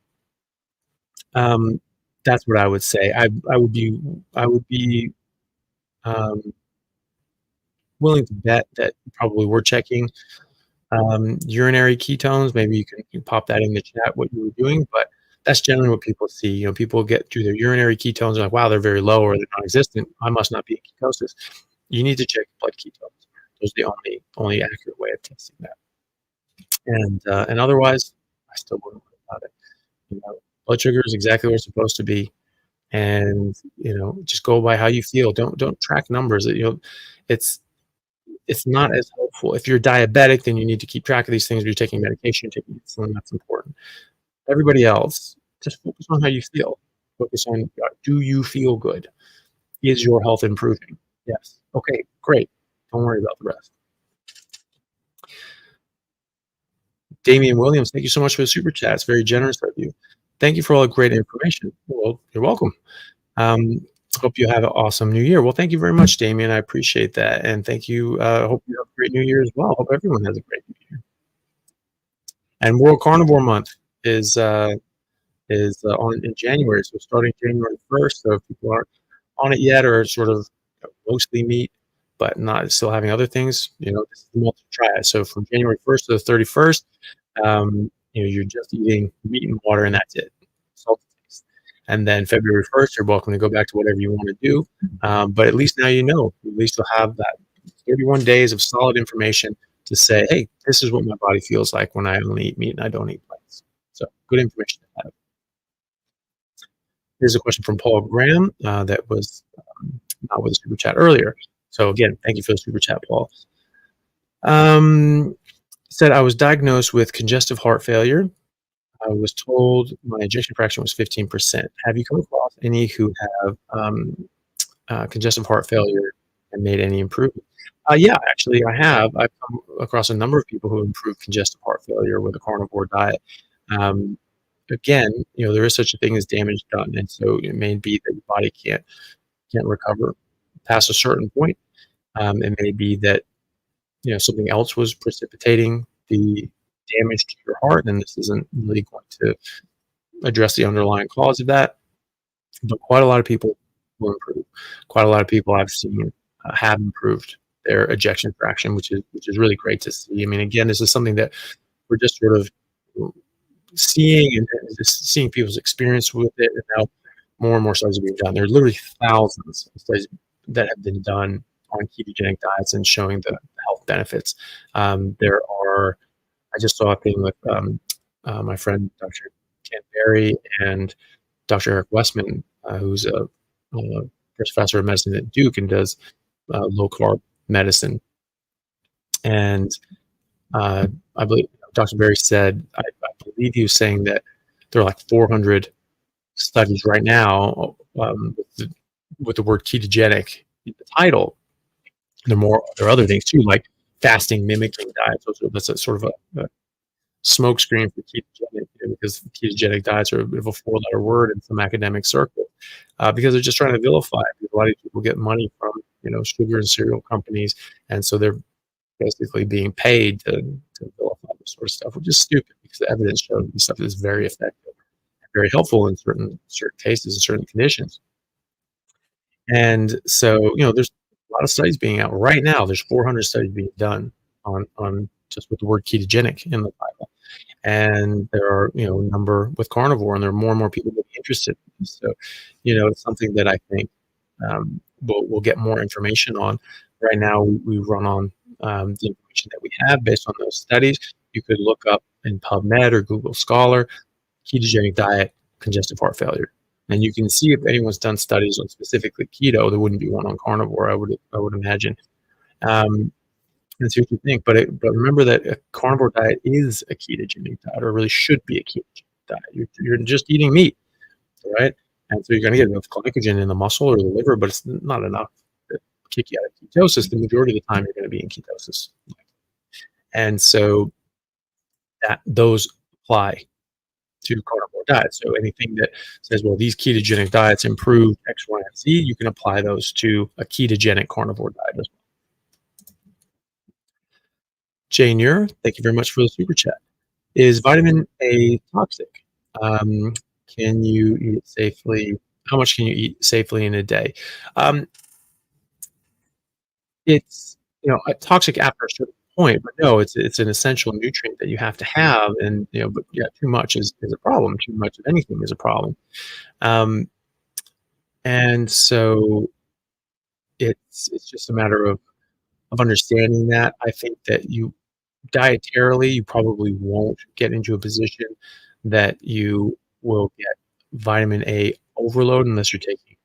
that's what I would say. I would be um, willing to bet that you probably were checking urinary ketones. Maybe you can pop that in the chat what you were doing, but that's generally what people see. People get through their urinary ketones and like, wow, they're very low or they're non-existent. I must not be in ketosis. You need to check blood ketones. Those are the only accurate way of testing that. And otherwise, I still wouldn't worry about it. Blood sugar is exactly where it's supposed to be, and just go by how you feel. Don't track numbers. It's not as helpful. If you're diabetic, then you need to keep track of these things. If you're taking medication, taking insulin, that's important. Everybody else, just focus on how you feel. Focus on, do you feel good? Is your health improving? Yes. Okay, great. Don't worry about the rest. Damian Williams, thank you so much for the super chat. It's very generous of you. Thank you for all the great information. Well, you're welcome. Hope you have an awesome new year. Well, thank you very much, Damien. I appreciate that. And thank you. Hope you have a great new year as well. Hope everyone has a great new year. And World Carnivore Month is on in January. So starting January 1st. So if people aren't on it yet or sort of mostly meat, but not still having other things, this is the month to try it. So from January 1st to the 31st, you're just eating meat and water and that's it. Salt. And then February 1st, you're welcome to go back to whatever you want to do. But at least now at least you'll have that 31 days of solid information to say, hey, this is what my body feels like when I only eat meat and I don't eat plants. So good information to have. Here's a question from Paul Graham that was not with the super chat earlier. So again, thank you for the super chat, Paul. Said, I was diagnosed with congestive heart failure. I was told my ejection fraction was 15%. Have you come across any who have congestive heart failure and made any improvement? Yeah, actually, I have. I've come across a number of people who improved congestive heart failure with a carnivore diet. Again, there is such a thing as damage done, and so it may be that your body can't recover past a certain point. It may be that something else was precipitating the damage to your heart, and this isn't really going to address the underlying cause of that. But quite a lot of people will improve. Quite a lot of people I've seen have improved their ejection fraction, which is really great to see. I mean, again, this is something that we're just sort of seeing and just seeing people's experience with it, and now more and more studies are being done. There are literally thousands of studies that have been done on ketogenic diets and showing the health benefits. I just saw a thing with my friend Dr. Ken Berry and Dr. Eric Westman, who's a professor of medicine at Duke and does low carb medicine. And I believe Dr. Berry said, I believe he was saying that there are like 400 studies right now with the word ketogenic in the title. There are other things too, like fasting mimicking diets. That's a sort of a smoke screen for ketogenic, because ketogenic diets are a bit of a 4-letter word in some academic circles, because they're just trying to vilify it. A lot of people get money from sugar and cereal companies, and so they're basically being paid to to vilify this sort of stuff, which is stupid because the evidence shows this stuff is very effective, very helpful in certain cases and certain conditions. And so, there's a lot of studies being out right now. There's 400 studies being done on just with the word ketogenic in the Bible, and there are a number with carnivore, and there are more and more people getting interested. So, it's something that I think we'll get more information on. Right now, we run on the information that we have based on those studies. You could look up in PubMed or Google Scholar ketogenic diet, congestive heart failure. And you can see if anyone's done studies on specifically keto. There wouldn't be one on carnivore, I would imagine. And see what you think. But remember that a carnivore diet is a ketogenic diet, or really should be a ketogenic diet. You're just eating meat, right? And so you're going to get enough glycogen in the muscle or the liver, but it's not enough to kick you out of ketosis. The majority of the time, you're going to be in ketosis. And so those apply to carnivore diets. So anything that says, well, these ketogenic diets improve X, Y, and Z, you can apply those to a ketogenic carnivore diet as well. Jane Ure, thank you very much for the super chat. Is vitamin A toxic? Can you eat it safely? How much can you eat safely in a day? It's toxic after a certain point, but no, it's an essential nutrient that you have to have, and but yeah, too much is a problem. Too much of anything is a problem, and so it's just a matter of understanding that. I think that dietarily, you probably won't get into a position that you will get vitamin A overload unless you're taking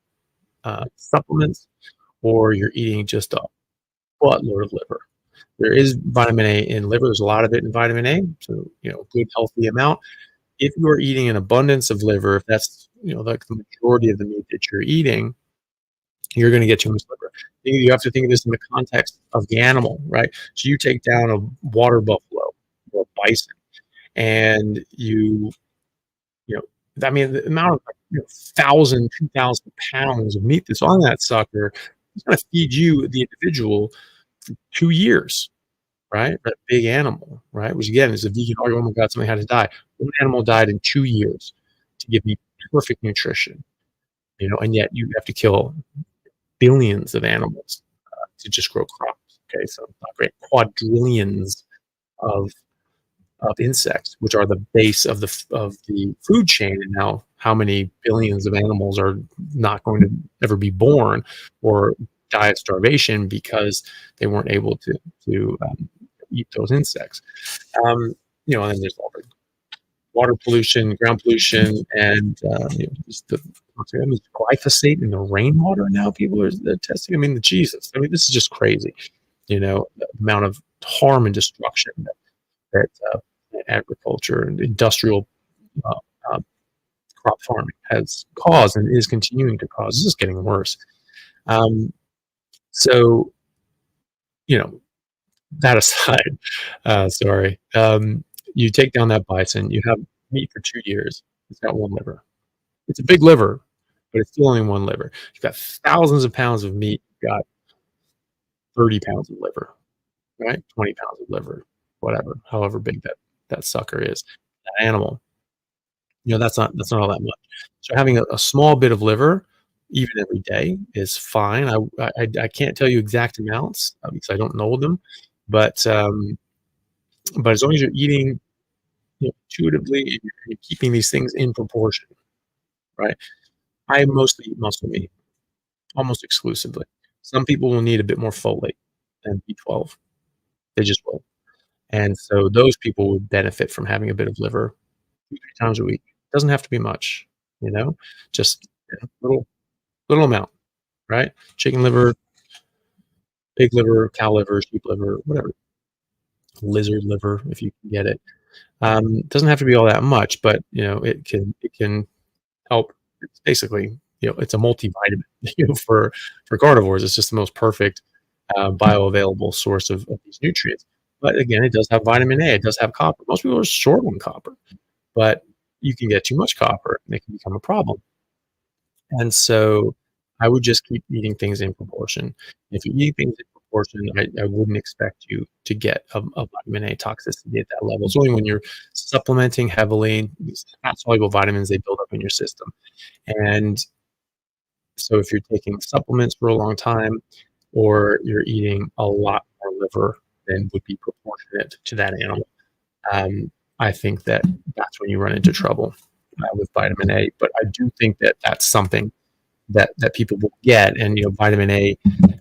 supplements or you're eating just a buttload of liver. There is vitamin A in liver. There's a lot of it in vitamin A, so good healthy amount. If you are eating an abundance of liver, if that's like the majority of the meat that you're eating, you're going to get too much liver. You have to think of this in the context of the animal, right? So you take down a water buffalo or a bison, and I mean, the amount of 1,000, 2,000 pounds of meat that's on that sucker is going to feed you, the individual, for 2 years, right? That big animal, right? Which again is a vegan argument. Oh my God, something had to die. One animal died in 2 years to give me perfect nutrition, and yet you have to kill billions of animals to just grow crops. Okay, so not great. Quadrillions of insects, which are the base of the food chain, and now how many billions of animals are not going to ever be born or die of starvation because they weren't able to eat those insects. And then there's all the water pollution, ground pollution, and just the glyphosate in the rainwater. Now people are testing. I mean, Jesus. I mean, this is just crazy. The amount of harm and destruction that agriculture and industrial crop farming has caused and is continuing to cause. This is getting worse. So, that aside, sorry, you take down that bison, you have meat for 2 years. It's got one liver. It's a big liver, but it's still only one liver. You've got thousands of pounds of meat. You've got 30 pounds of liver, right? 20 pounds of liver, whatever, however big that sucker is, that animal. That's not all that much. So having a small bit of liver, even every day, is fine. I can't tell you exact amounts because I don't know them, but as long as you're eating intuitively and you're keeping these things in proportion, right? I mostly eat muscle meat, almost exclusively. Some people will need a bit more folate than B12. They just will. And so those people would benefit from having a bit of liver 2, 3 times a week. Doesn't have to be much, just a little amount, right? Chicken liver, pig liver, cow liver, sheep liver, whatever. Lizard liver, if you can get it. Doesn't have to be all that much, but it can help. It's basically, it's a multivitamin for carnivores. It's just the most perfect bioavailable source of these nutrients. But again, it does have vitamin A. It does have copper. Most people are short on copper, but you can get too much copper and it can become a problem. And so I would just keep eating things in proportion. If you eat things in proportion, I wouldn't expect you to get a vitamin A toxicity at that level. It's only when you're supplementing heavily, these fat-soluble vitamins, they build up in your system. And so if you're taking supplements for a long time or you're eating a lot more liver than would be proportionate to that animal, um, I think that that's when you run into trouble with vitamin A. But I do think that that's something that people will get. And vitamin A,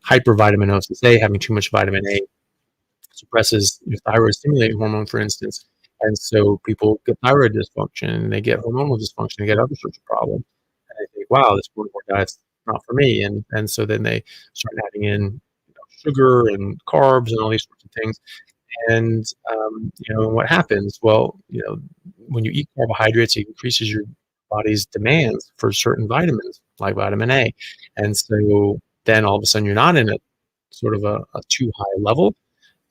hypervitaminosis A, having too much vitamin A suppresses your thyroid stimulating hormone, for instance. And so people get thyroid dysfunction, and they get hormonal dysfunction, they get other sorts of problems. And they think, wow, this carnivore diet's not for me. And so then they start adding in sugar and carbs and all these sorts of things. And what happens? Well, when you eat carbohydrates, it increases your body's demands for certain vitamins like vitamin A. And so then all of a sudden you're not in a sort of a too high level.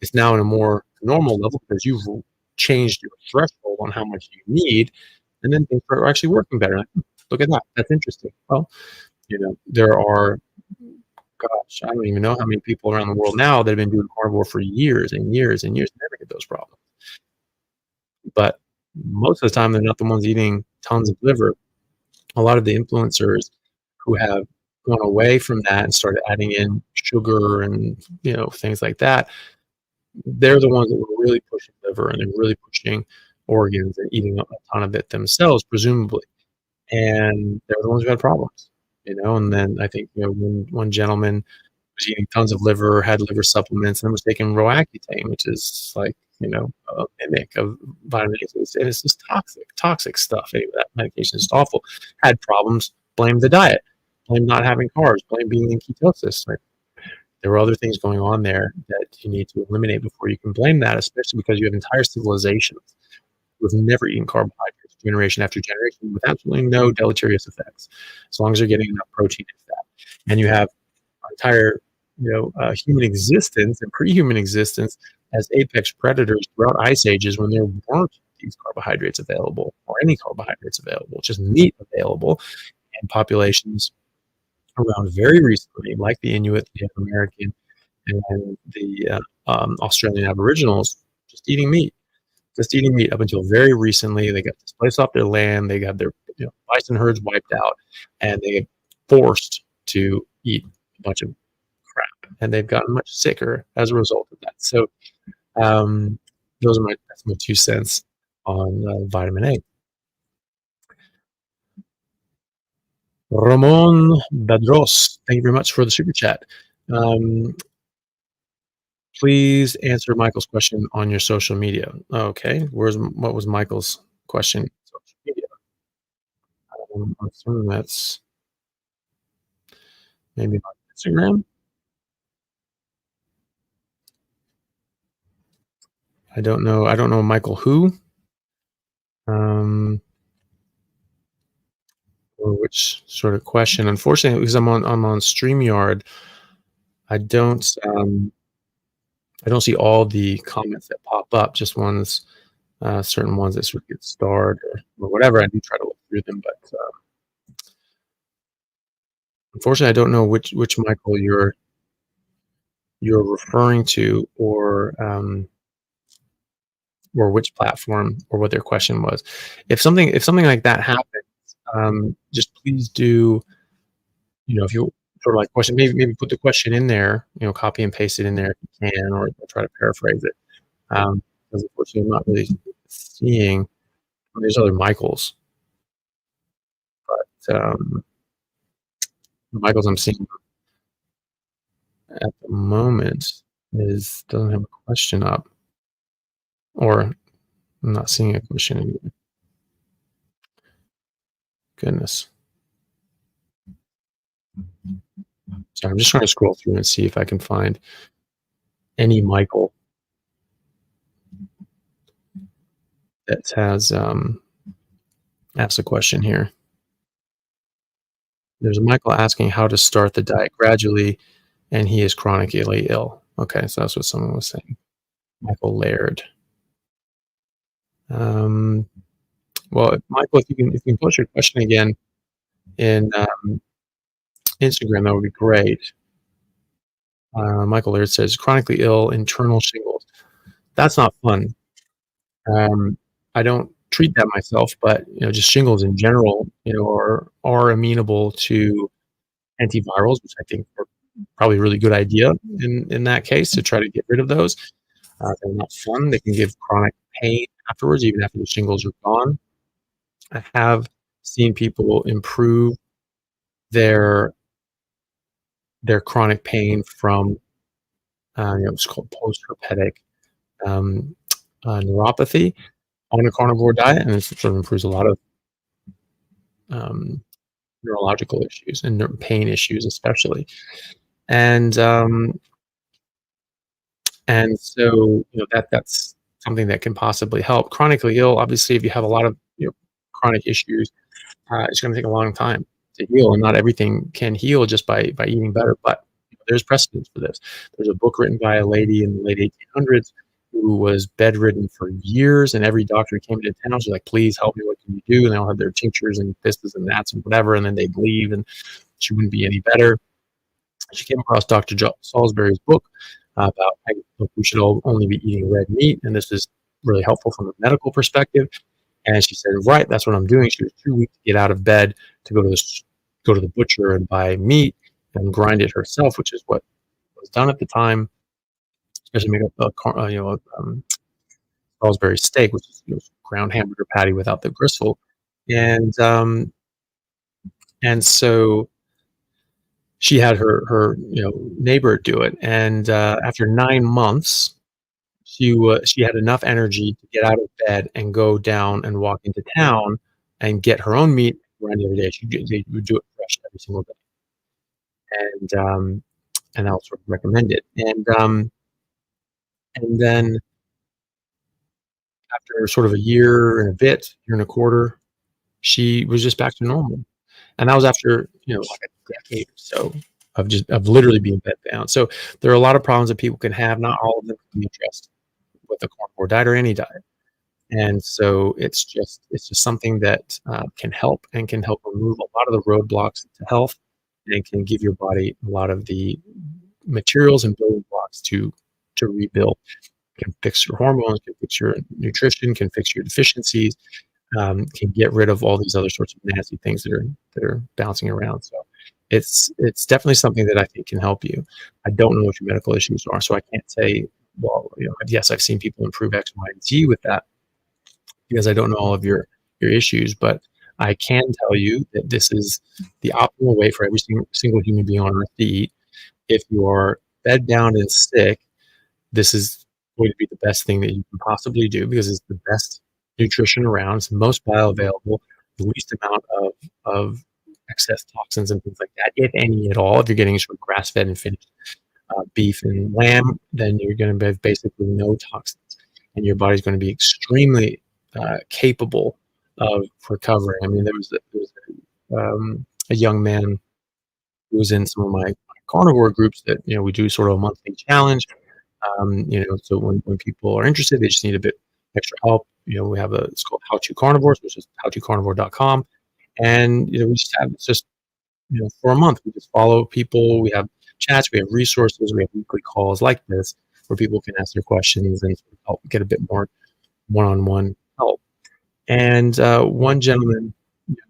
It's now in a more normal level because you've changed your threshold on how much you need, and then things are actually working better. Like, look at that. That's interesting. Well, there are, gosh, I don't even know how many people around the world now that have been doing carnivore for years and years and years and never get those problems. But most of the time, they're not the ones eating tons of liver. A lot of the influencers who have gone away from that and started adding in sugar and things like that, they're the ones that were really pushing liver, and they're really pushing organs and eating a ton of it themselves, presumably. And they're the ones who had problems, And then I think when one gentleman was eating tons of liver, had liver supplements, and then was taking Roaccutane, which is like a mimic of vitamin A, and it's just toxic stuff. Anyway, that medication is just awful. Had problems, blamed the diet, blamed not having carbs, blamed being in ketosis. Right? There were other things going on there that you need to eliminate before you can blame that, especially because you have entire civilizations who have never eaten carbohydrates generation after generation with absolutely no deleterious effects, as long as they're getting enough protein and fat. And you have entire human existence and pre-human existence as apex predators throughout ice ages when there weren't these carbohydrates available or any carbohydrates available, just meat available, and populations around very recently, like the Inuit, the Native American, and the Australian Aboriginals, just eating meat up until very recently. They got displaced off their land. They got their bison herds wiped out, and they get forced to eat a bunch of crap, and they've gotten much sicker as a result of that. So that's my 2 cents on vitamin A. Ramon Badros, thank you very much for the super chat. Please answer Michael's question on your social media. Okay, what was Michael's question? Social media. I'm assuming that's maybe on Instagram. I don't know. I don't know Michael who. Or which sort of question. Unfortunately, because I'm on StreamYard, I don't see all the comments that pop up, just ones, certain ones that sort of get starred or whatever. I do try to look through them, but unfortunately, I don't know which Michael you're referring to, or which platform, or what their question was. If something like that happens, just please do, if you sort of like question, maybe put the question in there, copy and paste it in there if you can, or try to paraphrase it. Because unfortunately, I'm not really seeing. There's other Michaels, but the Michaels I'm seeing at the moment doesn't have a question up, or I'm not seeing a question anyway. Goodness. So I'm just trying to scroll through and see if I can find any Michael that has asked a question here. There's a Michael asking how to start the diet gradually, and he is chronically ill. Okay, so that's what someone was saying. Michael Laird. Well, Michael, if you can post your question again in Instagram, that would be great. Michael Laird says chronically ill, internal shingles. That's not fun. Um, I don't treat that myself, but just shingles in general, are amenable to antivirals, which I think are probably a really good idea in that case to try to get rid of those. They're not fun. They can give chronic pain afterwards, even after the shingles are gone. I have seen people improve their chronic pain from it's called post-herpetic um, neuropathy on a carnivore diet, and it sort of improves a lot of um, neurological issues and pain issues, especially. And so that's something that can possibly help. Chronically ill, obviously, if you have a lot of chronic issues, it's going to take a long time to heal, and not everything can heal just by eating better. But there's precedence for this. There's a book written by a lady in the late 1800s who was bedridden for years, and every doctor who came into town was like, "Please help me. What can you do?" And they all had their tinctures and this and that and whatever, and then they'd leave, and she wouldn't be any better. She came across Dr. Salisbury's book about we should all only be eating red meat, and this is really helpful from a medical perspective. And she said, "Right, that's what I'm doing." She was too weak to get out of bed to go to the butcher and buy meat and grind it herself, which is what was done at the time, especially make up Salisbury steak, which is ground hamburger patty without the gristle, and so she had her neighbor do it, and after 9 months, she had enough energy to get out of bed and go down and walk into town and get her own meat grind every day. They would do it fresh every single day, and that was sort of recommended. And then after sort of a year and a bit, year and a quarter, she was just back to normal. And that was after, like a decade or so of literally being bedbound. So there are a lot of problems that people can have. Not all of them can be addressed with a carnivore diet or any diet. And so it's just something that can help and can help remove a lot of the roadblocks to health, and can give your body a lot of the materials and building blocks to rebuild. Can fix your hormones, can fix your nutrition, can fix your deficiencies, can get rid of all these other sorts of nasty things that are bouncing around. So it's definitely something that I think can help you. I don't know what your medical issues are, so I can't say, well, yes, I've seen people improve X, Y, and Z with that, because I don't know all of your issues, but I can tell you that this is the optimal way for every single human being on earth to eat. If you are bedbound and sick, this is going to be the best thing that you can possibly do, because it's the best nutrition around. It's the most bioavailable, the least amount of excess toxins and things like that, if any at all. If you're getting sort of grass-fed and finished beef and lamb, then you're going to have basically no toxins, and your body's going to be extremely capable of recovering. I mean, there was a young man who was in some of my carnivore groups that we do sort of a monthly challenge. So when people are interested, they just need a bit extra help. We have it's called How to Carnivores, which is howtocarnivore.com. And, we just have, it's just, for a month, we just follow people. We have chats, we have resources, we have weekly calls like this where people can ask their questions and help get a bit more one-on-one help. And one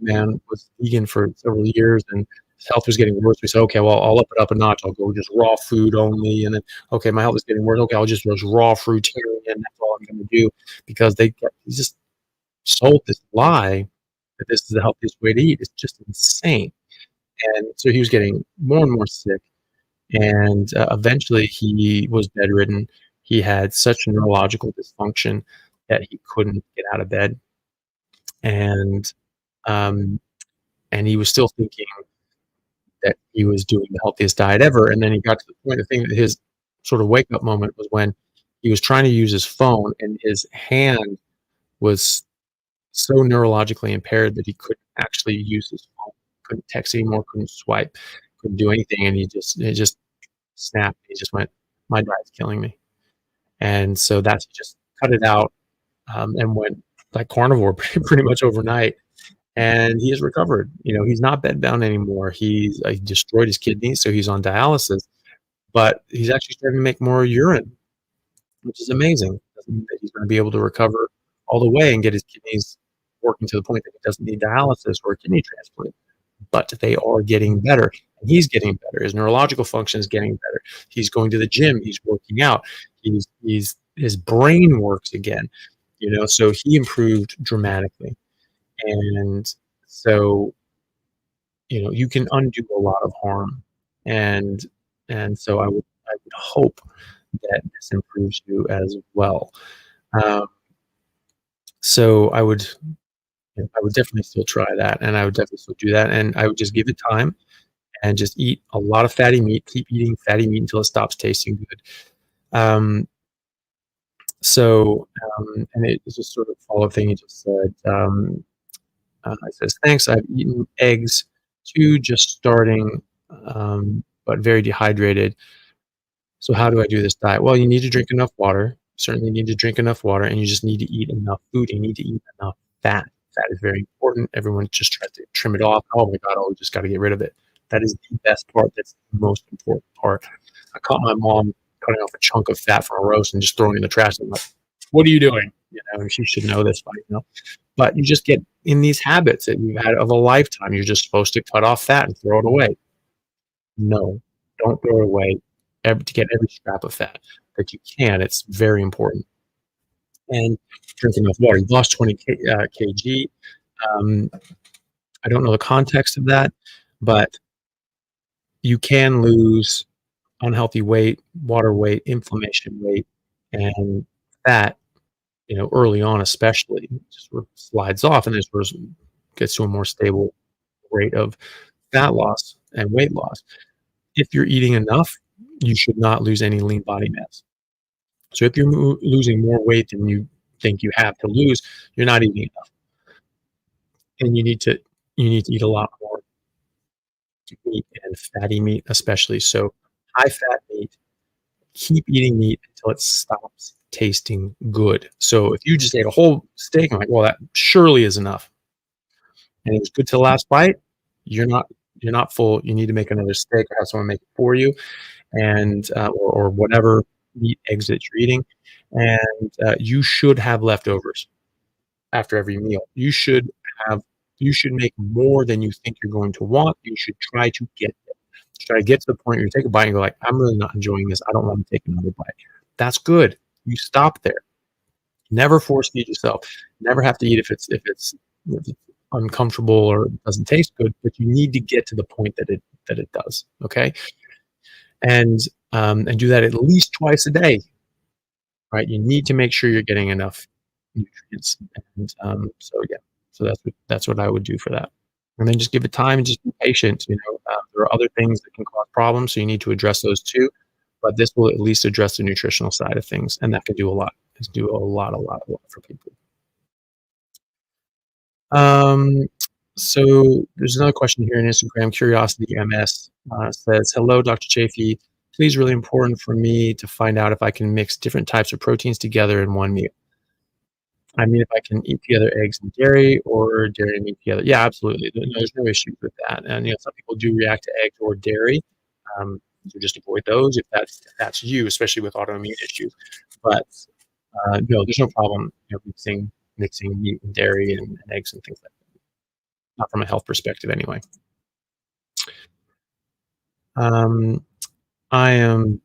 man was vegan for several years, and his health was getting worse. We said, okay, well, I'll up it up a notch. I'll go just raw food only. And then, okay, my health is getting worse. Okay, I'll just raw fruitarian. That's all I'm going to do, because he just sold this lie that this is the healthiest way to eat. It's just insane. And so he was getting more and more sick. And eventually he was bedridden. He had such neurological dysfunction that he couldn't get out of bed. And he was still thinking that he was doing the healthiest diet ever. And then he got to the point, that his sort of wake up moment was when he was trying to use his phone, and his hand was so neurologically impaired that he couldn't actually use his phone, couldn't text anymore, couldn't swipe, couldn't do anything. And it just snapped. He just went, my diet's killing me. And so he just cut it out, and went like carnivore pretty much overnight. And he has recovered. He's not bedbound anymore. He destroyed his kidneys, so he's on dialysis. but he's actually starting to make more urine, which is amazing. Doesn't mean that he's gonna be able to recover all the way and get his kidneys working to the point that he doesn't need dialysis or a kidney transplant, but they are getting better, and he's getting better. His neurological function is getting better. He's going to the gym, he's working out, he's his brain works again, so he improved dramatically. And so, you can undo a lot of harm. And so I would hope that this improves you as well. Um, so I would definitely still try that, and I would definitely still do that, and I would just give it time and just eat a lot of fatty meat. Keep eating fatty meat until it stops tasting good. Um, and it's just sort of follow-up thing you just said. It says, "Thanks, I've eaten eggs too, just starting, but very dehydrated. So how do I do this diet?" Well, you need to drink enough water. You certainly need to drink enough water, and you just need to eat enough food. You need to eat enough fat. Fat is very important. Everyone just tries to trim it off. Oh my God, we just got to get rid of it. That is the best part. That's the most important part. I caught my mom cutting off a chunk of fat from a roast and just throwing it in the trash. I'm like, "What are you doing?" And she should know this by now. But you just get in these habits that you've had of a lifetime. You're just supposed to cut off fat and throw it away. No, don't throw it away. To get every scrap of fat that you can, it's very important. And drink enough water. You've lost 20 kg. Um, I don't know the context of that, but you can lose unhealthy weight, water weight, inflammation weight, and fat, early on especially. It just sort of slides off and then sort of gets to a more stable rate of fat loss and weight loss. If you're eating enough, you should not lose any lean body mass. So if you're losing more weight than you think you have to lose, you're not eating enough, and you need to eat a lot more meat and fatty meat, especially. So high fat meat. Keep eating meat until it stops tasting good. So if you just ate a whole steak, I'm like, well, that surely is enough, and it was good to the last bite. You're not you're not full. You need to make another steak or have someone make it for you, and or whatever meat, eggs that you're eating, and you should have leftovers after every meal. Have you should make more than you think you're going to want. You should try to get there. Try to get to the point where you take a bite and go like, "I'm really not enjoying this. I don't want to take another bite." That's good. You stop there. Never force feed yourself. Never have to eat if it's uncomfortable or doesn't taste good, but you need to get to the point that it does. Okay, and do that at least twice a day. Right? You need to make sure you're getting enough nutrients, and so yeah, so that's what I would do for that, and then just give it time and just be patient. There are other things that can cause problems, so you need to address those too. But this will at least address the nutritional side of things, and that can do a lot. It's do a lot for people. Um, so there's another question here in Instagram. Curiosity MS says, "Hello, Dr. Chaffee. Please, really important for me to find out if I can mix different types of proteins together in one meal. I mean, if I can eat together eggs and dairy or dairy and meat together." Yeah, absolutely. There's no issues with that. And some people do react to eggs or dairy. So just avoid those if that's you, especially with autoimmune issues. But no, there's no problem. Mixing meat and dairy and eggs and things like that. Not from a health perspective, anyway. Um, I am.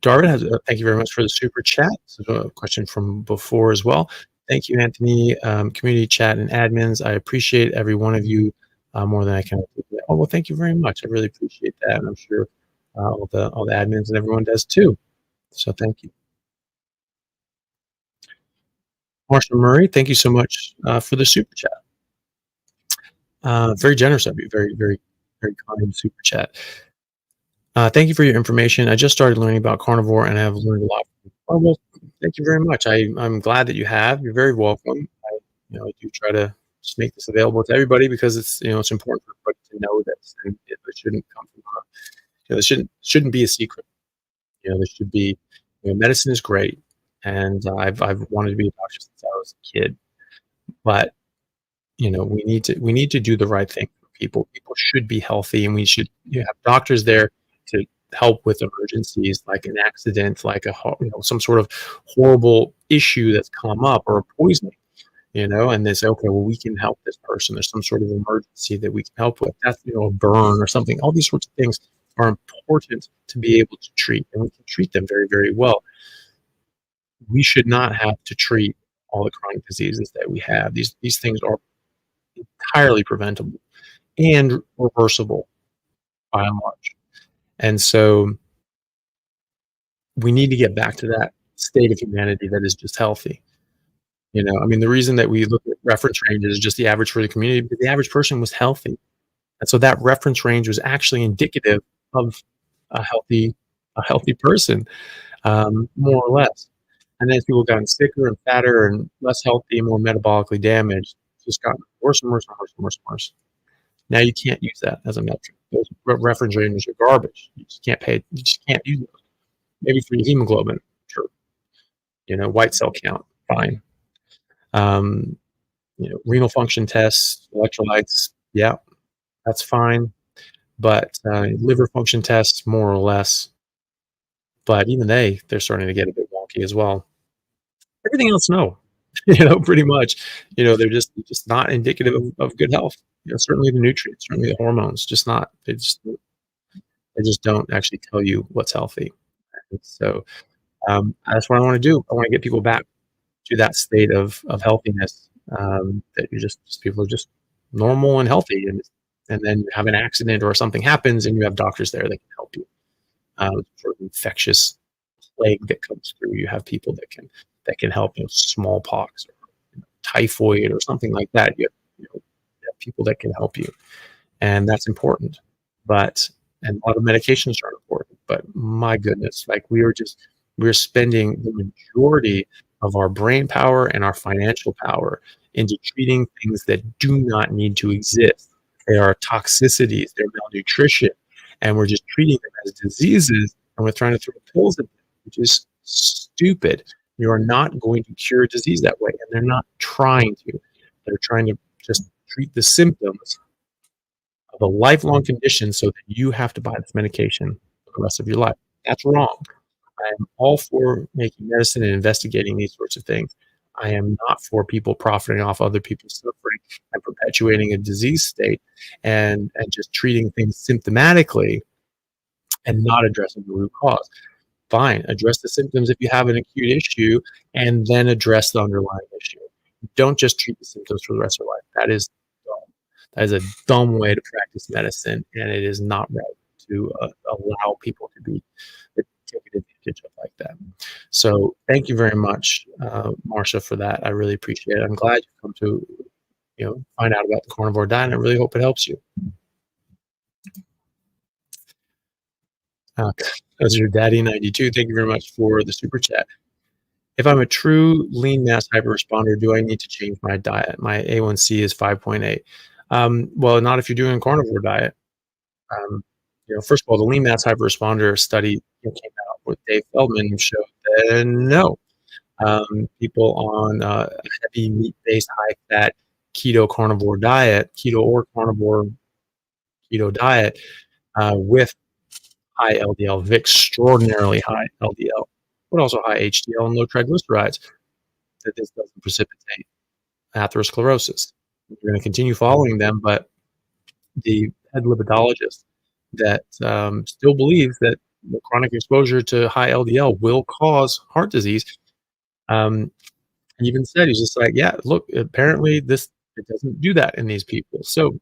Darwin has. Thank you very much for the super chat. This is a question from before as well. Thank you, Anthony. Community chat and admins. I appreciate every one of you more than I can. Oh well, thank you very much. I really appreciate that, and I'm sure all the admins and everyone does too. So thank you, Marshall Murray. Thank you so much for the super chat. Very generous of you. Very, very, very kind super chat. Thank you for your information. I just started learning about carnivore and I have learned a lot. Oh, well, thank you very much. I'm glad that you have. You're very welcome. I do try to just make this available to everybody because it's important for everybody to know this, and it shouldn't come from this shouldn't be a secret. There should be. Medicine is great, and I've wanted to be a doctor since I was a kid, but we need to do the right thing for people. People should be healthy, and we should have doctors there help with emergencies like an accident, like some sort of horrible issue that's come up, or a poisoning, and they say, okay, well, we can help this person. There's some sort of emergency that we can help with. That's, a burn or something. All these sorts of things are important to be able to treat, and we can treat them very, very well. We should not have to treat all the chronic diseases that we have. These things are entirely preventable and reversible by and large. And so we need to get back to that state of humanity that is just healthy. I mean, the reason that we look at reference ranges is just the average for the community, because the average person was healthy. And so that reference range was actually indicative of a healthy person, more or less. And then as people gotten sicker and fatter and less healthy and more metabolically damaged, it's just gotten worse and worse and worse and worse and worse. Now you can't use that as a metric. Those reference ranges are garbage. You just can't use those. Maybe for your hemoglobin, sure. White cell count, fine. Renal function tests, electrolytes, yeah, that's fine. But liver function tests, more or less. But even they're starting to get a bit wonky as well. Everything else, no. Pretty much. They're just not indicative of good health. Certainly the nutrients, certainly the hormones, just not. They just don't actually tell you what's healthy. And so that's what I want to do. I want to get people back to that state of healthiness, that you're just people are just normal and healthy, and then you have an accident or something happens, and you have doctors there that can help you. Sort of infectious plague that comes through, you have people that can help. Smallpox or typhoid or something like that. You have people that can help you, and that's important. And a lot of medications are important. But my goodness, like we're spending the majority of our brain power and our financial power into treating things that do not need to exist. They are toxicities, they're malnutrition, and we're just treating them as diseases, and we're trying to throw pills at them, which is stupid. You are not going to cure disease that way, and they're not trying to. They're trying to just treat the symptoms of a lifelong condition so that you have to buy this medication for the rest of your life. That's wrong. I am all for making medicine and investigating these sorts of things. I am not for people profiting off other people's suffering and perpetuating a disease state and just treating things symptomatically and not addressing the root cause. Fine, address the symptoms if you have an acute issue, and then address the underlying issue. Don't just treat the symptoms for the rest of your life. That is dumb. That is a dumb way to practice medicine, and it is not right to allow people to be taken advantage of like that. So thank you very much, Marcia, for that. I really appreciate it. I'm glad you come to find out about the carnivore diet, and I really hope it helps you. That's your daddy 92. Thank you very much for the super chat. If I'm a true lean mass hyperresponder, do I need to change my diet? My A1C is 5.8. Well, not if you're doing a carnivore diet. First of all, the lean mass hyperresponder study came out with Dave Feldman showed that no, people on a heavy meat-based, high-fat keto carnivore diet, keto or carnivore keto diet, with high LDL, extraordinarily high LDL, but also high HDL and low triglycerides, that this doesn't precipitate atherosclerosis. You're going to continue following them, but the head lipidologist that still believes that the chronic exposure to high LDL will cause heart disease, even said, he's just like, yeah, look, apparently it doesn't do that in these people. So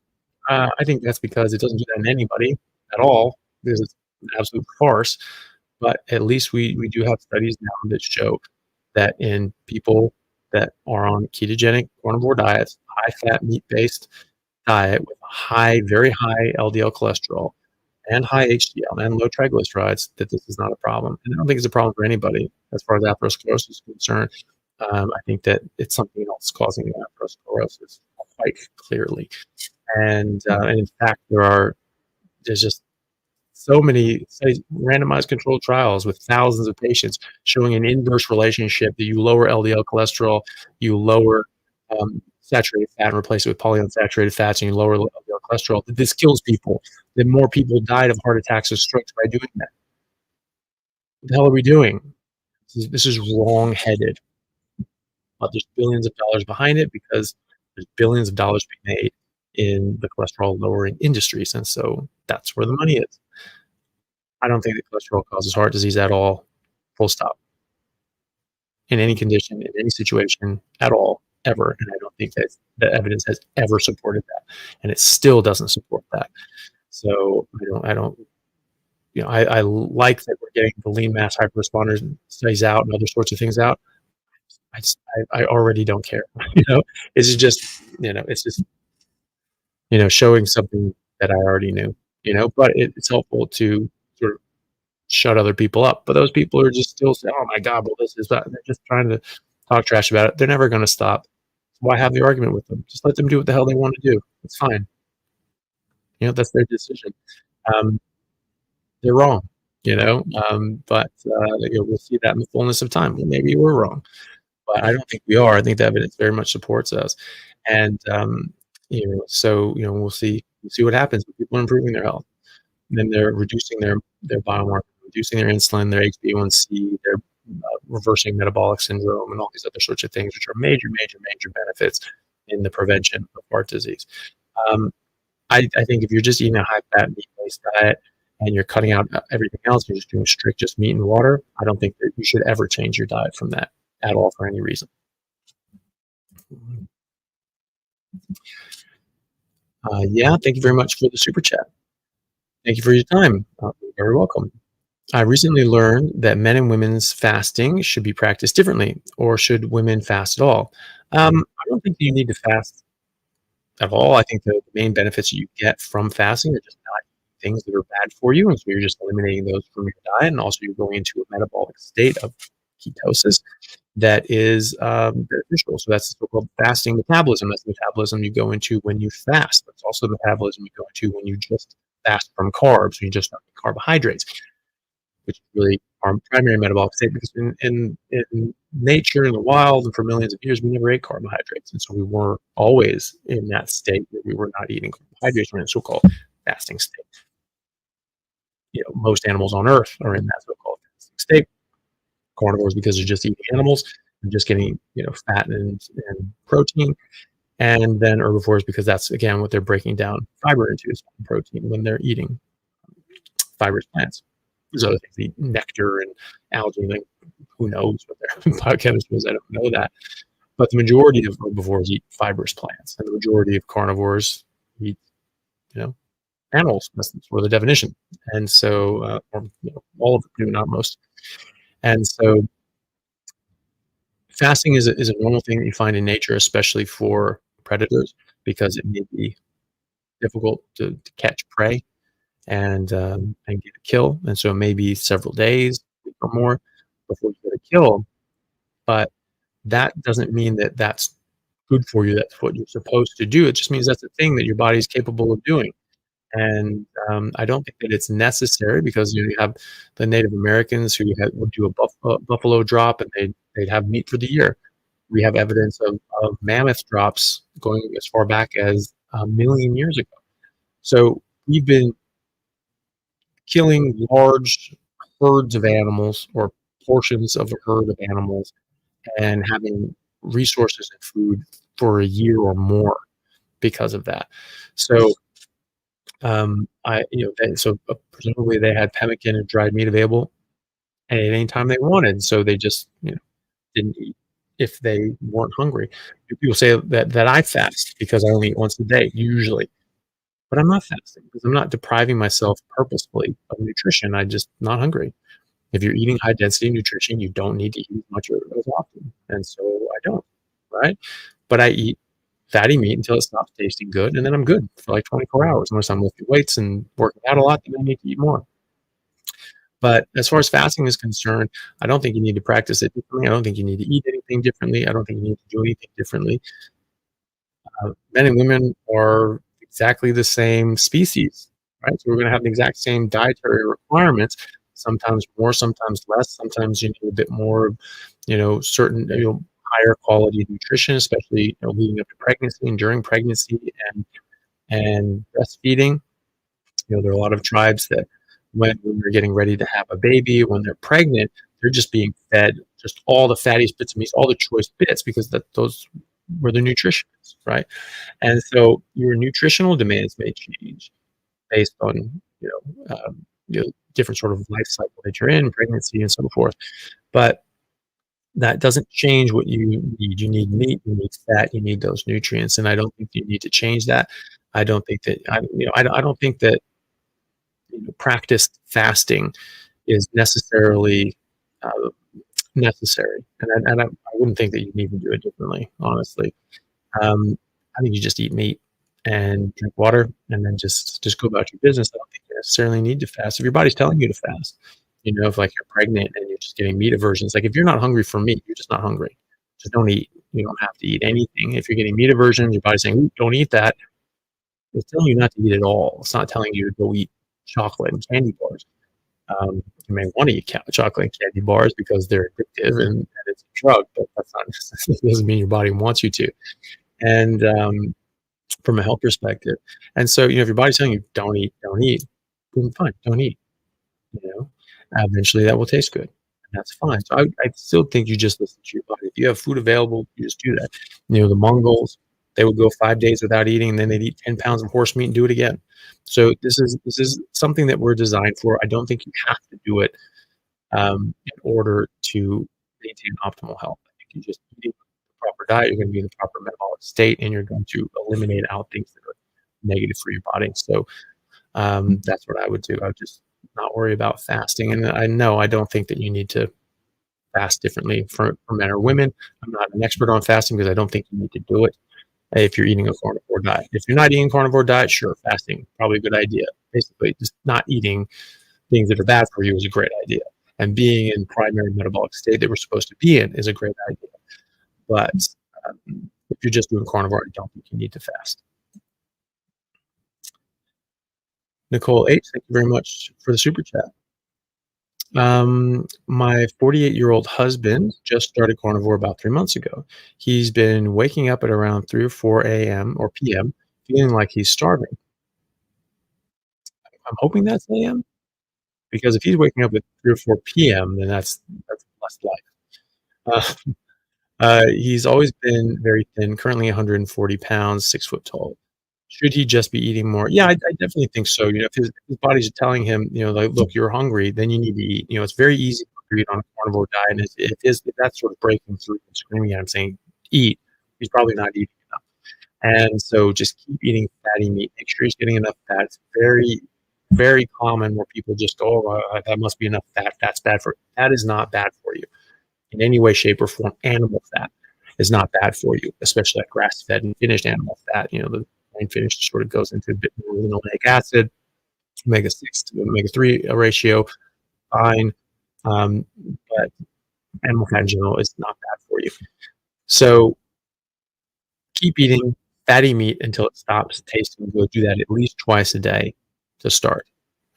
I think that's because it doesn't do that in anybody at all, because it's an absolute farce. But at least we do have studies now that show that in people that are on ketogenic carnivore diets, high-fat, meat-based diet with very high LDL cholesterol and high HDL and low triglycerides, that this is not a problem. And I don't think it's a problem for anybody as far as atherosclerosis is concerned. I think that it's something else causing the atherosclerosis quite clearly. And in fact, there's just so many randomized controlled trials with thousands of patients showing an inverse relationship that you lower LDL cholesterol, you lower saturated fat and replace it with polyunsaturated fats, and you lower LDL cholesterol. This kills people. That more people died of heart attacks or strokes by doing that. What the hell are we doing? This is wrong-headed, but there's billions of dollars behind it because there's billions of dollars being made in the cholesterol-lowering industries, and so that's where the money is. I don't think that cholesterol causes heart disease at all, full stop, in any condition, in any situation at all, ever, and I don't think that the evidence has ever supported that, and it still doesn't support that. So I don't I like that we're getting the lean mass hyperresponders studies out and other sorts of things out. I already don't care. You know, it's just it's just showing something that I already knew. But it's helpful to sort of shut other people up. But those people are just still saying, "Oh my God, well this is that." And they're just trying to talk trash about it. They're never going to stop. Why have the argument with them? Just let them do what the hell they want to do. It's fine. That's their decision. Um, they're wrong. But we'll see that in the fullness of time. Well, maybe we're wrong. But I don't think we are. I think the evidence very much supports us. And we'll see what happens when people are improving their health. And then they're reducing their biomarker, reducing their insulin, their HbA1c, they're reversing metabolic syndrome, and all these other sorts of things, which are major, major, major benefits in the prevention of heart disease. Um, I think if you're just eating a high fat meat based diet and you're cutting out everything else, you're just doing strict just meat and water. I don't think that you should ever change your diet from that at all for any reason. Yeah, thank you very much for the super chat. Thank you for your time. You're very welcome. I recently learned that men and women's fasting should be practiced differently, or should women fast at all? I don't think you need to fast at all. I think the main benefits you get from fasting are just not things that are bad for you, and so you're just eliminating those from your diet, and also you're going into a metabolic state of ketosis that is beneficial. So that's the so-called fasting metabolism. That's the metabolism you go into when you fast. That's also the metabolism you go into when you just fast from carbs, when you just start with carbohydrates, which is really our primary metabolic state. Because in nature, in the wild, and for millions of years, we never ate carbohydrates, and so we were always in that state where we were not eating carbohydrates. We're in a so-called fasting state. Most animals on Earth are in that so-called fasting state. Carnivores, because they're just eating animals and just getting fat and protein, and then herbivores because that's again what they're breaking down fiber into is protein when they're eating fibrous plants. There's other things, they eat nectar and algae, like who knows what their biochemistry is. I don't know that, but the majority of herbivores eat fibrous plants, and the majority of carnivores eat animals. That's for the definition, and so all of them do, not most. And so fasting is a normal thing that you find in nature, especially for predators, because it may be difficult to catch prey and get a kill, and so it may be several days or more before you get a kill. But that doesn't mean that that's good for you. That's what you're supposed to do. It just means that's a thing that your body is capable of doing. And I don't think that it's necessary because you have the Native Americans who would do a buffalo drop, and they'd have meat for the year. We have evidence of mammoth drops going as far back as a million years ago. So we've been killing large herds of animals or portions of a herd of animals and having resources and food for a year or more because of that. So presumably they had pemmican and dried meat available at any time they wanted, so they just didn't eat if they weren't hungry. People say that I fast because I only eat once a day usually, but I'm not fasting because I'm not depriving myself purposefully of nutrition. I'm just not hungry. If you're eating high density nutrition, you don't need to eat as much or as often, and so I don't, right? But I eat fatty meat until it stops tasting good, and then I'm good for like 24 hours unless I'm lifting weights and working out a lot, then I need to eat more. But as far as fasting is concerned, I don't think you need to practice it differently. I don't think you need to eat anything differently. I don't think you need to do anything differently. Men and women are exactly the same species, right? So we're going to have the exact same dietary requirements, sometimes more, sometimes less. Sometimes you need a bit more, certain, higher quality nutrition, especially leading up to pregnancy and during pregnancy and breastfeeding. There are a lot of tribes that when they're getting ready to have a baby, when they're pregnant, they're just being fed just all the fattiest bits of meat, all the choice bits, because those were the nutrition is, right? And so your nutritional demands may change based on different sort of life cycle that you're in, pregnancy and so forth. But that doesn't change what you need. You need meat, you need fat, you need those nutrients, and I don't think you need to change that. I don't think that I don't think that practiced fasting is necessarily uh, necessary, and I wouldn't think that you need to do it differently, honestly. I think you just eat meat and drink water, and then just go about your business. I don't think you necessarily need to fast. If your body's telling you to fast, if like you're pregnant and you're just getting meat aversions, like if you're not hungry for meat, you're just not hungry. Just don't eat. You don't have to eat anything. If you're getting meat aversions, your body's saying, "Ooh, don't eat that." It's telling you not to eat it all. It's not telling you to go eat chocolate and candy bars. You may want to eat chocolate and candy bars because they're addictive and it's a drug, but that's not it doesn't mean your body wants you to. And from a health perspective, and so if your body's telling you don't eat, then fine, don't eat. You know, Eventually that will taste good, and that's fine. So I still think you just listen to your body. If you have food available, you just do that. The Mongols, they would go 5 days without eating, and then they'd eat 10 pounds of horse meat and do it again. So this is something that we're designed for. I don't think you have to do it in order to maintain optimal health. I think you just eating the proper diet, you're going to be in the proper metabolic state, and you're going to eliminate out things that are negative for your body. So that's what I would do. I would just not worry about fasting. And I know I don't think that you need to fast differently for men or women. I'm not an expert on fasting because I don't think you need to do it if you're eating a carnivore diet. If you're not eating a carnivore diet, sure, fasting, probably a good idea. Basically, just not eating things that are bad for you is a great idea. And being in primary metabolic state that we're supposed to be in is a great idea. But if you're just doing carnivore, I don't think you need to fast. Nicole H, thank you very much for the super chat. My 48-year-old husband just started carnivore about 3 months ago. He's been waking up at around 3 or 4 a.m. or p.m., feeling like he's starving. I'm hoping that's a.m. because if he's waking up at 3 or 4 p.m., then that's less life. He's always been very thin, currently 140 pounds, 6 foot tall. Should he just be eating more? Yeah, I definitely think so. If his body's telling him, like, look, you're hungry, then you need to eat. It's very easy to eat on a carnivore diet. And if that's sort of breaking through and screaming at him saying, eat, he's probably not eating enough. And so just keep eating fatty meat. Make sure he's getting enough fat. It's very, very common where people just go, oh, that must be enough fat. That's bad for you. That is not bad for you in any way, shape, or form. Animal fat is not bad for you, especially like grass-fed and finished animal fat. The finished sort of goes into a bit more linoleic acid, omega-6 to omega-3 ratio, fine. But animal fat in general is not bad for you. So keep eating fatty meat until it stops tasting good. Do that at least twice a day to start.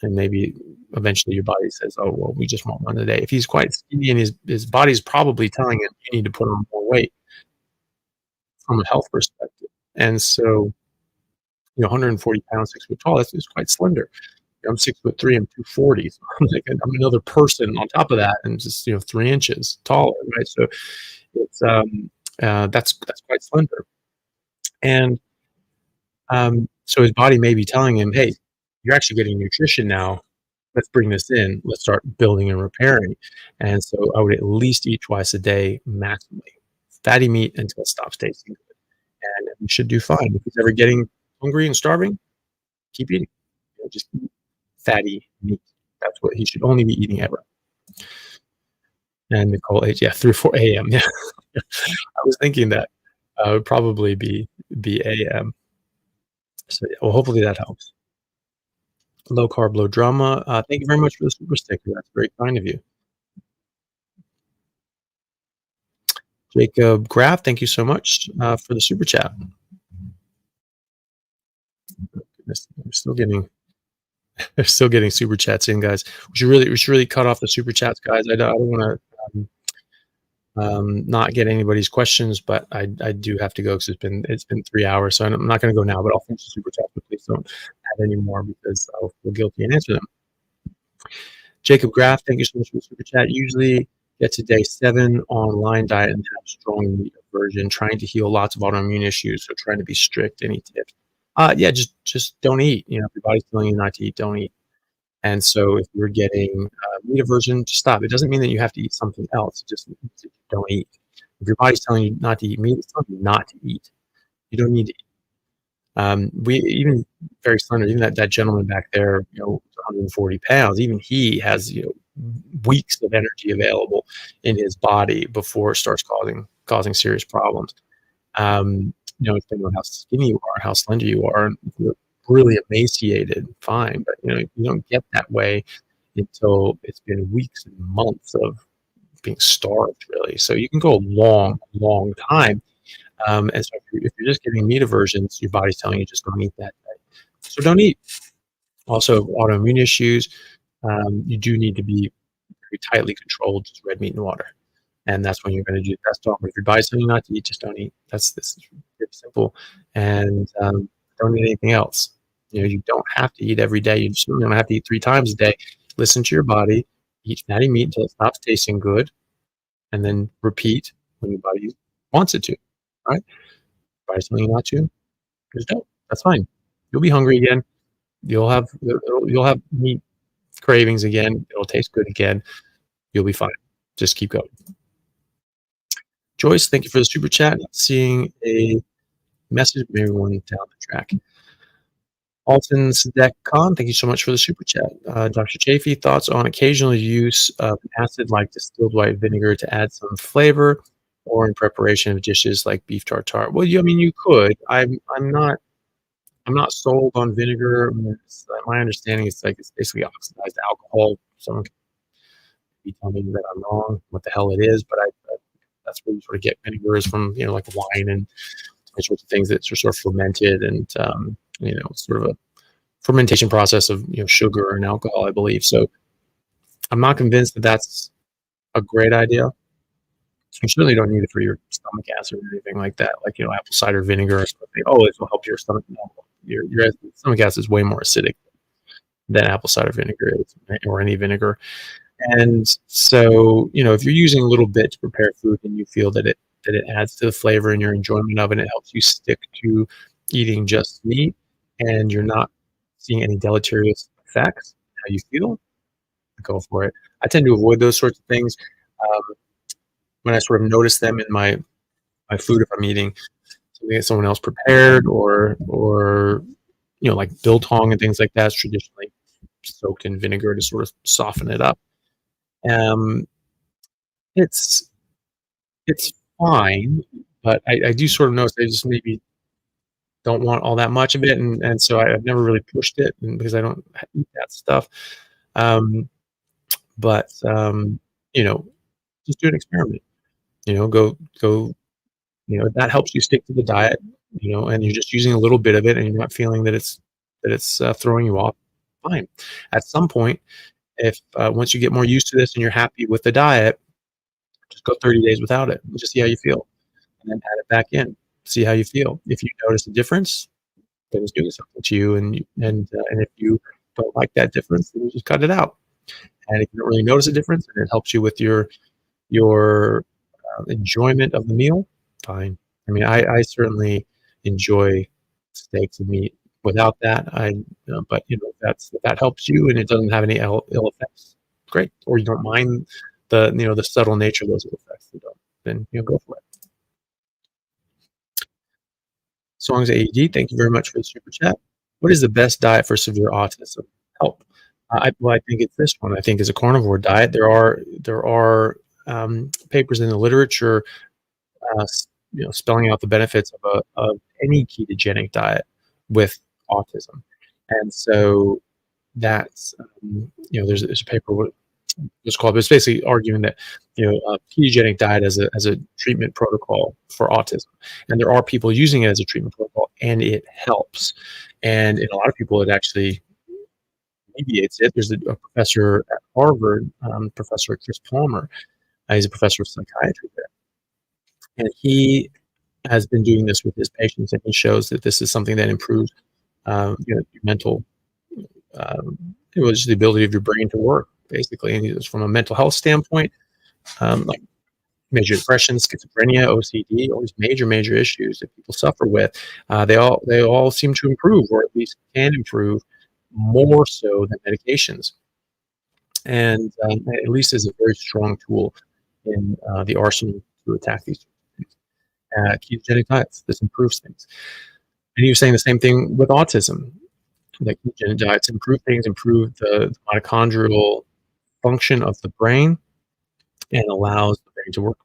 And maybe eventually your body says, oh, well, we just want one a day. If he's quite skinny and his body's probably telling him you need to put on more weight from a health perspective. And so 140 pounds, 6 foot tall, that's quite slender. I'm 6'3", I'm 240. So I'm another person on top of that, and just 3 inches taller, right? So it's that's quite slender, and so his body may be telling him, "Hey, you're actually getting nutrition now. Let's bring this in. Let's start building and repairing." And so I would at least eat twice a day, maximally, fatty meat until it stops tasting good, and you should do fine. If he's ever getting hungry and starving, keep eating. Just eat fatty meat. That's what he should only be eating ever. And Nicole H, yeah, 3 or 4 a.m. Yeah, I was thinking that would probably be a.m. So yeah, well, hopefully that helps. Low carb, low drama. Thank you very much for the super sticker. That's very kind of you. Jacob Graff, thank you so much for the super chat. Goodness, I'm still getting they're still getting super chats in, guys. We should really cut off the super chats, guys. I don't want to not get anybody's questions, but I do have to go because it's been 3 hours. So I'm not going to go now, but I'll finish the super chat. But please don't add any more because I'll feel guilty and answer them. Jacob Graff, thank you so much for the super chat. Usually get to day 7 on line diet and have strong meat aversion, trying to heal lots of autoimmune issues, so trying to be strict. Any tips? Yeah, just don't eat. You know, if your body's telling you not to eat, don't eat. And so if you're getting meat aversion, just stop. It doesn't mean that you have to eat something else. It just means that you don't eat. If your body's telling you not to eat meat, it's telling you not to eat. You don't need to eat. We even very slender, even that gentleman back there, 140 pounds, even he has, weeks of energy available in his body before it starts causing serious problems. Depending on how skinny you are, how slender you are, if you're really emaciated, fine, but you don't get that way until it's been weeks and months of being starved, really. So you can go a long, long time. And so if you're just getting meat aversions, your body's telling you just don't eat that day. So don't eat. Also, autoimmune issues, you do need to be very tightly controlled, just red meat and water. And that's when you're going to do the best off. But if your body's telling you not to eat, just don't eat. This is very simple. And don't eat anything else. You don't have to eat every day. You certainly don't have to eat 3 times a day. Listen to your body. Eat fatty meat until it stops tasting good, and then repeat when your body wants it to. Right? Body's telling you not to, just don't. That's fine. You'll be hungry again. You'll have meat cravings again. It'll taste good again. You'll be fine. Just keep going. Joyce, thank you for the super chat. Seeing a message, maybe one down the track. Alton's Dec Con, thank you so much for the super chat. Dr. Chaffee, thoughts on occasional use of acid like distilled white vinegar to add some flavor, or in preparation of dishes like beef tartare? Well, you could. I'm not sold on vinegar. My understanding is it's basically oxidized alcohol. Someone can be telling me that I'm wrong, what the hell it is, but that's where you sort of get vinegar is from, like wine and sorts of things that are sort of fermented and, sort of a fermentation process of, sugar and alcohol, I believe. So I'm not convinced that that's a great idea. You certainly don't need it for your stomach acid or anything like that, like, apple cider vinegar or something. Oh, it will help your stomach. No, your stomach acid is way more acidic than apple cider vinegar is, or any vinegar. And so, if you're using a little bit to prepare food and you feel that it adds to the flavor and your enjoyment of it, it helps you stick to eating just meat, and you're not seeing any deleterious effects, how you feel, go for it. I tend to avoid those sorts of things. When I sort of notice them in my food, if I'm eating something that someone else prepared, or like biltong and things like that, is traditionally soaked in vinegar to sort of soften it up. It's fine, but I do sort of notice I just maybe don't want all that much of it, and so I've never really pushed it, because I don't eat that stuff. But just do an experiment. Go. That helps you stick to the diet. And you're just using a little bit of it, and you're not feeling that it's throwing you off. Fine. At some point, if once you get more used to this and you're happy with the diet, just go 30 days without it and just see how you feel, and then add it back in. See how you feel. If you notice a difference, then it's doing something to you, and if you don't like that difference, then you just cut it out. And if you don't really notice a difference, and it helps you with your enjoyment of the meal, fine. I certainly enjoy steaks and meat. Without that, but if that helps you and it doesn't have any ill effects, great. Or you don't mind the subtle nature of those ill effects, then go for it. Songs AED, thank you very much for the super chat. What is the best diet for severe autism? Help. I think it's this one. I think it's a carnivore diet. There are papers in the literature, spelling out the benefits of any ketogenic diet with autism, and so that's there's a paper it's called, but it's basically arguing that a ketogenic diet as a treatment protocol for autism, and there are people using it as a treatment protocol, and it helps, and in a lot of people it actually alleviates it. There's a professor at Harvard, Professor Chris Palmer. He's a professor of psychiatry there, and he has been doing this with his patients, and he shows that this is something that improves your mental, just the ability of your brain to work. basically. And it's from a mental health standpoint, like major depression, schizophrenia, OCD, all these major issues that people suffer with, they all seem to improve, or at least can improve more so than medications. And at least is a very strong tool in the arsenal to attack these things. Ketogenic diets, this improves things. And he was saying the same thing with autism. That ketogenic diets improve things, improve the mitochondrial function of the brain, and allows the brain to work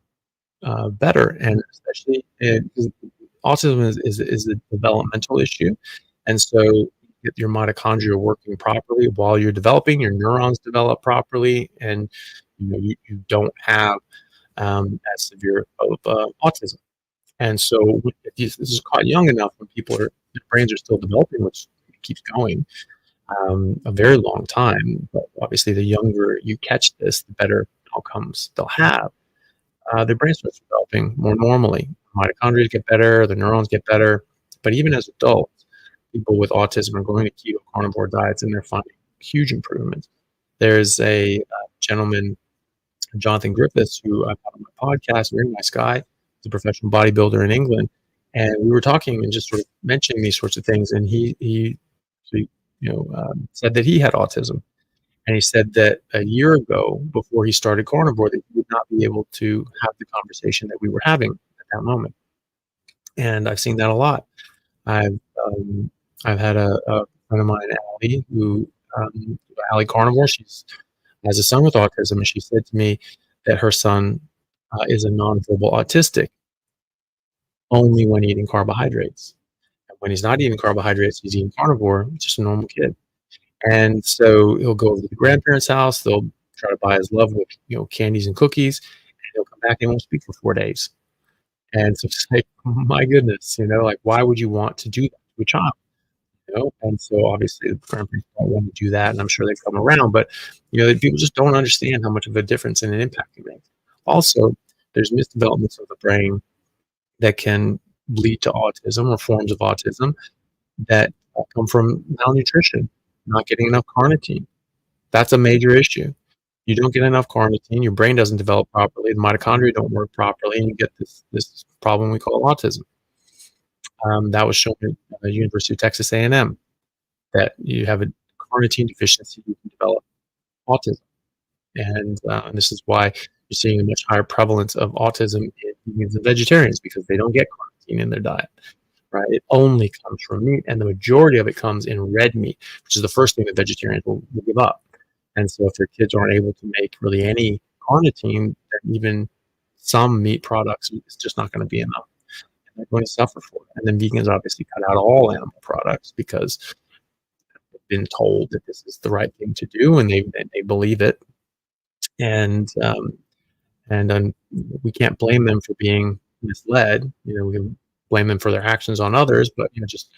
better. And especially because autism is a developmental issue, and so you get your mitochondria working properly while you're developing. Your neurons develop properly, and you don't have as severe of autism. And so if this is caught young enough, when their brains are still developing, which keeps going a very long time. But obviously, the younger you catch this, the better outcomes they'll have. Their brain starts developing more normally. Mitochondria get better, the neurons get better. But even as adults, people with autism are going to keto carnivore diets, and they're finding huge improvements. There's a gentleman, Jonathan Griffiths, who I've had on my podcast, very nice guy. He's a professional bodybuilder in England. And we were talking and just sort of mentioning these sorts of things. And he said that he had autism. And he said that a year ago, before he started carnivore, that he would not be able to have the conversation that we were having at that moment. And I've seen that a lot. I've had a friend of mine, Allie, Allie Carnivore. She has a son with autism, and she said to me that her son is a nonverbal autistic only when eating carbohydrates. And when he's not eating carbohydrates, he's eating carnivore, just a normal kid. And so he'll go over to the grandparents' house. They'll try to buy his love with candies and cookies, and he'll come back and won't speak for 4 days. And so it's like, my goodness, like, why would you want to do that to a child? And so obviously the grandparents don't want to do that, and I'm sure they come around, but people just don't understand how much of a difference and an impact it makes. Also, there's misdevelopments of the brain that can lead to autism or forms of autism that come from malnutrition, not getting enough carnitine. That's a major issue. You don't get enough carnitine, your brain doesn't develop properly, the mitochondria don't work properly, and you get this problem we call autism. That was shown at the University of Texas A&M, that you have a carnitine deficiency, you can develop autism. And this is why you're seeing a much higher prevalence of autism in vegans and vegetarians, because they don't get carnitine in their diet. Right? It only comes from meat, and the majority of it comes in red meat, which is the first thing that vegetarians will give up. And so if their kids aren't able to make really any carnitine, then even some meat products is just not going to be enough. And they're going to suffer for it. And then vegans obviously cut out all animal products because they've been told that this is the right thing to do, and they believe it. And we can't blame them for being misled. We can blame them for their actions on others, but just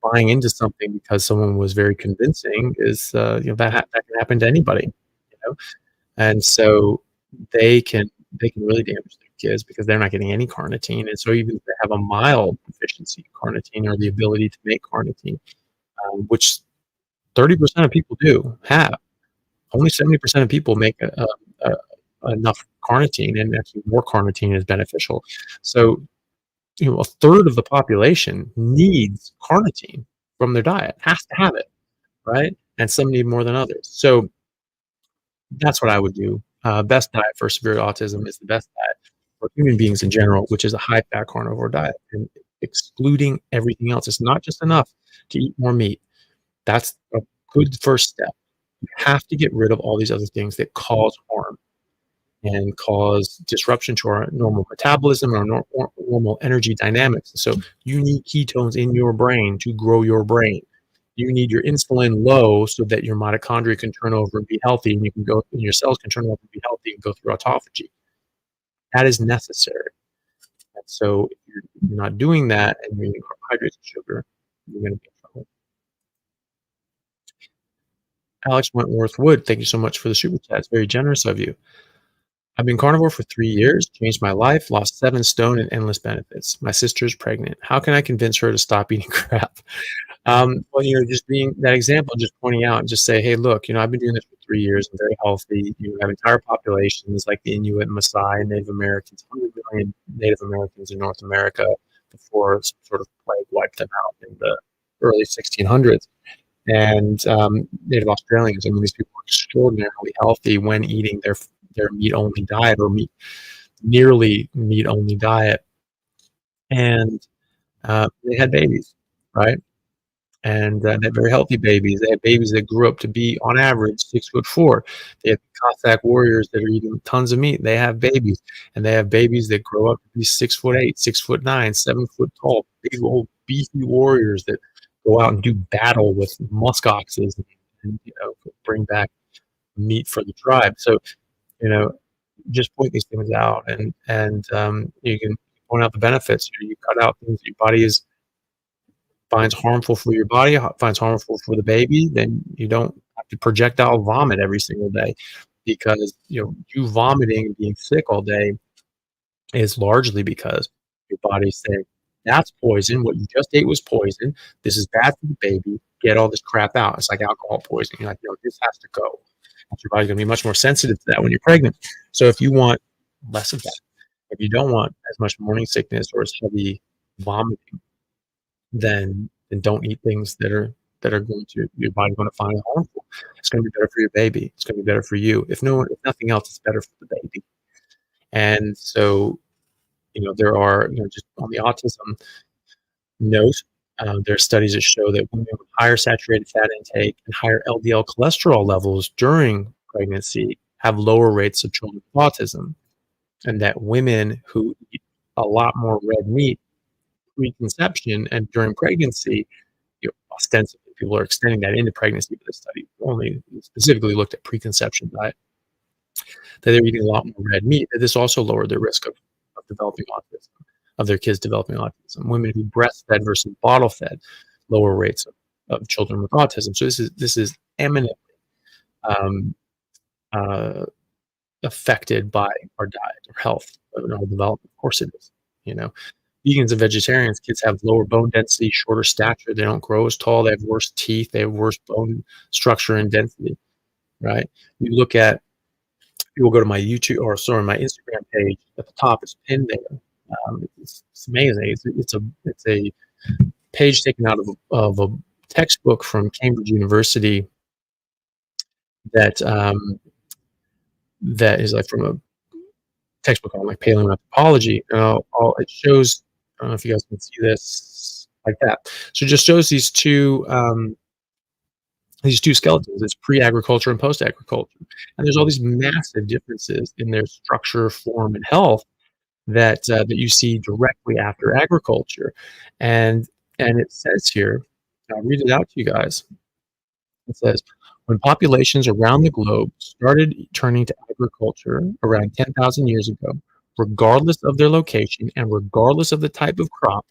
buying into something because someone was very convincing is that can happen to anybody. And so they can really damage their kids because they're not getting any carnitine. And so even if they have a mild deficiency in carnitine, or the ability to make carnitine, which 30% of people do have, only 70% of people make enough carnitine, and actually more carnitine is beneficial. So a third of the population needs carnitine from their diet, has to have it, right? And some need more than others. So that's what I would do. Best diet for severe autism is the best diet for human beings in general, which is a high-fat carnivore diet, and excluding everything else. It's not just enough to eat more meat. That's a good first step. You have to get rid of all these other things that cause harm and cause disruption to our normal metabolism, our normal energy dynamics. So you need ketones in your brain to grow your brain. You need your insulin low so that your mitochondria can turn over and be healthy, and your cells can turn over and be healthy and go through autophagy. That is necessary. And so if you're not doing that, and you're eating carbohydrates and sugar, you're going to be in trouble. Alex Wentworth Wood, thank you so much for the super chat. It's very generous of you. I've been carnivore for 3 years, changed my life, lost 7 stone, and endless benefits. My sister's pregnant. How can I convince her to stop eating crap? Well, just being that example, just pointing out and just say, hey, look, I've been doing this for 3 years and very healthy. You have entire populations like the Inuit, Maasai, and Native Americans, 100 million Native Americans in North America before some sort of plague wiped them out in the early 1600s. And Native Australians, I mean, these people were extraordinarily healthy when eating their meat-only diet or nearly meat-only diet. And they had babies, right? And they had very healthy babies. They had babies that grew up to be, on average, 6'4". They have Cossack warriors that are eating tons of meat. They have babies, and they have babies that grow up to be 6'8", 6'9", 7 foot tall, big old beefy warriors that go out and do battle with musk oxes and bring back meat for the tribe. So you know, just point these things out, and you can point out the benefits. You cut out things that your body finds harmful for your body, finds harmful for the baby. Then you don't have to projectile vomit every single day, because you vomiting and being sick all day is largely because your body's saying, that's poison. What you just ate was poison. This is bad for the baby. Get all this crap out. It's like alcohol poisoning. You're like, this has to go. Your body's going to be much more sensitive to that when you're pregnant. So if you want less of that, if you don't want as much morning sickness or as heavy vomiting, then don't eat things that are going to, your body's going to find harmful. It's going to be better for your baby. It's going to be better for you. If nothing else, it's better for the baby. And so, there are, just on the autism note, there are studies that show that women with higher saturated fat intake and higher LDL cholesterol levels during pregnancy have lower rates of children with autism, and that women who eat a lot more red meat pre-conception and during pregnancy, ostensibly people are extending that into pregnancy, but the study only specifically looked at preconception diet, that they're eating a lot more red meat, that this also lowered their risk of developing autism, of their kids developing autism. Women who breastfed versus bottle fed, lower rates of children with autism. So this is eminently affected by our diet, our health, our development. Of course it is. Vegans and vegetarians, kids have lower bone density, shorter stature. They don't grow as tall. They have worse teeth. They have worse bone structure and density. Right? You look at, people go to my YouTube my Instagram page. At the top, it's pinned there. It's amazing. It's a page taken out of a textbook from Cambridge University that is like from a textbook on like paleoanthropology. It shows, I don't know if you guys can see this like that. So it just shows these two skeletons. It's pre-agriculture and post-agriculture, and there's all these massive differences in their structure, form, and health that you see directly after agriculture. And it says here, I'll read it out to you guys. It says, when populations around the globe started turning to agriculture around 10,000 years ago, regardless of their location and regardless of the type of crop,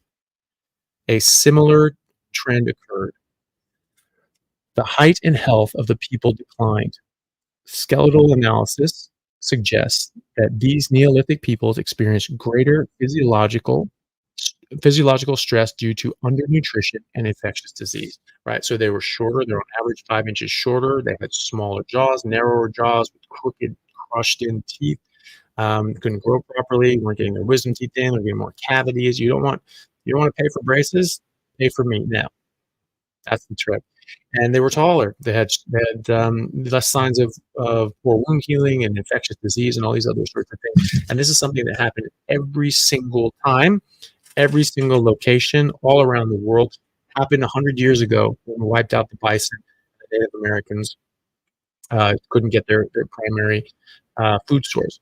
a similar trend occurred. The height and health of the people declined. Skeletal analysis suggests that these Neolithic peoples experienced greater physiological stress due to undernutrition and infectious disease. Right, so they were shorter. They're on average 5 inches shorter. They had smaller jaws, narrower jaws with crooked, crushed-in teeth. Couldn't grow properly. Weren't getting their wisdom teeth in. They're getting more cavities. You don't want to pay for braces. Pay for meat now. That's the trick. And they were taller. They had less signs of poor wound healing and infectious disease and all these other sorts of things. And this is something that happened every single time, every single location, all around the world. Happened 100 years ago when we wiped out the bison. The Native Americans couldn't get their primary food source.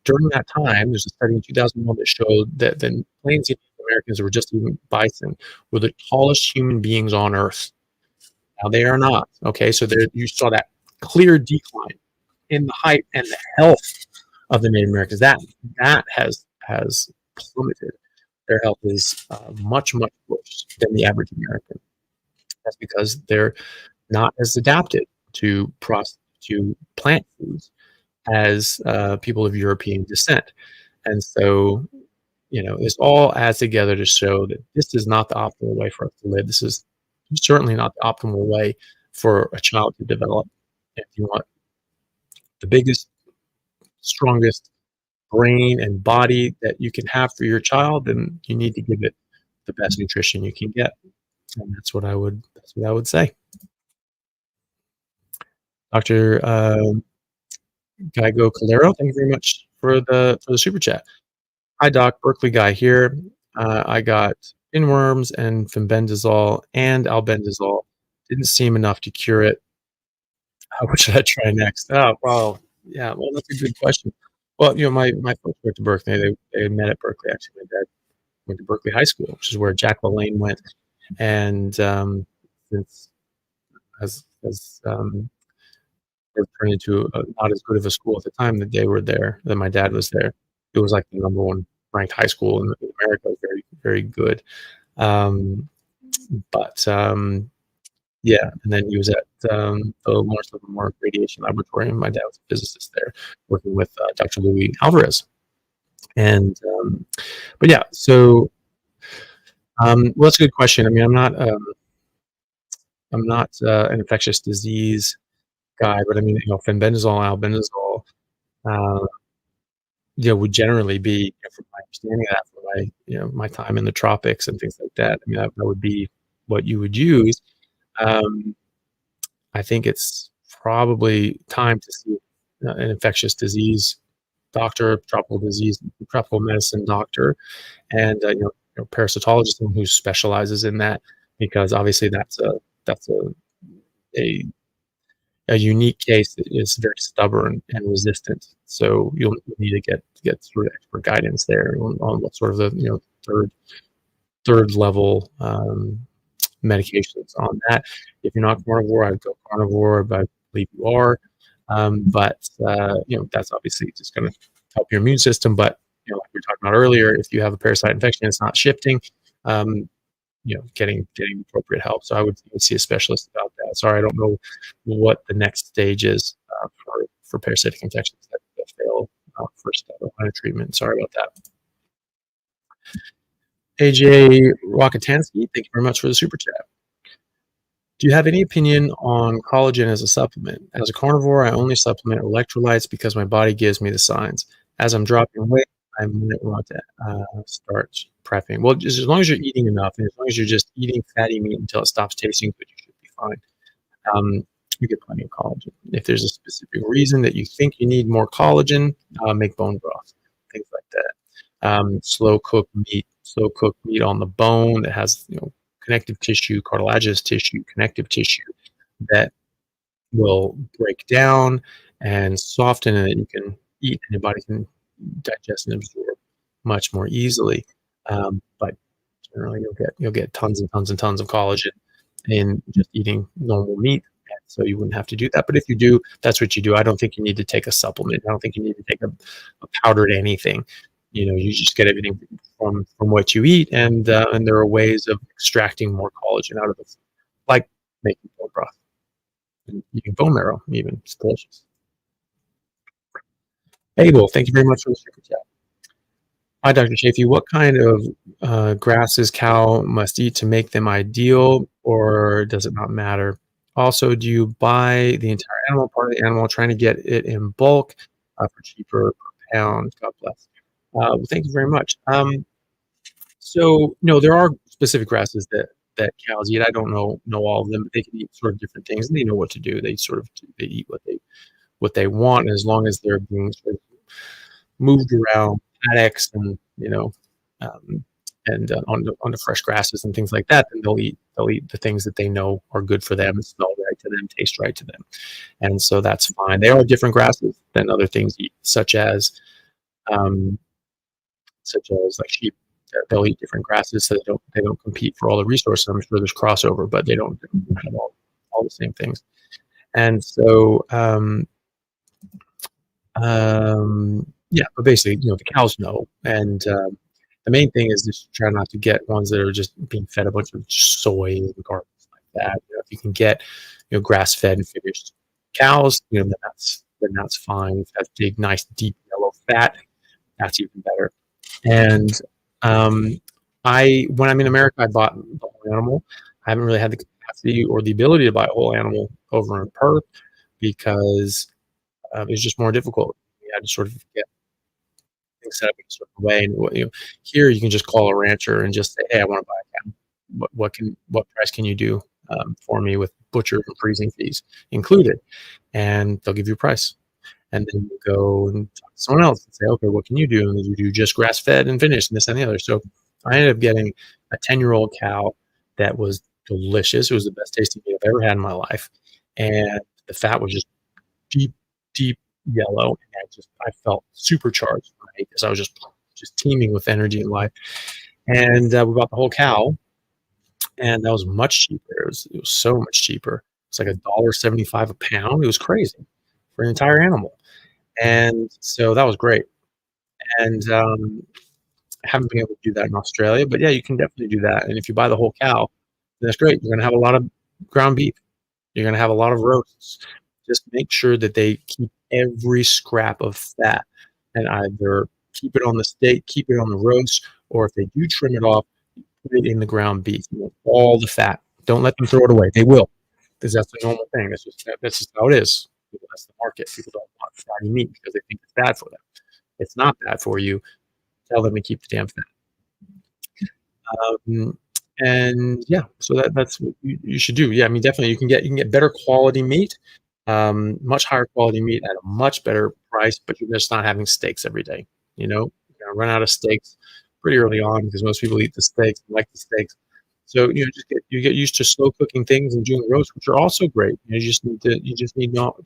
During that time, there's a study in 2001 that showed that the Plains Native Americans who were just eating bison were the tallest human beings on Earth. Now they are not. Okay, so you saw that clear decline in the height and the health of the Native Americans. That has plummeted. Their health is much, much worse than the average American. That's because they're not as adapted to plant foods as people of European descent. And so, this all adds together to show that this is not the optimal way for us to live. This is certainly not the optimal way for a child to develop. If you want the biggest, strongest brain and body that you can have for your child, then you need to give it the best nutrition you can get. And that's what I would say. Dr. Geigo Calero, thank you very much for the super chat. Hi, Doc. Berkeley guy here. I got pinworms and fenbendazole and albendazole. Didn't seem enough to cure it. What should I try next? Oh, well, yeah. Well, that's a good question. Well, my folks went to Berkeley. They met at Berkeley. Actually, my dad went to Berkeley High School, which is where Jack LaLanne went. And since as it turned into not as good of a school at the time that they were there, that my dad was there. It was like the number one ranked high school in America. Very, very good. Um, but yeah, and then he was at the Lawrence Livermore Radiation Laboratory, and my dad was a physicist there, working with Dr. Louis Alvarez. And but yeah, so well, that's a good question. I mean, I'm not an infectious disease guy, but I mean, fenbendazole, albendazole, uh, would generally be, from my understanding of that, from my time in the tropics and things like that. I mean, that would be what you would use. Um, I think it's probably time to see an infectious disease doctor, tropical medicine doctor, and parasitologist, someone who specializes in that, because obviously that's a unique case that is very stubborn and resistant. So you'll need to get sort of expert guidance there on what sort of the third level medications on that. If you're not carnivore, I'd go carnivore, but I believe you are. But that's obviously just going to help your immune system. But like we were talking about earlier, if you have a parasite infection, it's not shifting. Getting appropriate help. So I would see a specialist about that. Sorry, I don't know what the next stage is for parasitic infections that fail first line of treatment. Sorry about that. AJ Rockatansky, thank you very much for the super chat. Do you have any opinion on collagen as a supplement? As a carnivore, I only supplement electrolytes because my body gives me the signs. As I'm dropping weight, I might want to start prepping. Well, just as long as you're eating enough, and as long as you're just eating fatty meat until it stops tasting good, you should be fine. You get plenty of collagen. If there's a specific reason that you think you need more collagen, make bone broth, things like that. Slow cooked meat on the bone that has connective tissue, cartilaginous tissue, connective tissue that will break down and soften, and that you can eat and your body can digest and absorb much more easily. But generally, you'll get tons and tons and tons of collagen in just eating normal meat. And so you wouldn't have to do that. But if you do, that's what you do. I don't think you need to take a supplement. I don't think you need to take a powdered anything. You just get everything from what you eat, and there are ways of extracting more collagen out of it, like making bone broth and eating bone marrow. Even it's delicious. Abel, thank you very much for the super chat. Hi, Dr. Chaffee. What kind of grasses cow must eat to make them ideal, or does it not matter? Also, do you buy the entire animal, part of the animal, trying to get it in bulk for cheaper per pound? God bless. Well, thank you very much. So, there are specific grasses that cows eat. I don't know all of them, but they can eat sort of different things, and they know what to do. They eat what they want, and as long as they're being sort of moved around paddocks and on the fresh grasses and things like that, then they'll eat the things that they know are good for them, smell right to them, taste right to them, and so that's fine. There are different grasses than other things eat, such as like sheep. They'll eat different grasses, so they don't compete for all the resources. I'm sure there's crossover, but they don't have all the same things. And so yeah, but basically, the cows know, and the main thing is just try not to get ones that are just being fed a bunch of soy and garbage like that. If you can get grass-fed and finished cows, then that's fine. If that's big, nice, deep yellow fat, that's even better. And when I'm in America, I bought the whole animal. I haven't really had the capacity or the ability to buy a whole animal over in Perth because It was just more difficult. You had to sort of get things set up in a certain way. And here you can just call a rancher and just say, "Hey, I want to buy a cow. What price can you do for me with butcher and freezing fees included?" And they'll give you a price. And then you go and talk to someone else and say, "Okay, what can you do?" And then you do just grass fed and finished and this and the other. So I ended up getting a 10-year-old cow that was delicious. It was the best tasting meat I've ever had in my life. And the fat was just deep, deep yellow. And I felt supercharged because I was just teeming with energy and life. And we bought the whole cow, and that was much cheaper. It was so much cheaper. It's like $1.75 a pound. It was crazy for an entire animal. And so that was great. And I haven't been able to do that in Australia, but yeah, you can definitely do that. And if you buy the whole cow, that's great. You're gonna have a lot of ground beef. You're gonna have a lot of roasts. Just make sure that they keep every scrap of fat and either keep it on the steak, keep it on the roast, or if they do trim it off, put it in the ground beef. You want all the fat. Don't let them throw it away. They will, because that's the normal thing. That's just how it is. That's the market. People don't want fatty meat because they think it's bad for them. It's not bad for you. Tell them to keep the damn fat. Um, and yeah, so that's what you should do. Yeah, I mean, definitely you can get better quality meat, much higher quality meat at a much better price, but you're just not having steaks every day. You're gonna run out of steaks pretty early on because most people eat the steaks and like the steaks. So you get used to slow cooking things and doing roasts, which are also great. You just need to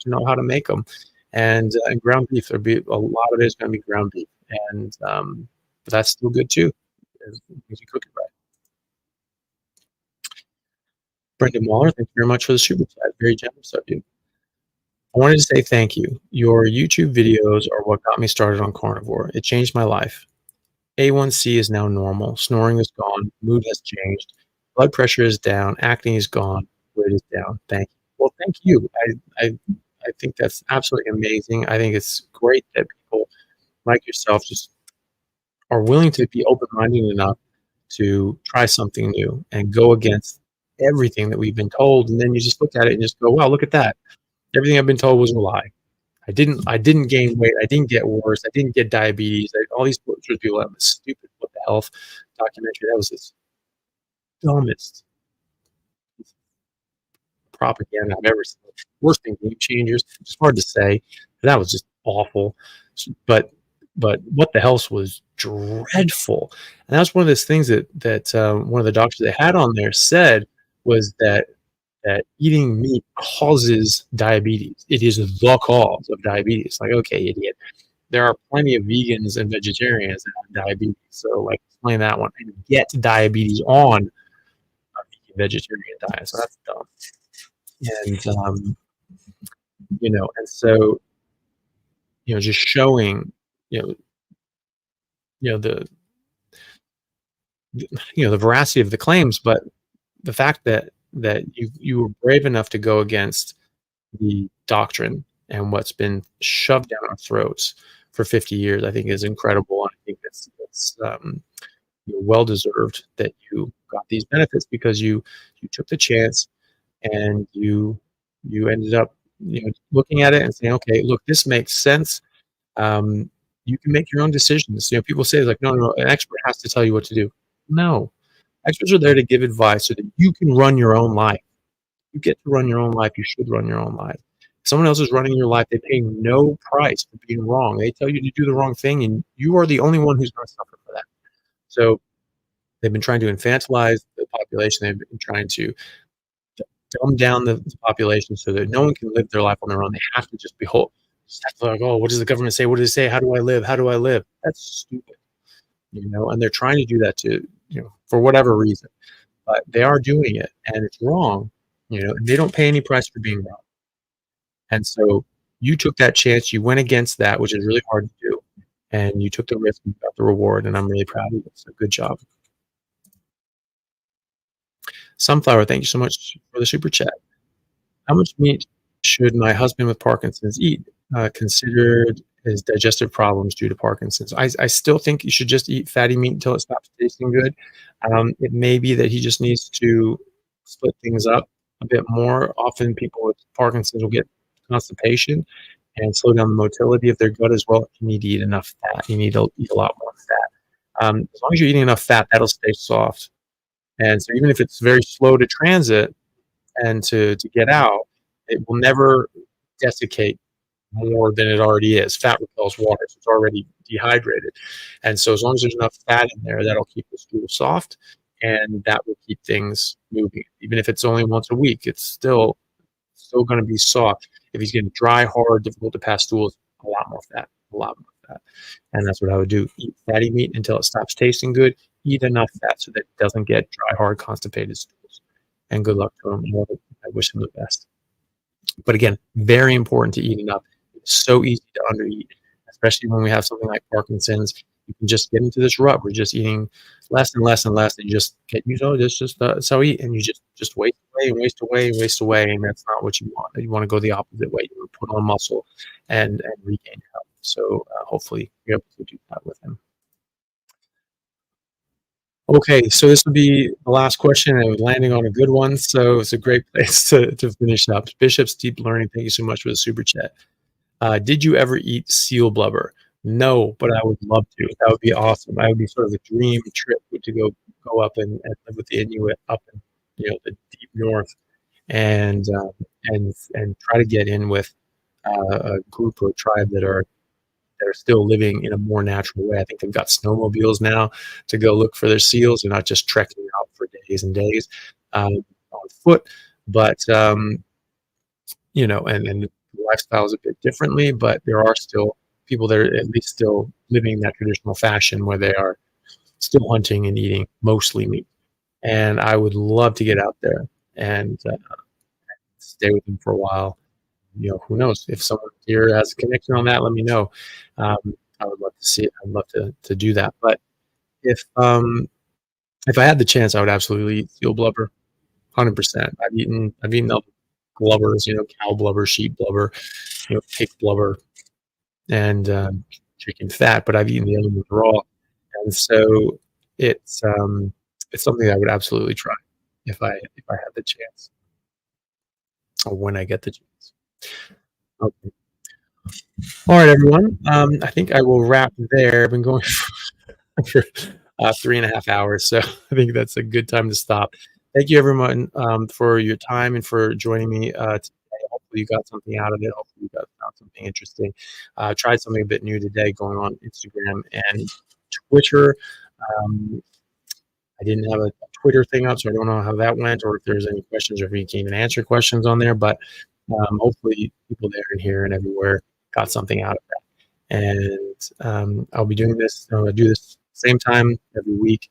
know how to make them. And ground beef, there'll be a lot of it is going to be ground beef, and but that's still good too, as long as you cook it right. Brendan Waller, thank you very much for the super chat. Very generous of you. I wanted to say thank you. Your YouTube videos are what got me started on carnivore. It changed my life. A1C is now normal. Snoring is gone. Mood has changed. Blood pressure is down. Acne is gone. Weight is down. Thank you. Well, thank you. I think that's absolutely amazing. I think it's great that people like yourself just are willing to be open-minded enough to try something new and go against everything that we've been told. And then you just look at it and just go, wow, look at that. Everything I've been told was a lie. I didn't gain weight. I didn't get worse. I didn't get diabetes. All these people have this stupid What the Health documentary. That was the dumbest propaganda I've ever seen. Worst thing, game changers. It's hard to say. That was just awful. But What the Health was dreadful. And that was one of those things that one of the doctors they had on there said was that eating meat causes diabetes. It is the cause of diabetes. Like, okay, idiot. There are plenty of vegans and vegetarians that have diabetes. So, like, explain that one and get diabetes on a vegan vegetarian diet. So that's dumb. And and so just showing, you know, you know the the veracity of the claims, but the fact that you were brave enough to go against the doctrine and what's been shoved down our throats for 50 years, I think is incredible. And I think it's well deserved that you got these benefits because you took the chance and you ended up looking at it and saying, okay, look, this makes sense. Um, you can make your own decisions. People say like, no, no, an expert has to tell you what to do. No, experts are there to give advice so that you can run your own life. You get to run your own life. You should run your own life. If someone else is running your life, they pay no price for being wrong. They tell you to do the wrong thing, and you are the only one who's going to suffer for that. So they've been trying to infantilize the population. They've been trying to dumb down the population so that no one can live their life on their own. They have to just be whole. Just have to like, oh, what does the government say? What does it say? How do I live? How do I live? That's stupid, And they're trying to do that to, for whatever reason, but they are doing it, and it's wrong, And they don't pay any price for being wrong. And so you took that chance. You went against that, which is really hard to do, and you took the risk and got the reward. And I'm really proud of you. So good job. Sunflower, thank you so much for the super chat. How much meat should my husband with Parkinson's eat, considered his digestive problems due to Parkinson's? I still think you should just eat fatty meat until it stops tasting good. It may be that he just needs to split things up a bit more. Often people with Parkinson's will get constipation, and slow down the motility of their gut as well. You need to eat enough fat. You need to eat a lot more fat. As long as you're eating enough fat, that'll stay soft. And so even if it's very slow to transit and to get out, it will never desiccate more than it already is. Fat repels water, so it's already dehydrated. And so as long as there's enough fat in there, that'll keep the stool soft, and that will keep things moving. Even if it's only once a week, it's still going to be soft. If he's getting dry, hard, difficult to pass stools, a lot more fat, a lot more fat. And that's what I would do. Eat fatty meat until it stops tasting good. Eat enough fat so that it doesn't get dry, hard, constipated stools. And good luck to him. I wish him the best. But again, very important to eat enough. It's so easy to undereat, especially when we have something like Parkinson's. You can just get into this rut. We're just eating less and less and less, and you just get used to that's how I eat, and you just waste away and waste away and waste away, and that's not what you want. You want to go the opposite way. You want to put on muscle and regain health. So hopefully you're able to do that with him. Okay, so this would be the last question, and we're landing on a good one. So it's a great place to finish up. Bishop's Deep Learning, thank you so much for the super chat. Did you ever eat seal blubber? No, but I would love to. That would be awesome. That would be sort of a dream trip to go up and live with the Inuit up in the deep north, and try to get in with a group or tribe that are still living in a more natural way. I think they've got snowmobiles now to go look for their seals. They're not just trekking out for days and days on foot, but and the lifestyle is a bit differently, but there are still people that are at least still living in that traditional fashion where they are still hunting and eating mostly meat. And I would love to get out there and stay with them for a while. Who knows? If someone here has a connection on that, let me know. I would love to see it. I'd love to do that. But if I had the chance, I would absolutely eat seal blubber, 100%. I've eaten the blubbers, cow blubber, sheep blubber, pig blubber, and chicken fat. But I've eaten the other ones raw, and so it's something that I would absolutely try if I had the chance, or when I get the chance. Okay. All right, everyone. I think I will wrap there. I've been going for 3.5 hours, so I think that's a good time to stop. Thank you, everyone, for your time and for joining me today. Hopefully, you got something out of it. Hopefully, you found something interesting. Tried something a bit new today, going on Instagram and Twitter. I didn't have a Twitter thing up, so I don't know how that went, or if there's any questions, or if you can even answer questions on there. But hopefully, people there and here and everywhere got something out of that. And I'll be doing this. I'll do this same time every week.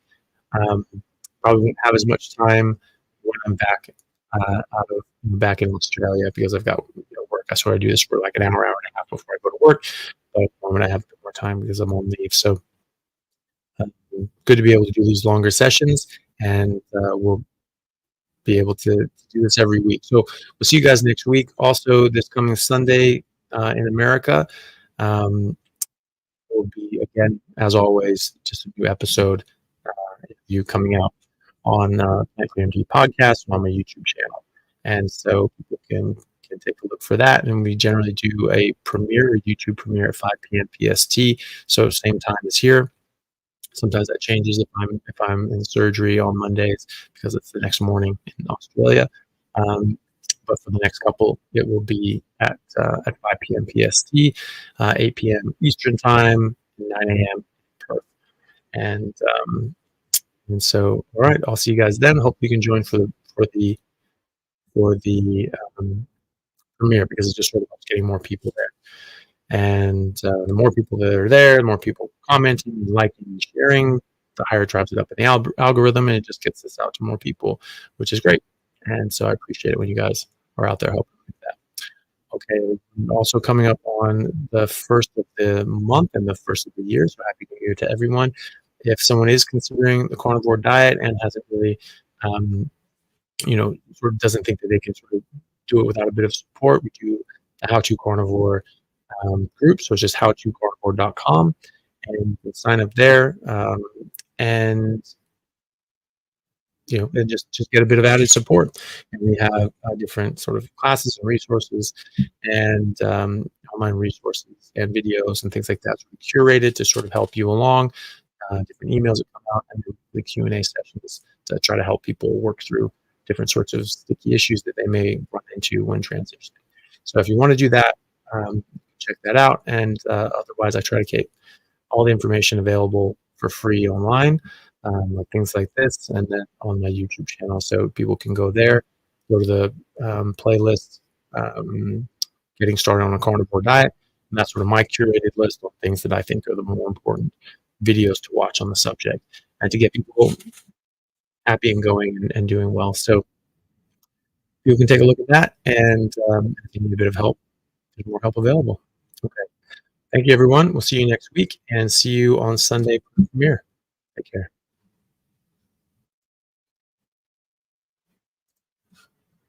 Probably won't have as much time when I'm back back in Australia, because I've got work. I sort of do this for like an hour and a half before I go to work. But when I have a bit more time because I'm on leave, so good to be able to do these longer sessions, and we'll be able to do this every week. So we'll see you guys next week. Also, this coming Sunday in America, will be, again, as always, just a new episode interview coming out on MD podcast on my YouTube channel. And so people can take a look for that. And we generally do a YouTube premiere at 5 p.m. PST, so same time as here. Sometimes that changes if I'm in surgery on Mondays, because it's the next morning in Australia. But for the next couple, it will be at 5 p.m. PST, 8 p.m. Eastern time, 9 a.m. Perth. And so, all right, I'll see you guys then. Hope you can join for the premiere, because it's just sort of getting more people there. And the more people that are there, the more people commenting, and liking, and sharing, the higher it drives it up in the algorithm, and it just gets this out to more people, which is great. And so I appreciate it when you guys are out there helping with that. Okay, also coming up on the 1st of the month and the 1st of the year, so happy New Year to everyone. If someone is considering the carnivore diet and hasn't really, sort of doesn't think that they can sort of do it without a bit of support, we do the How to Carnivore group. So it's just howtocarnivore.com, and you can sign up there, and and just get a bit of added support. And we have different sort of classes and resources, and online resources and videos and things like that sort of curated to sort of help you along, different emails that come out, and then the Q&A sessions to try to help people work through different sorts of sticky issues that they may run into when transitioning. So if you want to do that, check that out. And otherwise, I try to keep all the information available for free online, like things like this, and then on my YouTube channel. So people can go there, go to the playlist, getting started on a carnivore diet. And that's sort of my curated list of things that I think are the more important videos to watch on the subject and to get people happy and going and doing well. So you can take a look at that, and if you need a bit of help, there's more help available. Okay. Thank you, everyone. We'll see you next week and see you on Sunday for the premiere. Take care.